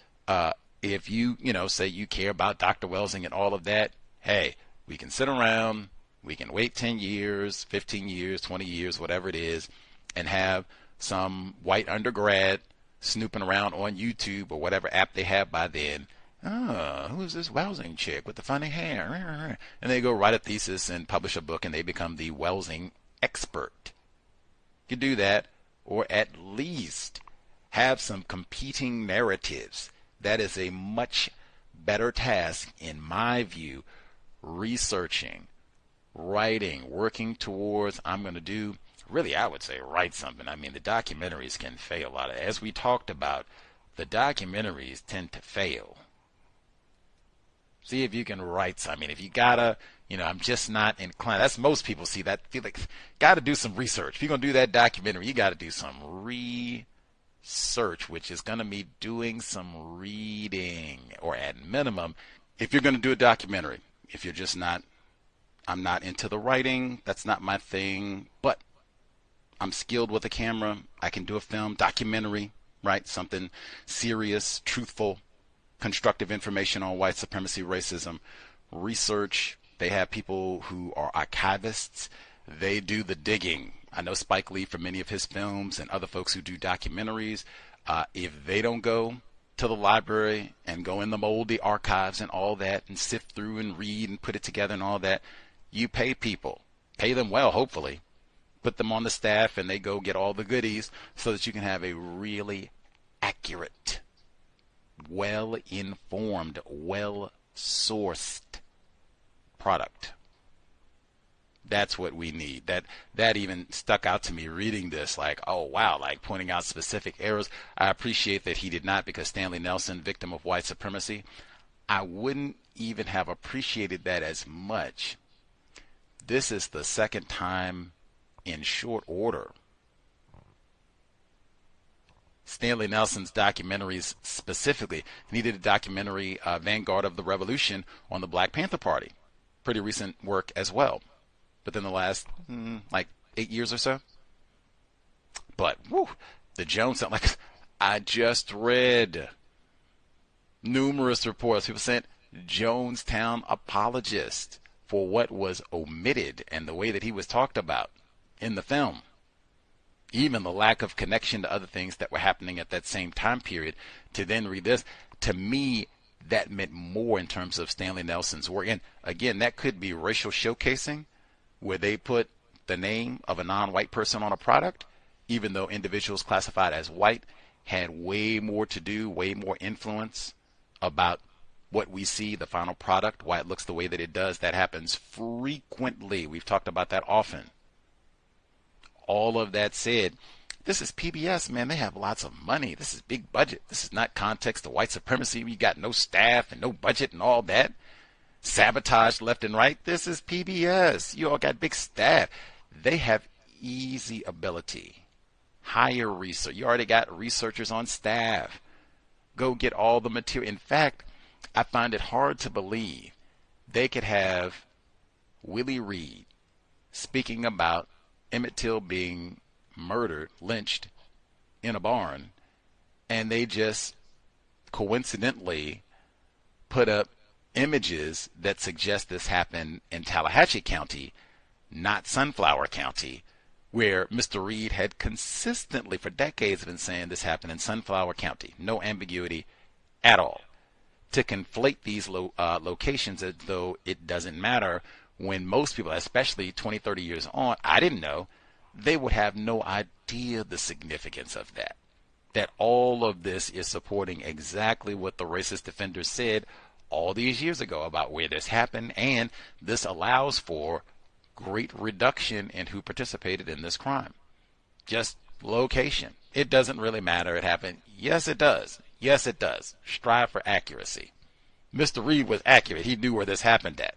if you say you care about Dr. Welsing and all of that, hey, we can sit around, we can wait 10 years, 15 years, 20 years, whatever it is, and have some white undergrad snooping around on YouTube or whatever app they have by then. Who's this Welsing chick with the funny hair? And they go write a thesis and publish a book, and they become the Welsing expert. You do that, or at least have some competing narratives. That is a much better task, in my view, researching, writing, working towards, I'm going to do, really I would say write something. I mean, the documentaries can fail a lot. As we talked about, the documentaries tend to fail. See if you can write something. I mean, if you gotta, I'm just not inclined. That's most people see that, feel like, gotta do some research. If you're gonna do that documentary, you gotta do some research, which is gonna be doing some reading, or at minimum, if you're gonna do a documentary. If you're just not, I'm not into the writing, that's not my thing, but I'm skilled with a camera. I can do a film, documentary, right? Something serious, truthful, constructive information on white supremacy, racism, research. They have people who are archivists. They do the digging. I know Spike Lee for many of his films, and other folks who do documentaries. If they don't go to the library and go in the moldy archives and all that and sift through and read and put it together and all that, you pay people. Pay them well, hopefully, put them on the staff and they go get all the goodies so that you can have a really accurate, well-informed, well-sourced product. That's what we need. That even stuck out to me reading this, like, oh wow, like pointing out specific errors. I appreciate that he did not, because Stanley Nelson, victim of white supremacy, I wouldn't even have appreciated that as much. This is the second time in short order Stanley Nelson's documentaries specifically. He did a documentary, Vanguard of the Revolution, on the Black Panther Party. Pretty recent work as well. But then the last, like 8 years or so. But, whew, the Jonestown, like, I just read numerous reports. People saying Jonestown apologist for what was omitted and the way that he was talked about in the film. Even the lack of connection to other things that were happening at that same time period. To then read this, to me, that meant more in terms of Stanley Nelson's work. And again, that could be racial showcasing, where they put the name of a non-white person on a product, even though individuals classified as white had way more to do, way more influence about what we see, the final product, why it looks the way that it does. That happens frequently. We've talked about that often. All of that said, this is PBS, man. They have lots of money. This is big budget. This is not Context of White Supremacy. We got no staff and no budget and all that. Sabotage left and right. This is PBS. You all got big staff. They have easy ability. Hire research. You already got researchers on staff. Go get all the material. In fact, I find it hard to believe they could have Willie Reed speaking about Emmett Till being murdered, lynched in a barn, and they just coincidentally put up images that suggest this happened in Tallahatchie County, not Sunflower County, where Mr. Reed had consistently for decades been saying this happened in Sunflower County. No ambiguity at all. To conflate these locations as though it doesn't matter, when most people, especially 20, 30 years on, I didn't know, they would have no idea the significance of that. That all of this is supporting exactly what the racist defenders said all these years ago about where this happened, and this allows for great reduction in who participated in this crime. Just location. It doesn't really matter. It happened. Yes, it does. Yes, it does. Strive for accuracy. Mr. Reed was accurate. He knew where this happened at.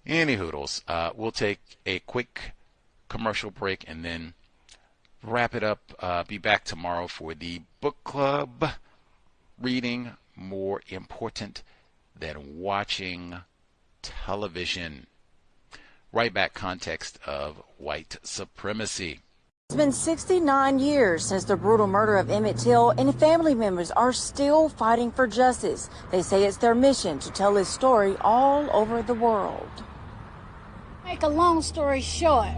Any hoodles, we'll take a quick commercial break and then wrap it up. Be back tomorrow for the book club. Reading more important than watching television. Right back, Context of White Supremacy. It's been 69 years since the brutal murder of Emmett Till, and family members are still fighting for justice. They say it's their mission to tell his story all over the world. Make a long story short,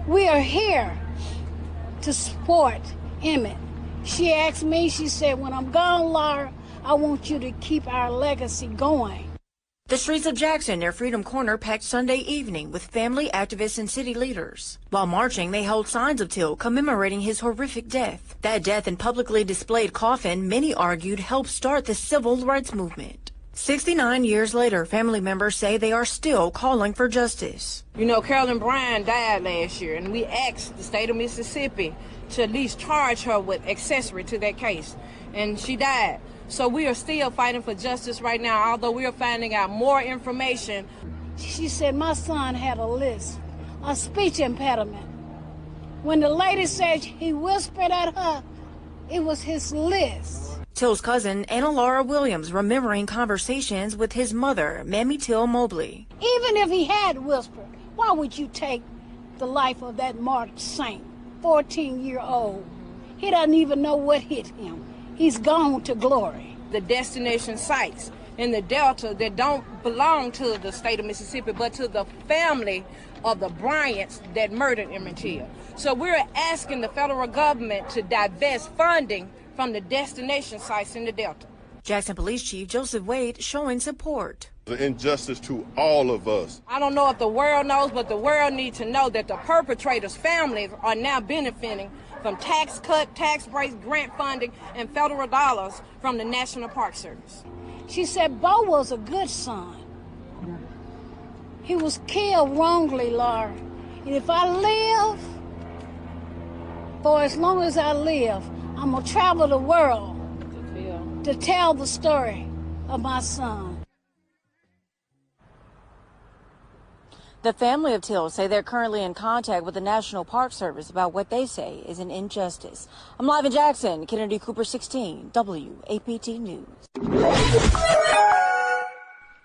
we are here to support Emmett. She asked me, she said, when I'm gone, Laura, I want you to keep our legacy going. The streets of Jackson near Freedom Corner packed Sunday evening with family, activists, and city leaders. While marching, they held signs of Till commemorating his horrific death. That death and publicly displayed coffin, many argued, helped start the civil rights movement. 69 years later, family members say they are still calling for justice. You know, Carolyn Bryant died last year, and we asked the state of Mississippi to at least charge her with accessory to that case, and she died. So we are still fighting for justice right now, although we are finding out more information. She said my son had a lisp, a speech impediment. When the lady said he whispered at her, it was his lisp. Till's cousin, Anna Laura Williams, remembering conversations with his mother, Mammy Till Mobley. Even if he had whispered, why would you take the life of that martyred saint, 14-year-old? He doesn't even know what hit him. He's gone to glory. The destination sites in the Delta that don't belong to the state of Mississippi, but to the family of the Bryants that murdered Emmett Till. So we're asking the federal government to divest funding from the destination sites in the Delta. Jackson Police Chief Joseph Wade showing support. The injustice to all of us. I don't know if the world knows, but the world needs to know that the perpetrators' families are now benefiting from tax cut, tax breaks, grant funding, and federal dollars from the National Park Service. She said Bo was a good son. He was killed wrongly, Laura. And if I live, for as long as I live, I'm going to travel the world to tell the story of my son. The family of Till say they're currently in contact with the National Park Service about what they say is an injustice. I'm live in Jackson, Kennedy Cooper 16, WAPT News.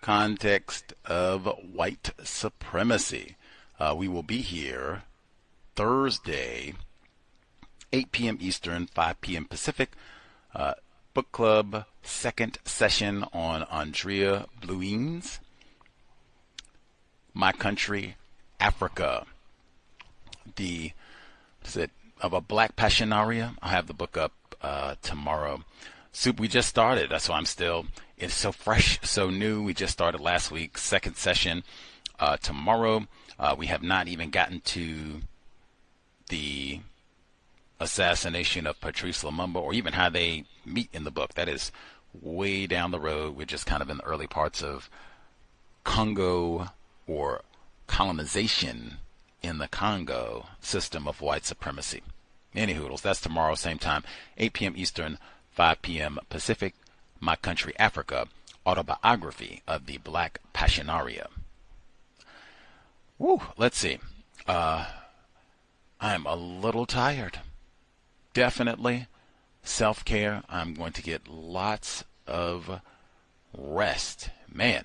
Context of White Supremacy. We will be here Thursday, 8 p.m. Eastern, 5 p.m. Pacific. Book Club second session on Andrea Bluin's My Country, Africa. Of a Black Passionaria. I'll have the book up tomorrow. We just started. That's why it's so fresh, so new. We just started last week, second session. Tomorrow, we have not even gotten to the assassination of Patrice Lumumba, or even how they meet in the book. That is way down the road. We're just kind of in the early parts of Congo, or colonization in the Congo system of white supremacy. Anyhoodles, that's tomorrow, same time, 8 p.m. Eastern, 5 p.m. Pacific. My Country, Africa, autobiography of the Black Passionaria. Woo, let's see. I'm a little tired. Definitely self-care. I'm going to get lots of rest. Man,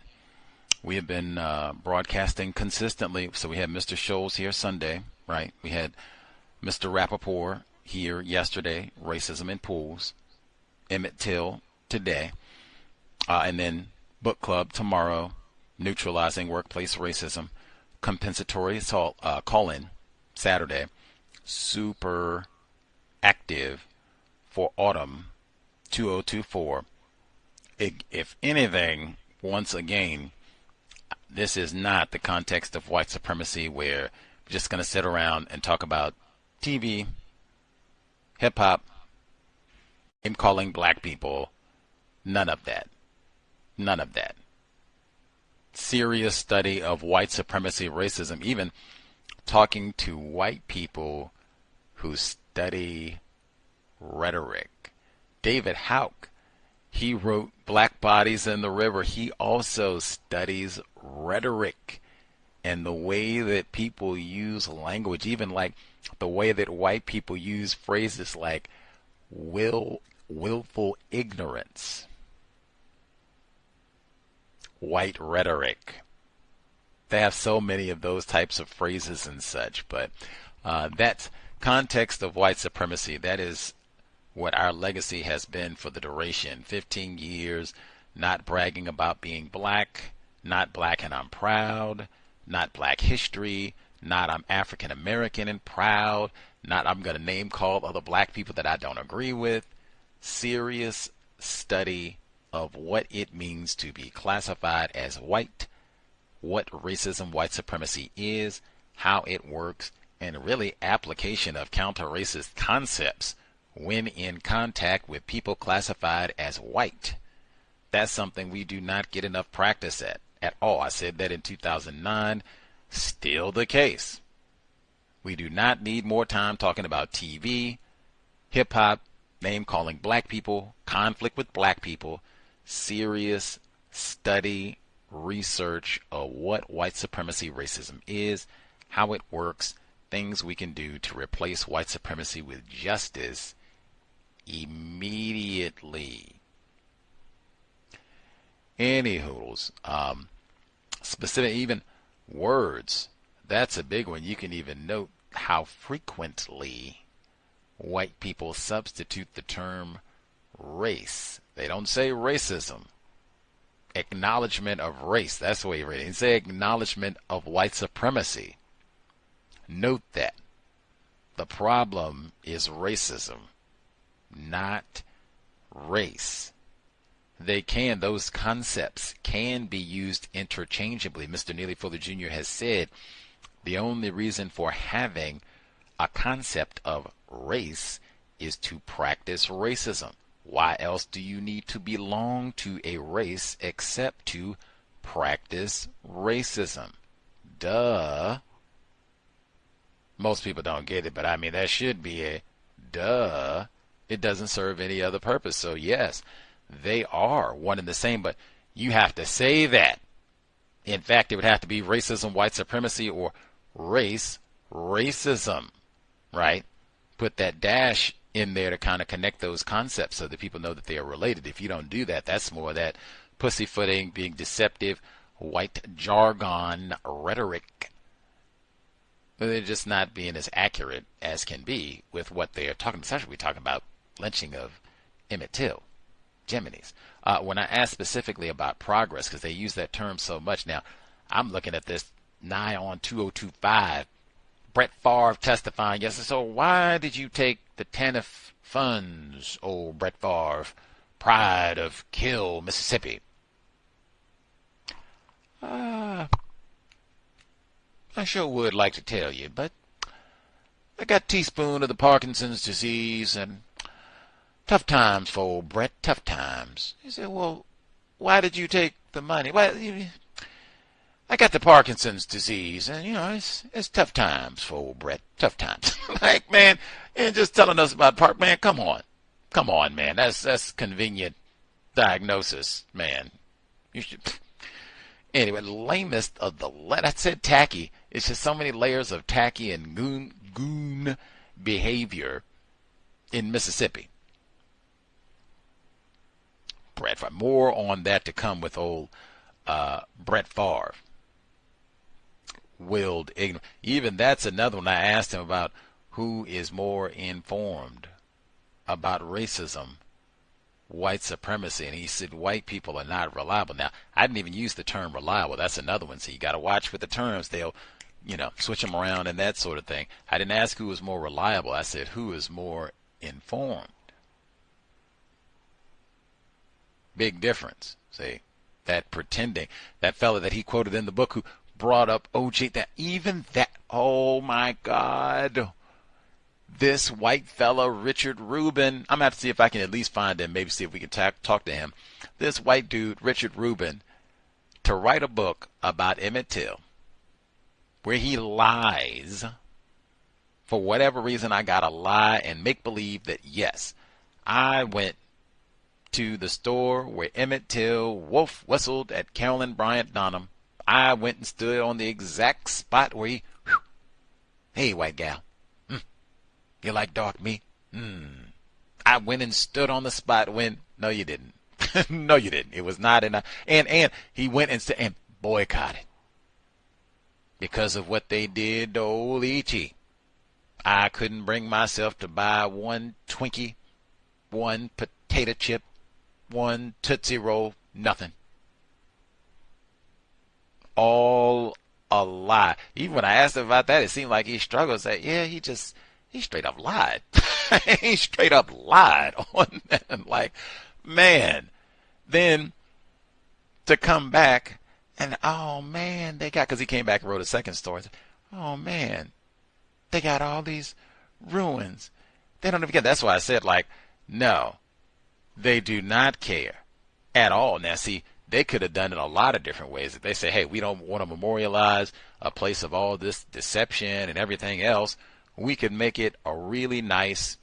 we have been broadcasting consistently. So we had Mr. Scholes here Sunday, right? We had Mr. Rappaport here yesterday, racism in pools. Emmett Till today. And then book club tomorrow, neutralizing workplace racism. Compensatory call-in Saturday. Super active for autumn 2024. If anything, once again, this is not the context of white supremacy where we're just going to sit around and talk about TV, hip-hop, name calling black people. None of that. None of that. Serious study of white supremacy, racism, even talking to white people who study rhetoric. David Houck, he wrote Black Bodies in the River. He also studies rhetoric and the way that people use language, even like the way that white people use phrases like willful ignorance. White rhetoric. They have so many of those types of phrases and such, but that's context of white supremacy. That is what our legacy has been for the duration. 15 years, not bragging about being black, not black and I'm proud, not black history, not I'm African American and proud, not I'm going to name call other black people that I don't agree with. Serious study of what it means to be classified as white, what racism, white supremacy is, how it works, and really application of counter-racist concepts when in contact with people classified as white. That's something we do not get enough practice at all. I said that in 2009, still the case. We do not need more time talking about TV, hip-hop, name-calling black people, conflict with black people, serious study, research of what white supremacy racism is, how it works, things we can do to replace white supremacy with justice immediately. Anyhoodles, specific even words, that's a big one. You can even note how frequently white people substitute the term race. They don't say racism. Acknowledgement of race. That's the way you read it. They say acknowledgement of white supremacy. Note that. The problem is racism, not race. those concepts can be used interchangeably. Mr. Neely Fuller Jr. has said the only reason for having a concept of race is to practice racism. Why else do you need to belong to a race except to practice racism? Duh. Most people don't get it, but I mean, that should be a duh. It doesn't serve any other purpose. So yes, they are one and the same, but you have to say that. In fact, it would have to be racism, white supremacy, or racism, right? Put that dash in there to kind of connect those concepts so that people know that they are related. If you don't do that, that's more that pussyfooting, being deceptive, white jargon rhetoric. They're just not being as accurate as can be with what they are talking, especially we're talking about lynching of Emmett Till, Gemini's. When I asked specifically about progress, because they use that term so much now, I'm looking at this nigh on 2025. Brett Favre testifying yesterday. So why did you take the TANF funds, oh Brett Favre, pride of Kill, Mississippi? I sure would like to tell you, but I got a teaspoon of the Parkinson's disease and tough times for old Brett, tough times. He said, well, why did you take the money? Well, I got the Parkinson's disease, and, it's tough times for old Brett, tough times. Like, man, and just telling us about man, come on, man, that's convenient diagnosis, man. You should... Anyway, lamest of the I said tacky. It's just so many layers of tacky and goon behavior in Mississippi. Brett Favre. More on that to come with old Brett Favre. Willed ignorant. Even that's another one. I asked him about who is more informed about racism, white supremacy, and he said white people are not reliable. Now, I didn't even use the term reliable. That's another one. So you got to watch with the terms. They'll, switch them around and that sort of thing. I didn't ask who was more reliable. I said who is more informed. Big difference. See, that pretending, that fella that he quoted in the book who brought up OJ, oh my God. This white fella, Richard Rubin, I'm going to have to see if I can at least find him, maybe see if we can talk to him. This white dude, Richard Rubin, to write a book about Emmett Till, where he lies. For whatever reason, I got to lie and make believe that, yes, I went to the store where Emmett Till wolf whistled at Carolyn Bryant Donham. I went and stood on the exact spot where he, hey, white gal. You like dark meat? I went and stood on the spot when... No, you didn't. No, you didn't. It was not enough. And he went and boycotted. Because of what they did to old E.T. I couldn't bring myself to buy one Twinkie, one potato chip, one Tootsie Roll, nothing. All a lie. Even when I asked him about that, it seemed like he struggled. Say, yeah, he straight up lied. He straight up lied on that. Like, man. Then to come back and, oh, man, because he came back and wrote a second story. Oh, man, they got all these ruins. They don't even get. That's why I said, like, no, they do not care at all. Now, see, they could have done it a lot of different ways. If they say, hey, we don't want to memorialize a place of all this deception and everything else, we could make it a really nice,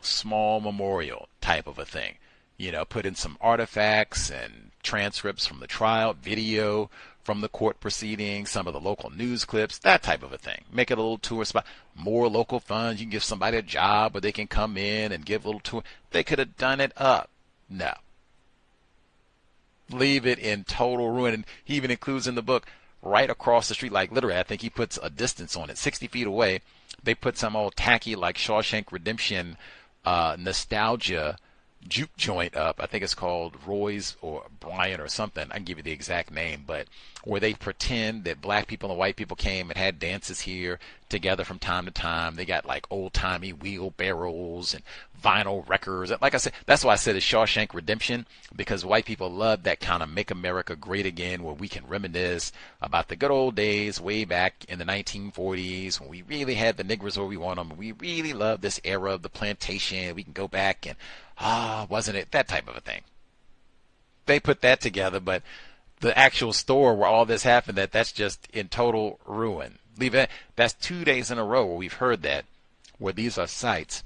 small memorial type of a thing. Put in some artifacts and transcripts from the trial, video from the court proceedings, some of the local news clips, that type of a thing. Make it a little tour spot. More local funds. You can give somebody a job where they can come in and give a little tour. They could have done it up. No. Leave it in total ruin. And he even includes in the book right across the street, like literally, I think he puts a distance on it, 60 feet away. They put some old tacky, like Shawshank Redemption nostalgia juke joint up. I think it's called Roy's or Brian or something. I can give you the exact name, but where they pretend that black people and white people came and had dances here together from time to time. They got like old-timey wheelbarrows and vinyl records. Like I said, that's why I said it's Shawshank Redemption, because white people love that kind of make America great again, where we can reminisce about the good old days way back in the 1940s when we really had the niggers where we want them. We really love this era of the plantation. We can go back and, wasn't it? That type of a thing. They put that together, but the actual store where all this happened, that's just in total ruin. Leave it. That's 2 days in a row where we've heard that, where these are sites.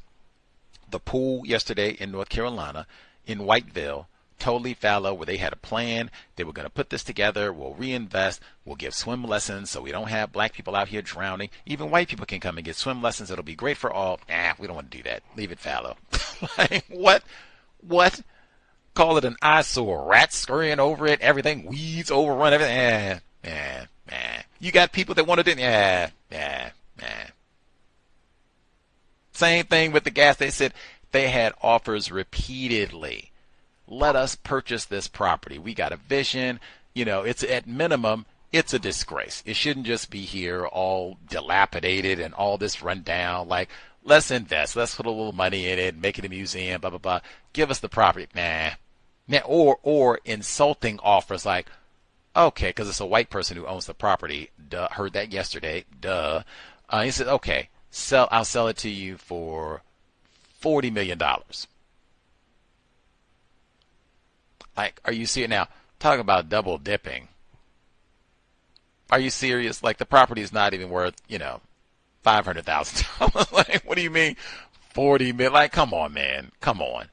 The pool yesterday in North Carolina, in Whiteville, totally fallow, where they had a plan. They were going to put this together. We'll reinvest. We'll give swim lessons so we don't have black people out here drowning. Even white people can come and get swim lessons. It'll be great for all. We don't want to do that. Leave it fallow. Like, what? Call it an eyesore. Rats scurrying over it. Everything. Weeds overrun everything. You got people that want to do. Same thing with the gas. They said they had offers repeatedly. Let us purchase this property. We got a vision. It's at minimum, it's a disgrace. It shouldn't just be here all dilapidated and all this run down. Like, let's invest. Let's put a little money in it, make it a museum, blah, blah, blah. Give us the property. Or insulting offers like, okay, because it's a white person who owns the property. Duh, heard that yesterday. Duh. He said, okay, I'll sell it to you for $40 million. Like, are you serious? Now, talk about double dipping. Are you serious? Like, the property is not even worth, $500,000. Like, what do you mean 40 million? Like, come on, man. Come on.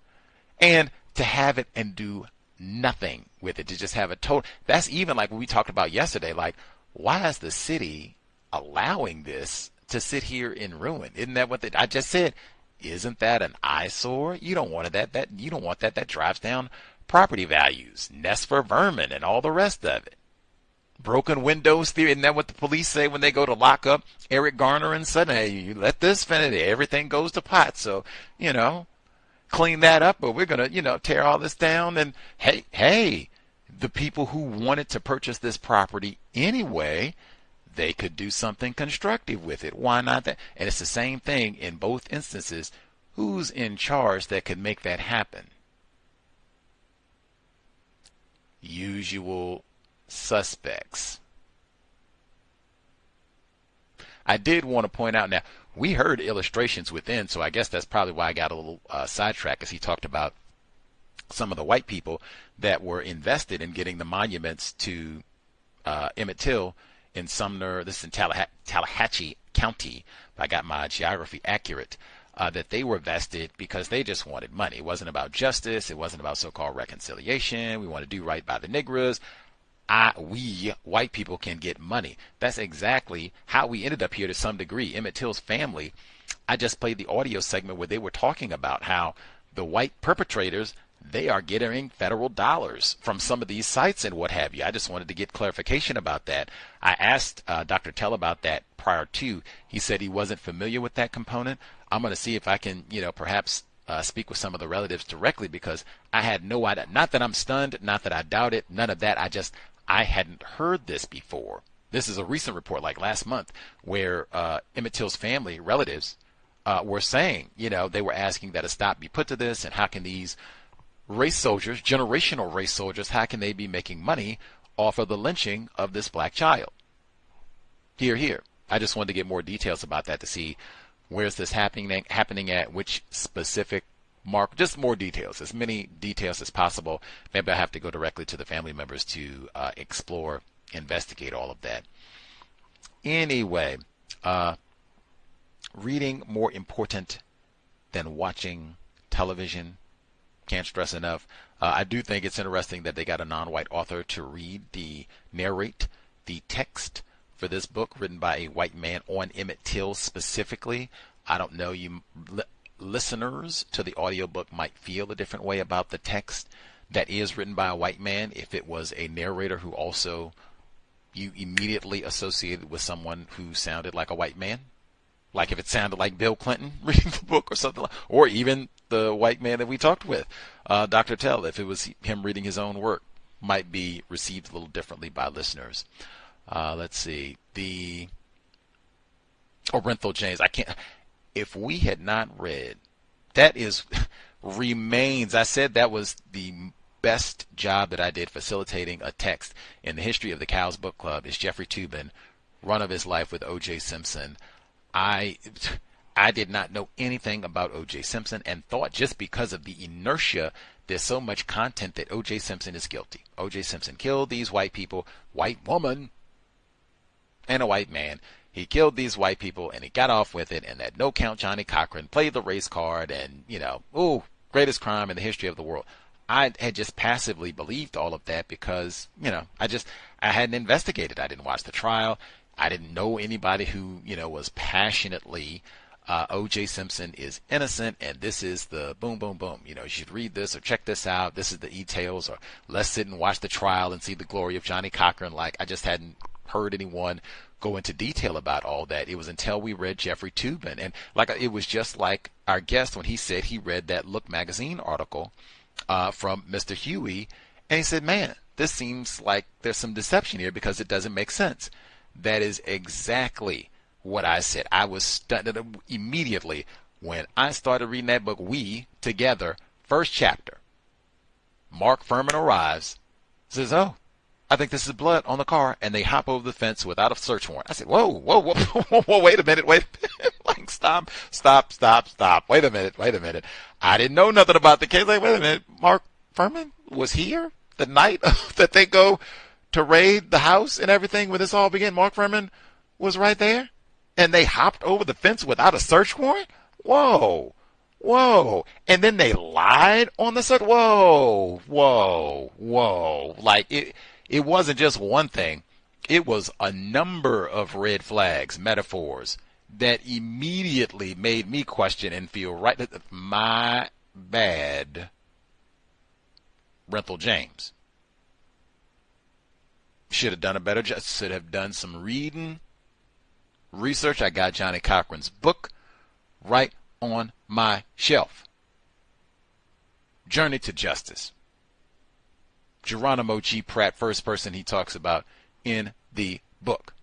And to have it and do nothing with it, to just have a total. That's even like what we talked about yesterday. Like, why is the city allowing this to sit here in ruin? Isn't that what I just said? Isn't that an eyesore? You don't want that. You don't want that. That drives down property values, nests for vermin, and all the rest of it. Broken windows theory. Isn't that what the police say when they go to lock up Eric Garner and Sudden? Hey, you let this finish, everything goes to pot. So, clean that up, but we're going to, tear all this down. And hey, the people who wanted to purchase this property anyway, they could do something constructive with it. Why not that? And it's the same thing in both instances. Who's in charge that could make that happen? Usual suspects. I did want to point out now, we heard illustrations within, so I guess that's probably why I got a little sidetracked, as he talked about some of the white people that were invested in getting the monuments to Emmett Till in Sumner, this is in Tallahatchie County, if I got my geography accurate, that they were vested because they just wanted money. It wasn't about justice. It wasn't about so-called reconciliation. We want to do right by the Negroes. We, white people, can get money. That's exactly how we ended up here to some degree. Emmett Till's family, I just played the audio segment where they were talking about how the white perpetrators, they are getting federal dollars from some of these sites and what have you. I just wanted to get clarification about that. I asked Dr. Till about that prior to. He said he wasn't familiar with that component. I'm going to see if I can, perhaps speak with some of the relatives directly, because I had no idea. Not that I'm stunned, not that I doubt it, none of that. I hadn't heard this before. This is a recent report, like last month, where Emmett Till's family relatives were saying, they were asking that a stop be put to this, and how can these race soldiers, generational race soldiers, how can they be making money off of the lynching of this black child? Here. I just wanted to get more details about that to see where's this happening at, which specific mark, just more details, as many details as possible. Maybe I have to go directly to the family members to explore, investigate all of that. Anyway, reading more important than watching television. Can't stress enough. I do think it's interesting that they got a non-white author to narrate the text for this book written by a white man on Emmett Till specifically. I don't know, you listeners to the audiobook might feel a different way about the text that is written by a white man if it was a narrator who also you immediately associated with someone who sounded like a white man. Like if it sounded like Bill Clinton reading the book or something, or even the white man that we talked with, Dr. Till, if it was him reading his own work, might be received a little differently by listeners. Let's see. Orenthal James. If we had not read That is remains. I said that was the best job that I did facilitating a text in the history of the C.O.W.S book club is Jeffrey Toobin, Run of His Life with O.J. Simpson. I did not know anything about O.J. Simpson and thought just because of the inertia, there's so much content that O.J. Simpson is guilty. O.J. Simpson killed these white people, white woman and a white man. He killed these white people and he got off with it, and that no count Johnny Cochran played the race card and, greatest crime in the history of the world. I had just passively believed all of that because, I hadn't investigated. I didn't watch the trial. I didn't know anybody who, was passionately O.J. Simpson is innocent, and this is the boom, boom, boom. You should read this or check this out. This is the details, or let's sit and watch the trial and see the glory of Johnny Cochran. I just hadn't heard anyone go into detail about all that. It was until we read Jeffrey Toobin, and it was just like our guest when he said he read that Look magazine article from Mr. Huey, and he said, man, this seems like there's some deception here because it doesn't make sense. That is exactly what I said. I was stunned immediately when I started reading that book, We Together, first chapter. Mark Furman arrives, says, oh, I think this is blood on the car, and they hop over the fence without a search warrant. I said, whoa, wait a minute. Stop. Wait a minute. I didn't know nothing about the case. Wait a minute. Mark Furman was here the night that they go to raid the house and everything when this all began. Mark Furman was right there, and they hopped over the fence without a search warrant? Whoa. And then they lied on the search? Whoa. It wasn't just one thing. It was a number of red flags, metaphors, that immediately made me question and feel right. My bad, Renthal James. Should have done a better job. Should have done some reading, research. I got Johnny Cochran's book right on my shelf. Journey to Justice. Geronimo G. Pratt, first person he talks about in the book.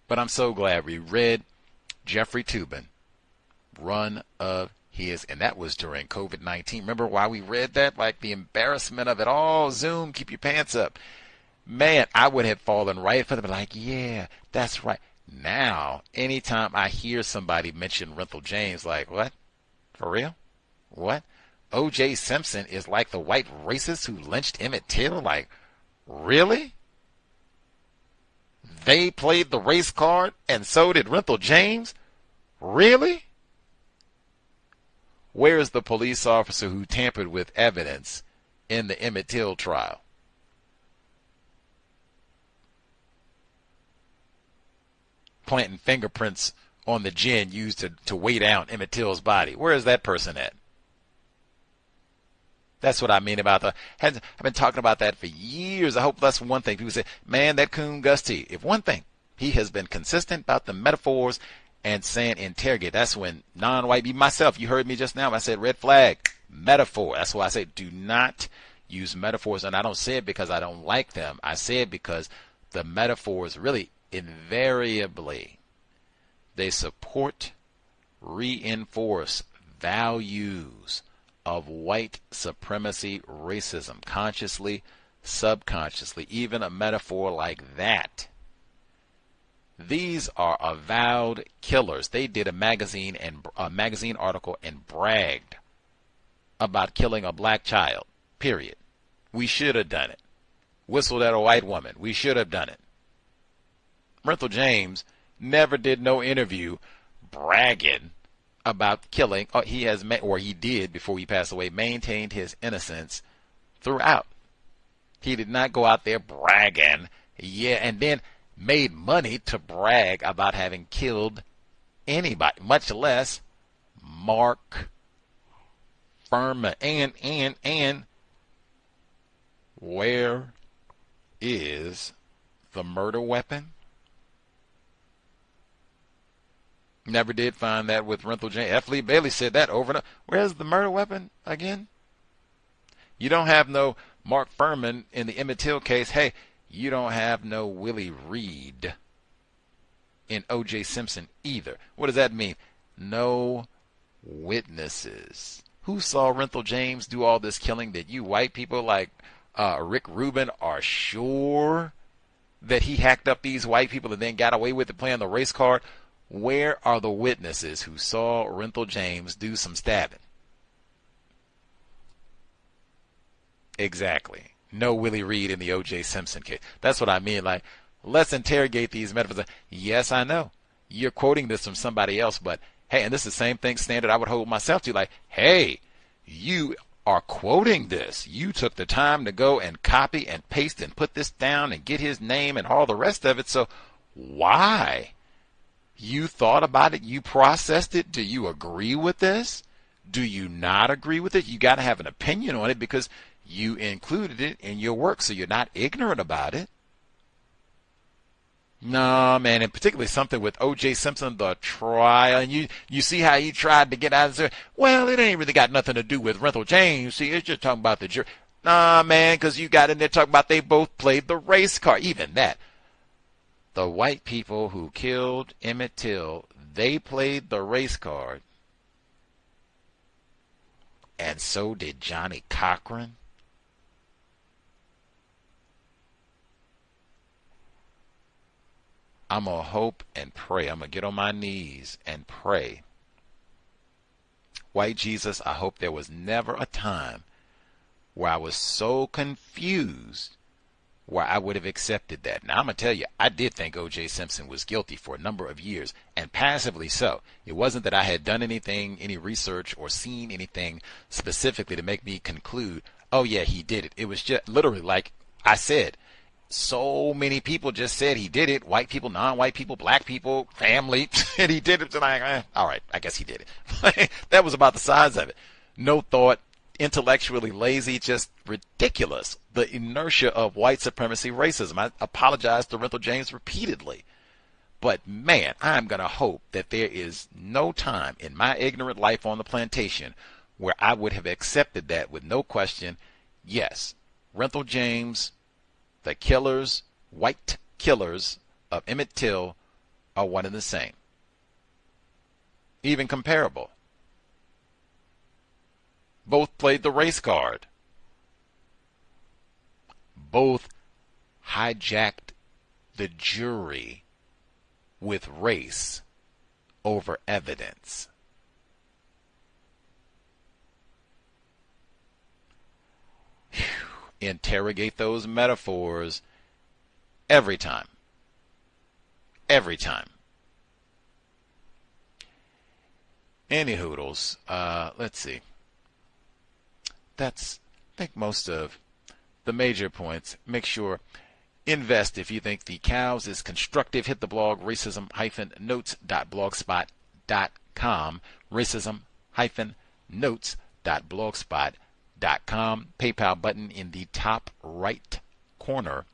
But I'm so glad we read Jeffrey Toobin, Run of His, and that was during COVID-19. Remember why we read that? The embarrassment of it all. Zoom, keep your pants up. Man, I would have fallen right for them, yeah, that's right. Now, anytime I hear somebody mention Renthal James, what? For real? What? O.J. Simpson is like the white racist who lynched Emmett Till? Really? They played the race card and so did Renthal James? Really? Where is the police officer who tampered with evidence in the Emmett Till trial? Planting fingerprints on the gin used to weigh down Emmett Till's body. Where is that person at? That's what I mean about I've been talking about that for years. I hope that's one thing. People say, man, that coon Gus T. If one thing, he has been consistent about the metaphors and saying interrogate. That's when non-white, be myself, you heard me just now. I said red flag, metaphor. That's why I say do not use metaphors. And I don't say it because I don't like them. I say it because the metaphors really invariably, they support, reinforce values of white supremacy, racism, consciously, subconsciously, even a metaphor like that. These are avowed killers. They did a magazine article and bragged about killing a black child, period. We should have done it. Whistled at a white woman. We should have done it. Renthal James never did no interview bragging about killing. He did before he passed away, maintained his innocence throughout. He did not go out there bragging, and then made money to brag about having killed anybody, much less Mark Furman. And where is the murder weapon? Never did find that with Renthal James. F. Lee Bailey said that over and over. Where's the murder weapon again? You don't have no Mark Furman in the Emmett Till case. Hey, you don't have no Willie Reed in O.J. Simpson either. What does that mean? No witnesses. Who saw Renthal James do all this killing that you white people like Rick Rubin are sure that he hacked up these white people and then got away with it playing the race card? Where are the witnesses who saw Renthal James do some stabbing? Exactly. No Willie Reed in the O.J. Simpson case. That's what I mean. Like, let's interrogate these metaphors. Yes, I know. You're quoting this from somebody else, but hey, and this is the same thing standard I would hold myself to. Like, hey, you are quoting this. You took the time to go and copy and paste and put this down and get his name and all the rest of it. So why? You thought about it. You processed it. Do you agree with this? Do you not agree with it? You got to have an opinion on it because you included it in your work, so you're not ignorant about it. No, man, and particularly something with O.J. Simpson, the trial, and you see how he tried to get out of there. Well, it ain't really got nothing to do with Renthal James. See, it's just talking about the jury. Nah, man, because you got in there talking about they both played the race card. Even that. The white people who killed Emmett Till, they played the race card. And so did Johnny Cochran. I'm going to hope and pray. I'm going to get on my knees and pray. White Jesus, I hope there was never a time where I was so confused where I would have accepted that. Now, I'm going to tell you, I did think O.J. Simpson was guilty for a number of years, and passively so. It wasn't that I had done anything, any research, or seen anything specifically to make me conclude, oh, yeah, he did it. It was just literally like I said. So many people just said he did it. White people, non-white people, black people, family, and he did it. And all right, I guess he did it. That was about the size of it. No thought, intellectually lazy, just ridiculous. The inertia of white supremacy racism. I apologize to Renthal James repeatedly. But man, I'm going to hope that there is no time in my ignorant life on the plantation where I would have accepted that with no question. Yes, Renthal James, the killers, white killers of Emmett Till are one and the same. Even comparable. Both played the race card. Both hijacked the jury with race over evidence. Whew. Interrogate those metaphors every time. Every time. Any hoodles. Let's see. That's, I think, most of the major points. Make sure, invest if you think the C.O.W.S is constructive. Hit the blog, racism-notes.blogspot.com. Racism-notes.blogspot.com. PayPal button in the top right corner.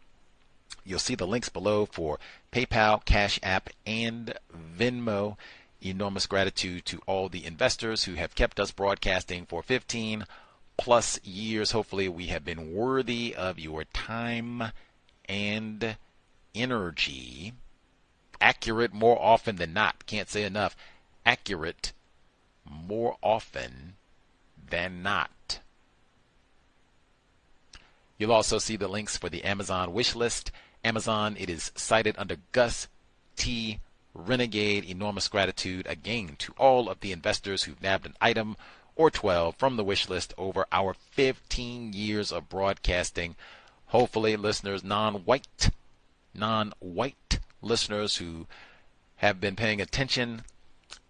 You'll see the links below for PayPal, Cash App, and Venmo. Enormous gratitude to all the investors who have kept us broadcasting for 15 plus years. Hopefully we have been worthy of your time and energy. Accurate more often than not. Can't say enough. Accurate more often than not. You'll also see the links for the Amazon wish list. Amazon, it is cited under Gus T. Renegade. Enormous gratitude again to all of the investors who've nabbed an item or 12 from the wish list over our 15 years of broadcasting. Hopefully, listeners, non-white listeners who have been paying attention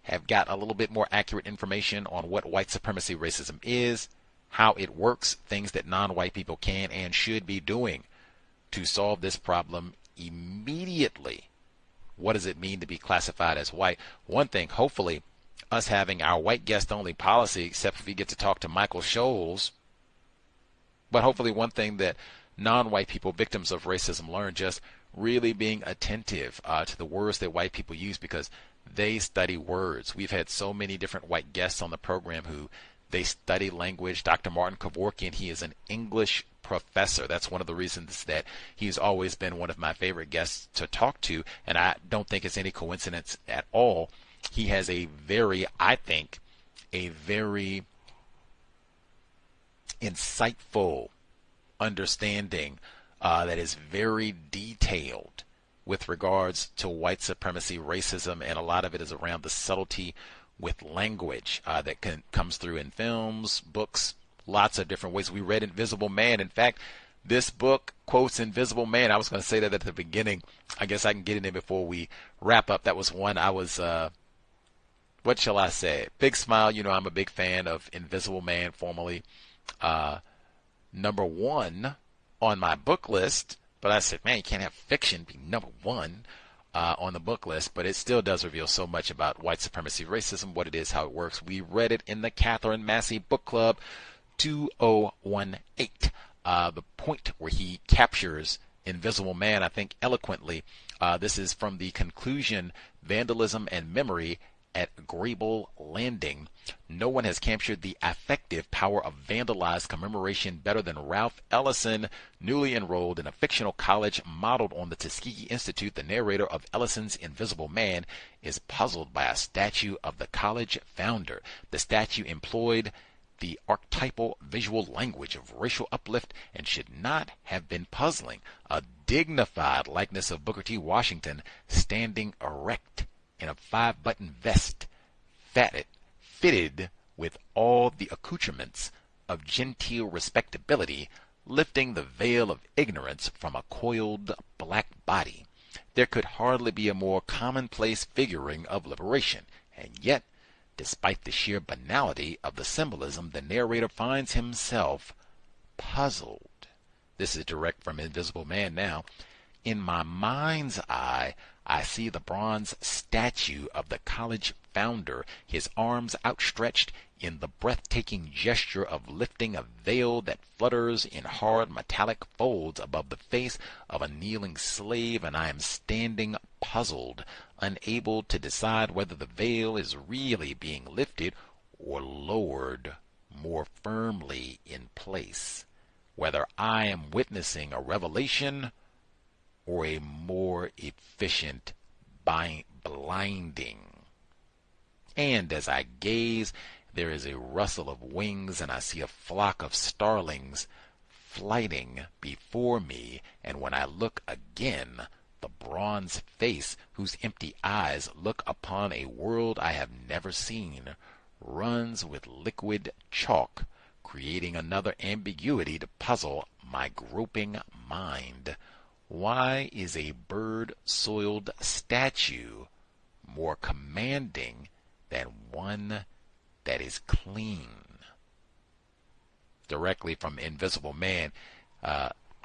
have got a little bit more accurate information on what white supremacy racism is, how it works, things that non-white people can and should be doing to solve this problem immediately. What does it mean to be classified as white? One thing, hopefully, us having our white guest only policy, except if we get to talk to Michael Scholes, but hopefully one thing that non-white people, victims of racism, learn, just really being attentive to the words that white people use, because they study words. We've had so many different white guests on the program who they study language. Dr. Martin Kevorkian, he is an English professor. That's one of the reasons that he's always been one of my favorite guests to talk to, and I don't think it's any coincidence at all He has a very, I think, a very insightful understanding that is very detailed with regards to white supremacy, racism, and a lot of it is around the subtlety with language that comes through in films, books, lots of different ways. We read Invisible Man. In fact, this book quotes Invisible Man. I was going to say that at the beginning. I guess I can get in there before we wrap up. That was one I was, what shall I say? Big smile. You know, I'm a big fan of Invisible Man, formerly number one on my book list. But I said, man, you can't have fiction be number one on the book list. But it still does reveal so much about white supremacy, racism, what it is, how it works. We read it in the Catherine Massey Book Club 2018. The point where he captures Invisible Man, I think, eloquently. This is from the conclusion, Vandalism and Memory at Grable Landing. No one has captured the affective power of vandalized commemoration better than Ralph Ellison, newly enrolled in a fictional college modeled on the Tuskegee Institute. The narrator of Ellison's Invisible Man is puzzled by a statue of the college founder. The statue employed the archetypal visual language of racial uplift and should not have been puzzling. A dignified likeness of Booker T. Washington standing erect in a 5-button vest, fitted with all the accoutrements of genteel respectability, lifting the veil of ignorance from a coiled black body. There could hardly be a more commonplace figuring of liberation, and yet, despite the sheer banality of the symbolism, the narrator finds himself puzzled. This is direct from Invisible Man now. In my mind's eye, I see the bronze statue of the college founder, his arms outstretched in the breathtaking gesture of lifting a veil that flutters in hard metallic folds above the face of a kneeling slave, and I am standing puzzled, unable to decide whether the veil is really being lifted or lowered more firmly in place, whether I am witnessing a revelation or a more efficient blinding. And as I gaze, there is a rustle of wings, and I see a flock of starlings flighting before me, and when I look again, the bronze face, whose empty eyes look upon a world I have never seen, runs with liquid chalk, creating another ambiguity to puzzle my groping mind. Why is a bird-soiled statue more commanding than one that is clean? Directly from Invisible Man,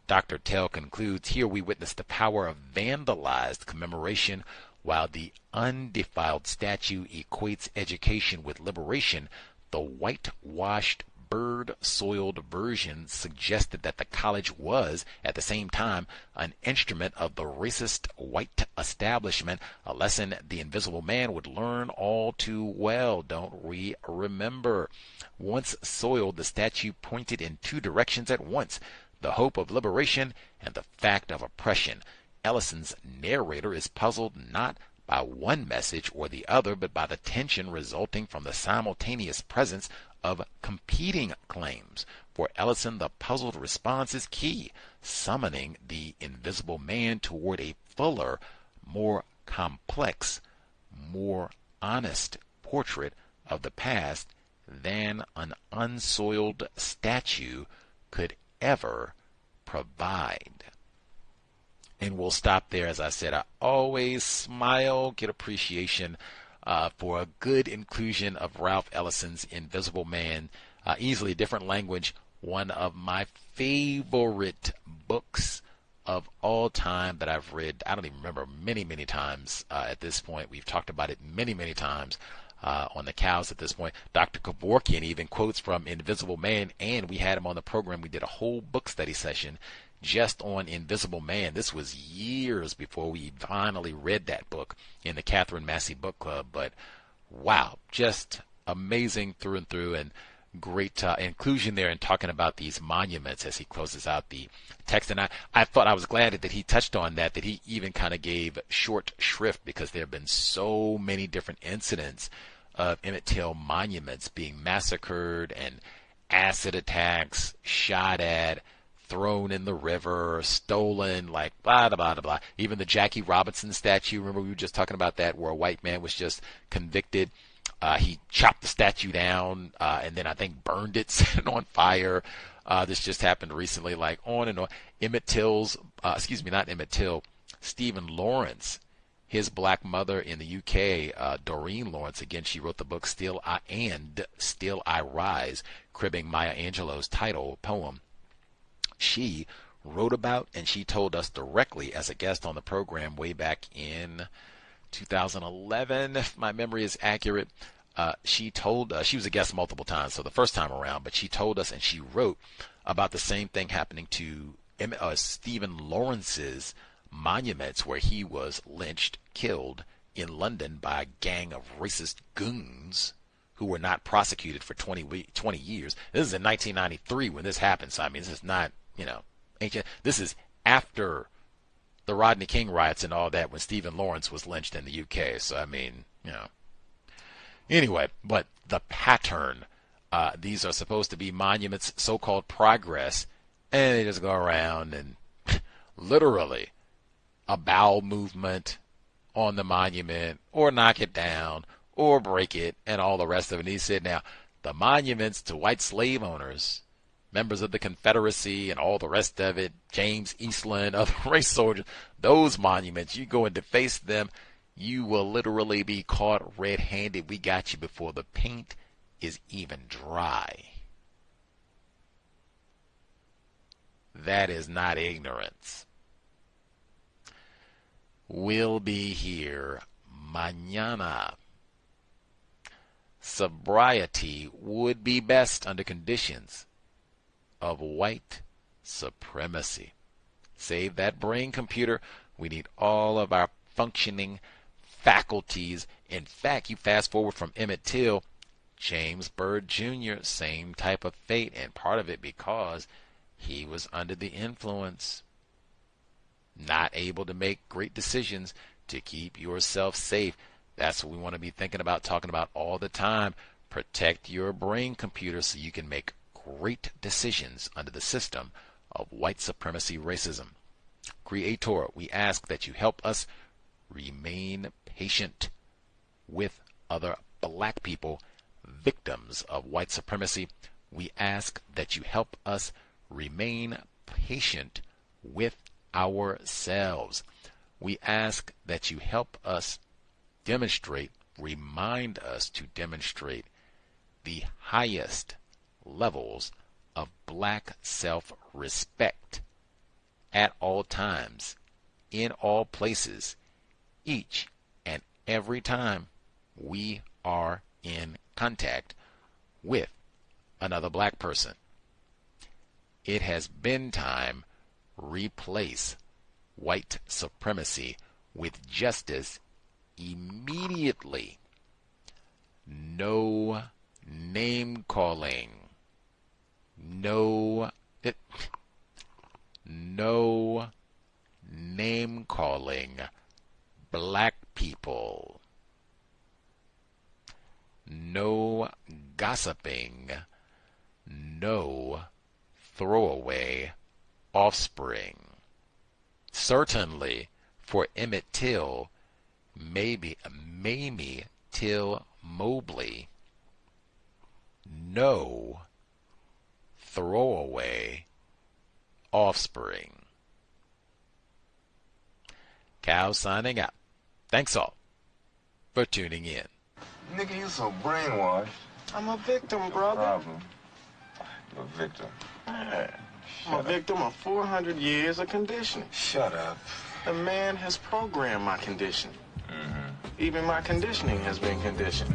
Dr. Till concludes, here we witness the power of vandalized commemoration. While the undefiled statue equates education with liberation, the whitewashed bird-soiled version suggested that the college was, at the same time, an instrument of the racist white establishment, a lesson the Invisible Man would learn all too well, don't we remember? Once soiled, the statue pointed in two directions at once, the hope of liberation and the fact of oppression. Ellison's narrator is puzzled not by one message or the other, but by the tension resulting from the simultaneous presence of competing claims. For Ellison, the puzzled response is key, summoning the Invisible Man toward a fuller, more complex, more honest portrait of the past than an unsoiled statue could ever provide. And we'll stop there. As I said, I always smile, get appreciation for a good inclusion of Ralph Ellison's Invisible Man. Easily different language, one of my favorite books of all time that I've read. I don't even remember, many, many times at this point. We've talked about it many, many times on the cows at this point. Dr. Kevorkian even quotes from Invisible Man, and we had him on the program. We did a whole book study session just on Invisible Man. This was years before we finally read that book in the Catherine Massey Book Club. But wow, just amazing through and through. And great inclusion there in talking about these monuments as he closes out the text. And I thought I was glad that he touched on that he even kind of gave short shrift, because there have been so many different incidents of Emmett Till monuments being massacred and acid attacks, shot at, thrown in the river, stolen, like blah, blah, blah, blah. Even the Jackie Robinson statue, remember we were just talking about that, where a white man was just convicted. He chopped the statue down and then I think burned it, set it on fire. This just happened recently, like on and on. Emmett Till's, not Emmett Till, Stephen Lawrence, his black mother in the UK, Doreen Lawrence, again, she wrote the book Still I Rise, cribbing Maya Angelou's poem. She wrote about, and she told us directly as a guest on the program way back in 2011, if my memory is accurate. She told us, she was a guest multiple times, so the first time around, but she told us and she wrote about the same thing happening to Stephen Lawrence's monuments, where he was lynched, killed in London by a gang of racist goons who were not prosecuted for 20 years. This is in 1993 when this happened, so I mean, this is not, ancient. This is after the Rodney King riots and all that, when Stephen Lawrence was lynched in the UK. So, I mean, Anyway, but the pattern, these are supposed to be monuments, so-called progress, and they just go around and literally a bowel movement on the monument, or knock it down, or break it, and all the rest of it. And he said, now, the monuments to white slave owners, members of the Confederacy, and all the rest of it, James Eastland, other race soldiers, those monuments, you go and deface them, you will literally be caught red-handed. We got you before the paint is even dry. That is not ignorance. We'll be here mañana. Sobriety would be best under conditions of white supremacy. Save that brain computer. We need all of our functioning faculties. In fact, you fast forward from Emmett Till, James Byrd Jr., same type of fate, and part of it because he was under the influence, not able to make great decisions to keep yourself safe. That's what we want to be thinking about, talking about all the time. Protect your brain computer so you can make great decisions under the system of white supremacy racism. Creator, we ask that you help us remain patient with other black people, victims of white supremacy. We ask that you help us remain patient with ourselves. We ask that you help us demonstrate, remind us to demonstrate the highest levels of black self-respect at all times, in all places, each and every time we are in contact with another black person. It has been time. Replace white supremacy with justice immediately. No name calling. No name calling black people. No gossiping. No throwaway offspring. Certainly for Emmett Till, maybe Mamie Till Mobley, no throwaway offspring. Cow signing out. Thanks all for tuning in. Nigga, you so brainwashed. I'm a victim, brother. Problem. You're a victim. Yeah. I'm a victim of 400 years of conditioning. Shut up. The man has programmed my conditioning. Mm-hmm. Even my conditioning has been conditioned.